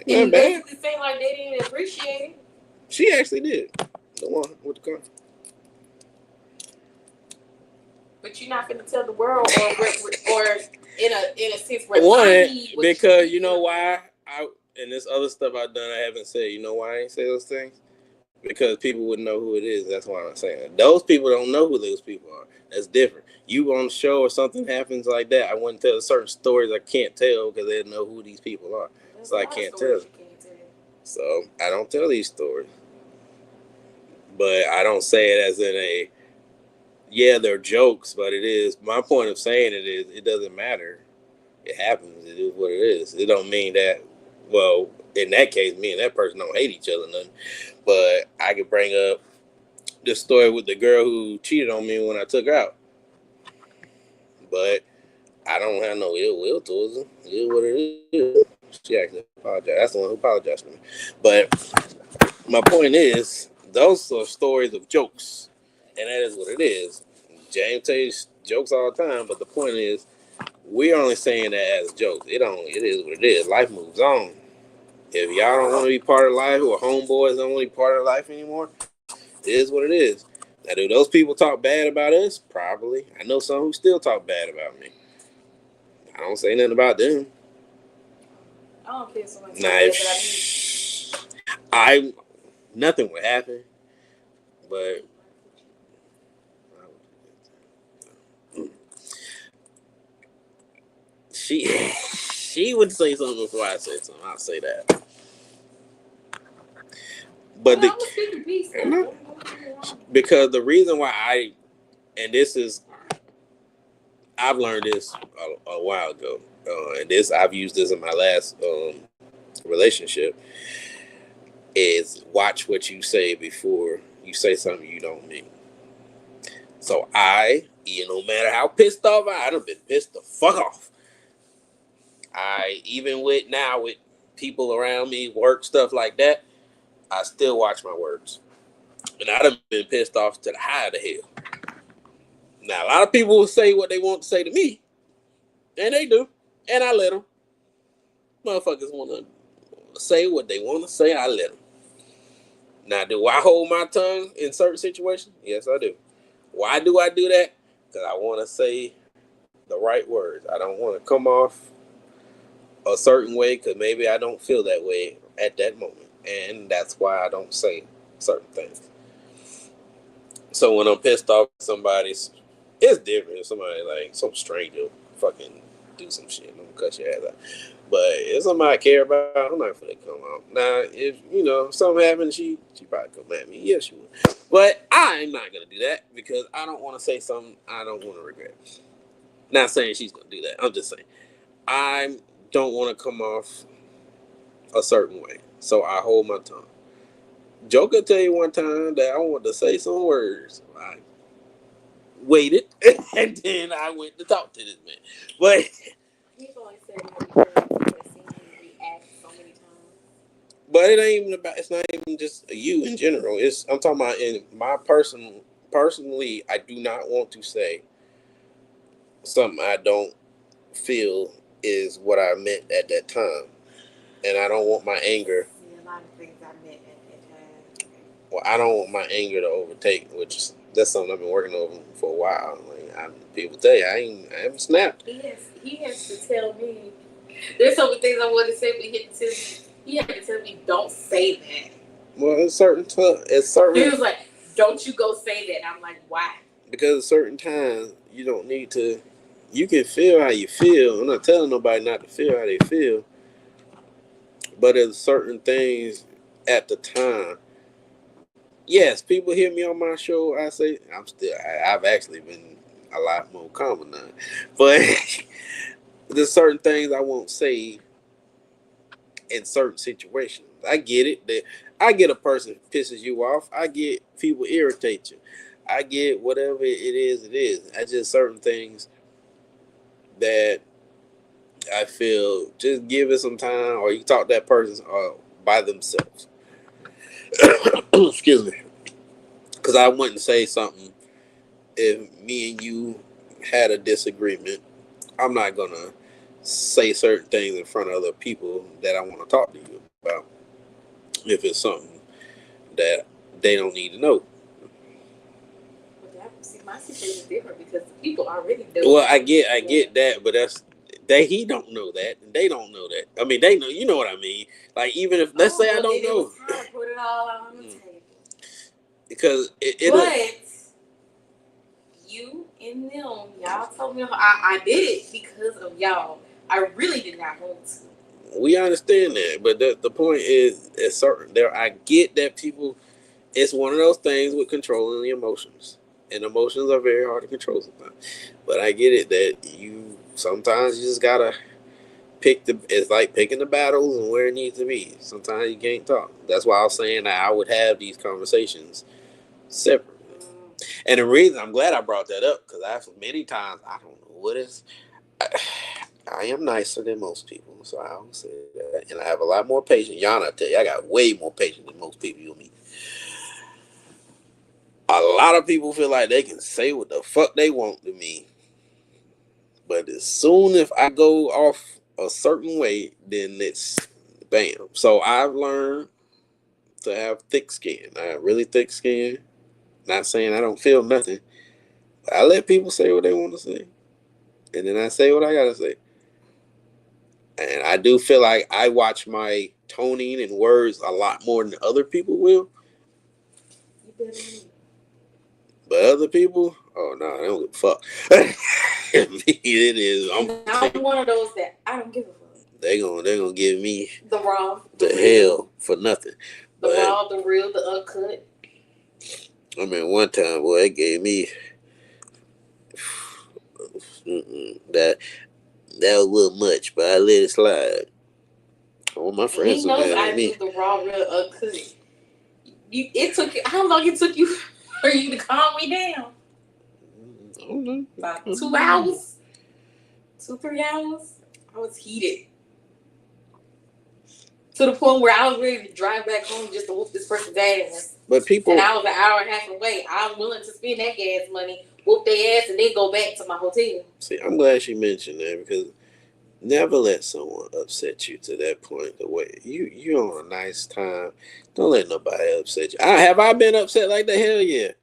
And basically saying like they didn't appreciate it.
She actually did. The one with the car.
But you're not gonna tell the world, or in a sense where
because you know why and this other stuff I've done I haven't said. You know why I ain't say those things? Because people wouldn't know who it is. That's why I'm saying it. Those people don't know who those people are. That's different. You on the show or something happens like that, I wouldn't tell certain stories I can't tell because they don't know who these people are. So I can't tell. So I don't tell these stories. But I don't say it as in they're jokes, but it is. My point of saying it is it doesn't matter. It happens. It is what it is. It don't mean that, well, in that case, me and that person don't hate each other nothing. But I could bring up the story with the girl who cheated on me when I took her out. But I don't have no ill will towards her. It is what it is. She actually apologized. That's the one who apologized to me. But my point is, those are stories of jokes. And that is what it is. James tells jokes all the time, but the point is, we're only saying that as jokes. It is what it is. Life moves on. If y'all don't want to be part of life, or homeboys don't want to be part of life anymore, it is what it is. Now, do those people talk bad about us? Probably. I know some who still talk bad about me. I don't say nothing about them.
I don't care so much.
Nothing would happen, but she would say something before I say something. I'll say that. But because the reason why I've learned this a while ago, and I've used this in my last relationship, is watch what you say before you say something you don't mean. So no matter how pissed off I'd have been pissed the fuck off. Even with people around me, work, stuff like that, I still watch my words. And I'd have been pissed off to the high of the hell. Now, a lot of people will say what they want to say to me. And they do. And I let them. Motherfuckers want to say what they want to say, I let them. Now, do I hold my tongue in certain situations? Yes, I do. Why do I do that? Because I want to say the right words. I don't want to come off a certain way because maybe I don't feel that way at that moment. And that's why I don't say certain things. So when I'm pissed off at somebody, it's different. If somebody, like some stranger, fucking do some shit, I'm gonna cut your ass out. But if somebody I care about, I'm not gonna come out. Now, if something happened, she probably come at me. Yeah, she would. But I'm not gonna do that because I don't want to say something I don't want to regret. Not saying she's gonna do that. I'm just saying I don't want to come off a certain way. So I hold my tongue. Joker tell you one time that I wanted to say some words. I waited, and then I went to talk to this man. But
He's only said it because I've seen him react so many times.
but it ain't even about. It's not even just you in general. I'm talking about in my personally. I do not want to say something I don't feel is what I meant at that time, and I don't want my anger.
See, a lot of things I meant at that time.
Well, I don't want my anger to overtake, which is that's something I've been working over for a while. People tell you I haven't snapped.
He has to tell me. There's so many things I want to say, but he had to tell me, don't say that.
Well, it's certain.
He was like, don't you go say that. I'm like, why?
Because at certain times you don't need to. You can feel how you feel. I'm not telling nobody not to feel how they feel, but there's certain things at the time. Yes, people hear me on my show. I say I've actually been a lot more calm now, but there's certain things I won't say in certain situations. I get it. That I get a person pisses you off. I get people irritate you. I get whatever it is. It is. I just certain things that I feel just give it some time, or you talk to that person by themselves. Excuse me, because I wouldn't say something if me and you had a disagreement. I'm not gonna say certain things in front of other people that I want to talk to you about if it's something that they don't need to know.
See, my situation is different because the people already know.
Well, I get that, but he don't know that, and they don't know that. I mean, they know. You know what I mean? Like even if let's say I don't know,
it was time to put it all on the table.
Because
but you and them, y'all told me I did it because of y'all. I really did not want to.
We understand that, but the point is, it's certain there. I get that people. It's one of those things with controlling the emotions, and emotions are very hard to control sometimes. But I get it that you sometimes you just gotta pick the. It's like picking the battles and where it needs to be. Sometimes you can't talk. That's why I was saying that I would have these conversations separately. And the reason I'm glad I brought that up because many times I don't know what is. I am nicer than most people, so I don't say that. And I have a lot more patience. Yana, tell you, I got way more patience than most people you'll meet. A lot of people feel like they can say what the fuck they want to me. But as soon as I go off a certain way, then it's bam. So I've learned to have thick skin. I have really thick skin. Not saying I don't feel nothing. But I let people say what they want to say. And then I say what I got to say. And I do feel like I watch my toning and words a lot more than other people will. But other people, oh no, they don't give a fuck. It is.
I'm one of those that I don't give a fuck.
They're gonna give me
the raw,
the hell for nothing.
The raw, the real, the uncut.
I mean, one time, boy, it gave me that was a little much, but I let it slide. All my friends are mad at me.
Do the raw, real, uncut. It took you. How long it took you for you to calm me down?
I don't know.
About 2 hours, 2-3 hours. I was heated to the point where I was ready to drive back home just to whoop this person's ass.
But people,
and I was an hour and a half away. I'm willing to spend that gas money, whoop their ass, and then go back to my hotel.
See, I'm glad she mentioned that because never let someone upset you to that point. The way you on a nice time, don't let nobody upset you. Have I been upset like that? Hell yeah.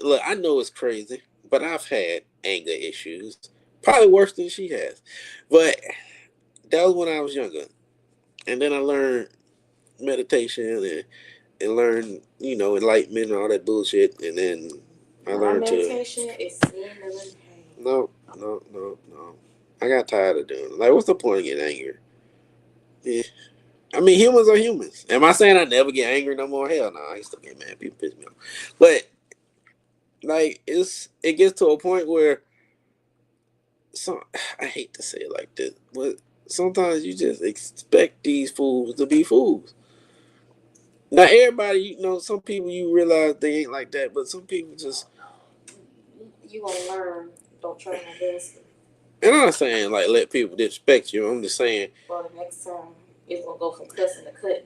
Look, I know it's crazy, but I've had anger issues, probably worse than she has. But that was when I was younger, and then I learned meditation and learned, enlightenment and all that bullshit, and then I learned
meditation is seeing the pain.
No. I got tired of doing it. Like, what's the point of getting angry? Yeah. I mean, humans are humans. Am I saying I never get angry no more? Hell no, I used to get mad. People piss me off. But like, it gets to a point where I hate to say it like this, but
sometimes you just expect these fools to be fools. Not everybody, you know, some people you realize they ain't like that, but some people just.
You gonna learn. Don't try my best.
And I'm not saying like let people disrespect you. I'm just saying.
Well, the next time it's gonna go from cussing to cutting.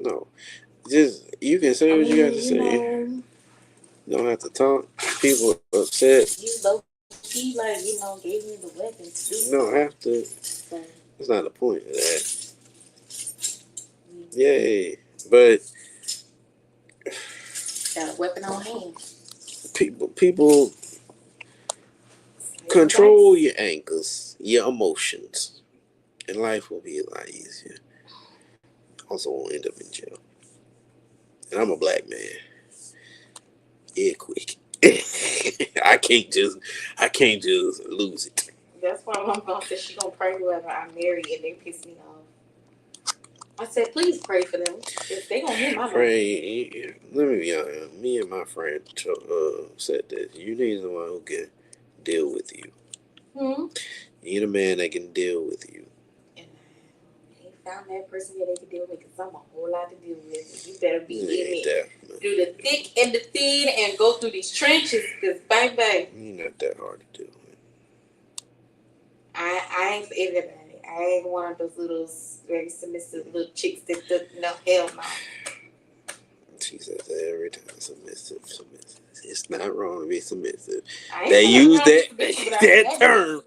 No, just you can say what you got to say.
Know,
You don't have to talk. People upset.
You low key, like, gave me the weapon to do.
You don't have to.
So,
That's not the point of that. Yay. But
got a weapon on hand.
People control your ankles, your emotions, and life will be a lot easier. Also won't end up in jail. And I'm a black man. Yeah, quick. I can't just lose it.
That's why my mom said she gonna pray whoever I marry and they piss me off. I said, please pray for them. If they gonna hit my mom.
Pray. Let me be honest. Me and my friend said this. You need someone who can deal with you. You need a man that can deal with you.
And I ain't found that person that they can deal with because I'm a whole lot to deal with. You better be in it. Do the thick and the thin and go through these trenches because bang bang.
You're not that hard to deal with.
I ain't for everybody. I ain't one of those little very submissive little chicks that no, hell no.
She says that every time. Submissive. It's not wrong to be submissive. They use that term.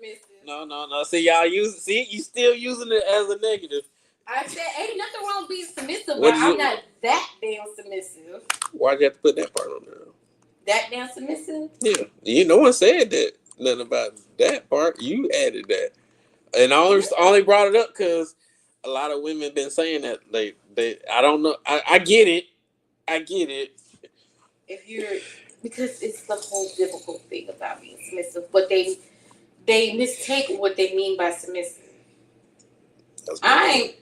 No. See, y'all you still using it as a negative.
I said, ain't nothing wrong with being submissive, but I'm not that damn submissive.
Why'd you have to put that part on there?
That damn submissive?
Yeah. No one said that. Nothing about that part. You added that. And I only brought it up because a lot of women been saying that. They I don't know. I get it.
Because it's the whole difficult thing about being submissive, but they mistake what they mean by submissive. I ain't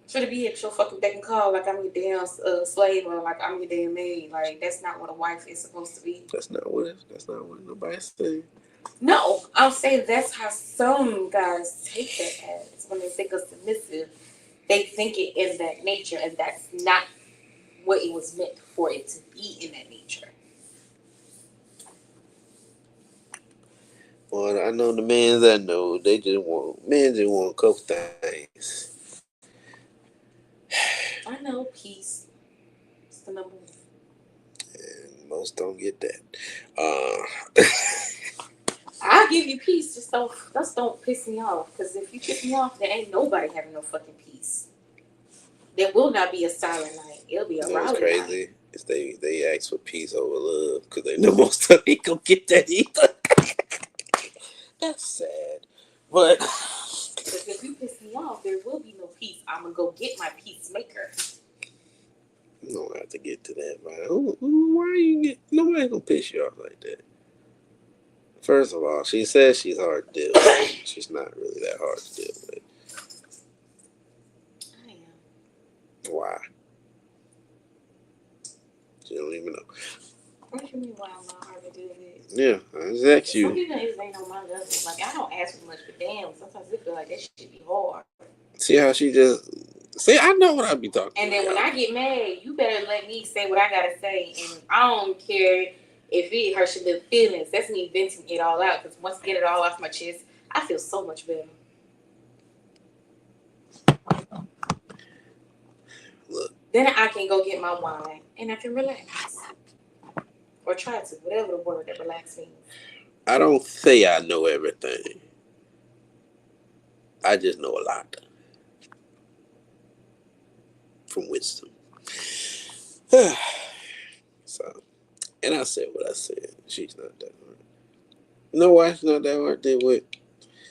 trying to be at your fucking beck and call like I'm your damn slave or like I'm your damn maid. Like that's not what a wife is supposed to be.
That's not what nobody's saying.
No, I'm saying that's how some guys take that as when they think of submissive. They think it in that nature, and that's not what it was meant for it to be in that nature.
Well, I know the men I know, men just want a couple things.
I know peace. It's the number one.
And most don't get that.
I'll give you peace, just don't piss me off. Because if you piss me off, there ain't nobody having no fucking peace. There will not be a silent night. It'll be a rowdy night.
Crazy. Is they ask for peace over love because they know most of it gonna get that either. That's sad. But
because if you piss me off, there will be no peace. I'm gonna go get my peacemaker.
You don't have to get to that, man. Why you get? Nobody's gonna piss you off like that. First of all, she says she's hard to deal with. She's not really that hard to deal with.
I am.
Why? You don't even know.
What do you mean why I'm not hard to deal with?
Yeah, I just asked you.
Some people ain't on my level. Like, I don't ask for much, but damn, sometimes I feel like that shit be hard.
See how she just... See, I know what I be talking
and about. And then when I get mad, you better let me say what I gotta say. And I don't care if it hurts your little feelings. That's me venting it all out. Because once I get it all off my chest, I feel so much better.
Look.
Then I can go get my wine and I can relax. Or try to, whatever the word that relax means.
I don't say I know everything. I just know a lot. From wisdom. So, and I said what I said. She's not that hard. You know why she's not that hard to deal with?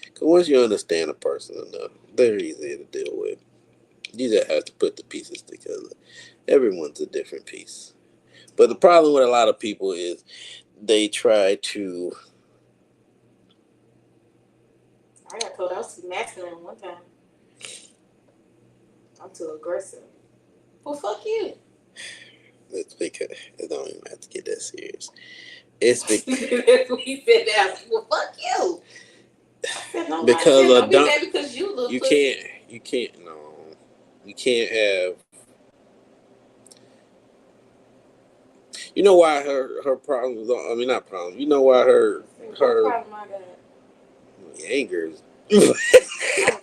Because once you understand a person enough, they're easier to deal with. You just have to put the pieces together. Everyone's a different piece. But the problem with a lot of people is they try to...
I got told I was too masculine one time. I'm too aggressive. Well, fuck you.
It's because it don't even have to get that serious. It's because
that's what he said. That well, fuck you. I said nobody
because
said
a
don't be
dumb,
mad because you look
you
pussy.
can't, no, you can't have. You know why her problems? I mean, not problems. You know why her
What problem I got?
anger is.
I have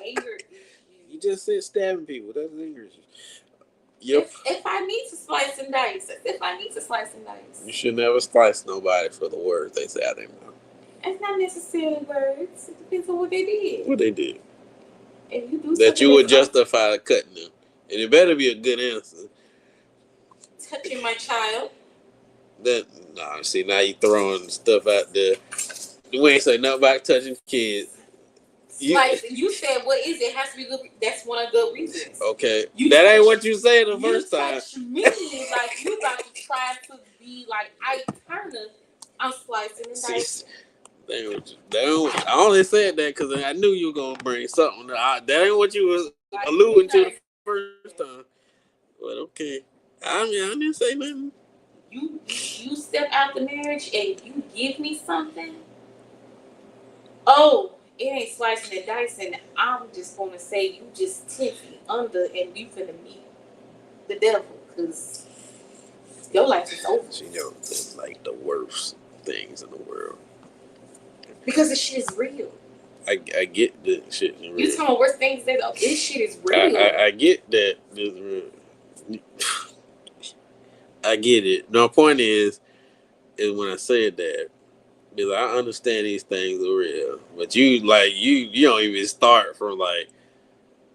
anger issues.
You just said stabbing people. That's anger issues.
Yep. If I need to slice and dice,
You should never slice nobody for the words they say out their mouth.
It's not necessarily words. It depends on what they did.
What they did.
If you do
that you would justify cutting them. And it better be a good answer.
Touching my child.
See, now you throwing stuff out there. You ain't say nothing about touching kids.
You said, what is it? It has to be good. That's one of the good reasons.
Okay. That ain't what you said the first time.
You touch me like you about to try to be like Ike Turner. I'm slicing and dicing.
I only said that because I knew you were going to bring something. That ain't what you was alluding to the first time. But okay. I mean, I didn't say nothing.
You step out the marriage and you give me something. Oh, it ain't slicing and dicing. I'm just gonna say you just 10 feet under and you finna meet the devil because your life is over.
She knows it's like the worst things in the world.
Because this shit is real.
I get the shit is real.
You talking about worst things that this shit is real.
I get that this real. I get it. My point is when I said that, because I understand these things are real, but you don't even start from like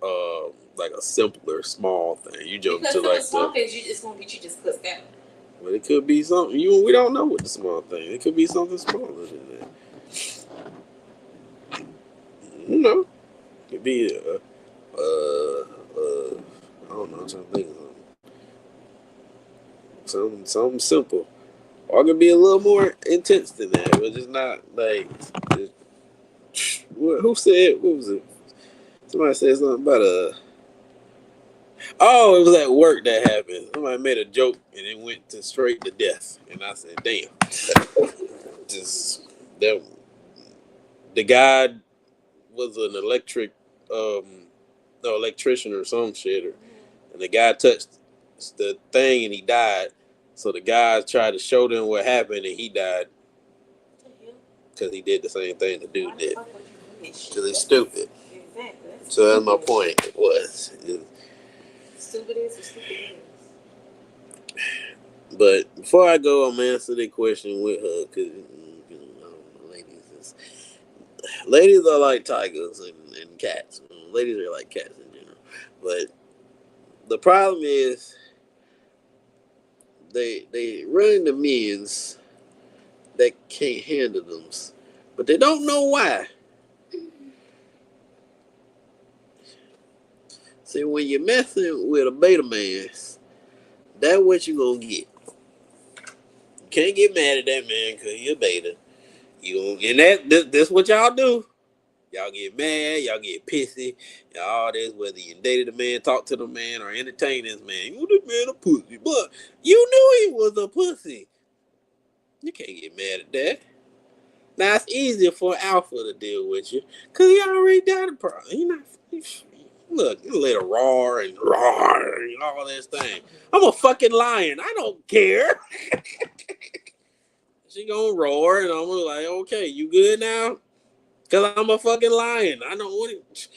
a simpler small thing. You jump to like
small things, it's gonna get you just cussed out.
But it could be something we don't know what the small thing. It could be something smaller than that. You know, it could be I don't know. I'm trying to think of something simple. Or it could be a little more intense than that, but it's not like. Who said? What was it? Somebody said something about Oh, it was at work that happened. Somebody made a joke and it went straight to death, and I said, "Damn!" Just that the guy was an electrician or some shit, and the guy touched the thing and he died. So the guy tried to show them what happened and he died because he did the same thing the dude did. Because he's stupid.
Exactly.
So that's my point.
Stupid is.
But before I go, I'm answer the question with her because ladies are like tigers and cats. Ladies are like cats in general. But the problem is they run into men's that can't handle them, but they don't know why. See, when you're messing with a beta man, that's what you gonna get. You can't get mad at that man because you're beta. That's what y'all do. Y'all get mad, y'all get pissy, and all this, whether you dated a man, talk to the man, or entertain this man. You this man a pussy, but you knew he was a pussy. You can't get mad at that. Now it's easier for Alpha to deal with you, cause he already got a problem. Look, you let her roar and all this thing. I'm a fucking lion. I don't care. She gonna roar, and I'm like, okay, you good now? Cause I'm a fucking lion. I don't want it.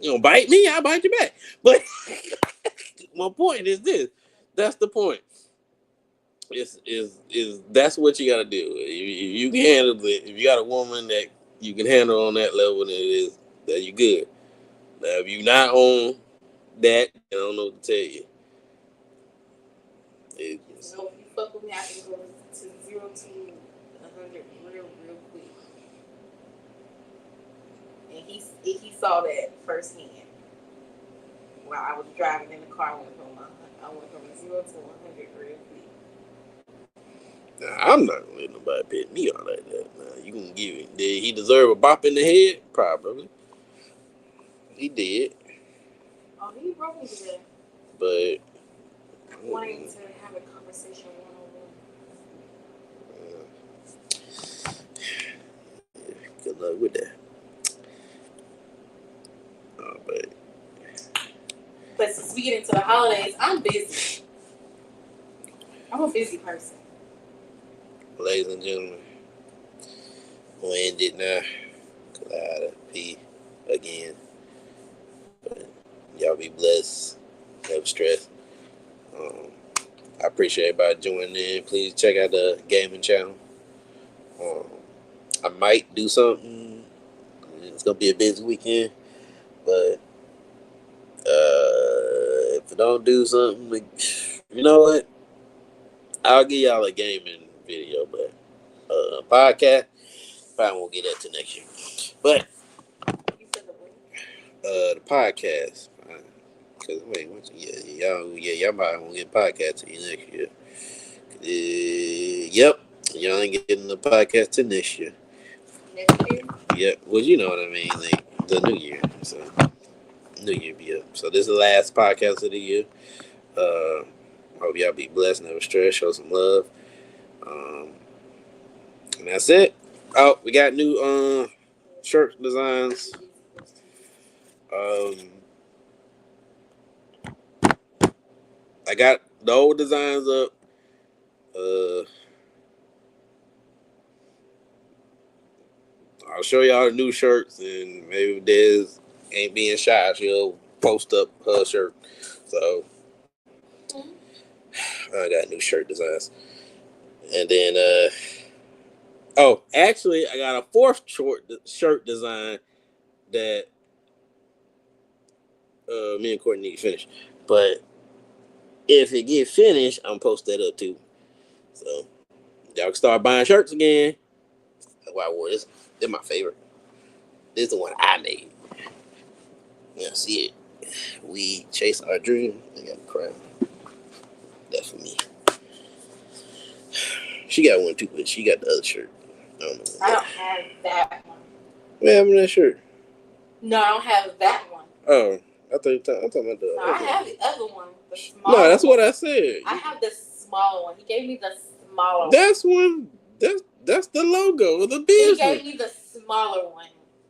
You gonna bite me? I'll bite you back. But my point is this. That's the point. Is that's what you gotta do. You can handle it. If you got a woman that you can handle on that level, then it is that you good. Now if you not on that, I don't know what to tell you.
If you fuck with me, I can go to 0 to 100 real quick. And he saw that firsthand. While I was driving in the car, I went from 0 to 100 real quick.
Nah, I'm not gonna let nobody pit me on like that. Nah, you gonna give it? Did he deserve a bop in the head? Probably. He did.
Oh, he broke me today.
But
wanting to have a conversation one-on-one.
Good luck with that. Oh,
But since we get into the holidays, I'm busy. I'm a busy person.
ladies and gentlemen, we'll end it now. Cause I had to pee again. But y'all be blessed. Never stress. I appreciate everybody joining in. Please check out the gaming channel. I might do something. It's gonna be a busy weekend, but if I don't do something, you know what? I'll give y'all a gaming video, but podcast probably won't get that till next year. But the podcast, cause wait, y'all might won't get a podcast till next year. Yep, y'all ain't getting the podcast till next year.
Next year?
Yep, well, you know what I mean, like the new year. So new year be up. So this is the last podcast of the year. Hope y'all be blessed, never stress, show some love. And that's it. Oh, we got new shirt designs. I got the old designs up. I'll show y'all the new shirts, and maybe Des ain't being shy. She'll post up her shirt. So I got new shirt designs. And then actually I got a fourth shirt design that me and Courtney need to finish. But if it get finished, I'm post that up too. So y'all can start buying shirts again. That's why I wore this. They're my favorite. This is the one I made. Yeah, see it. We chase our dream. I got a crown. That's for me. She got one too, but she got the other shirt. I don't know.
I don't have that one.
What happened to that shirt?
No, I don't have that one.
Oh, I thought you I'm talking about the.
No, I have the other one. The small
No, that's
one.
what I said.
I have the smaller one. He gave me the smaller one.
That's one. That's the logo of the business.
He gave me the smaller one,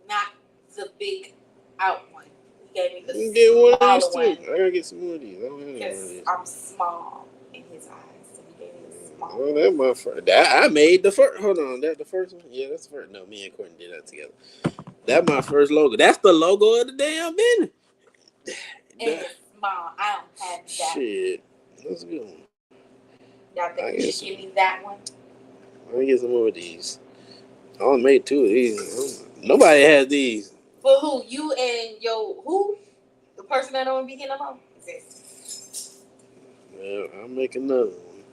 not the big out one. He gave me the
you get one
smaller
of these
one.
too. I gotta get some more of these. I don't have one of
Because
these.
I'm small in his eyes, so he gave me the small
Well,
one.
that's my first. I made the first. Hold on, that the first one? Yeah, that's the first. No, me and Courtney did that together. That's my first logo. That's the logo of the damn business.
And it's small. I don't have that.
Shit, that's a good one.
Y'all think you should give me that one?
Let me get some more of these. I only made 2 of these. Nobody has these.
For who? You and your who? The person that don't be getting along?
Well, I'll make another one.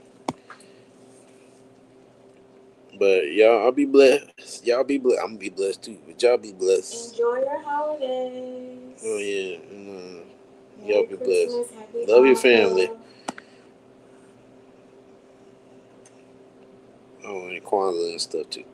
But y'all, I'll be blessed. Y'all be blessed. I'm gonna be blessed too. But y'all be blessed.
Enjoy your holidays.
Oh yeah, and y'all be blessed.
Happy
Love your family. Oh, and Kwanzaa and stuff too.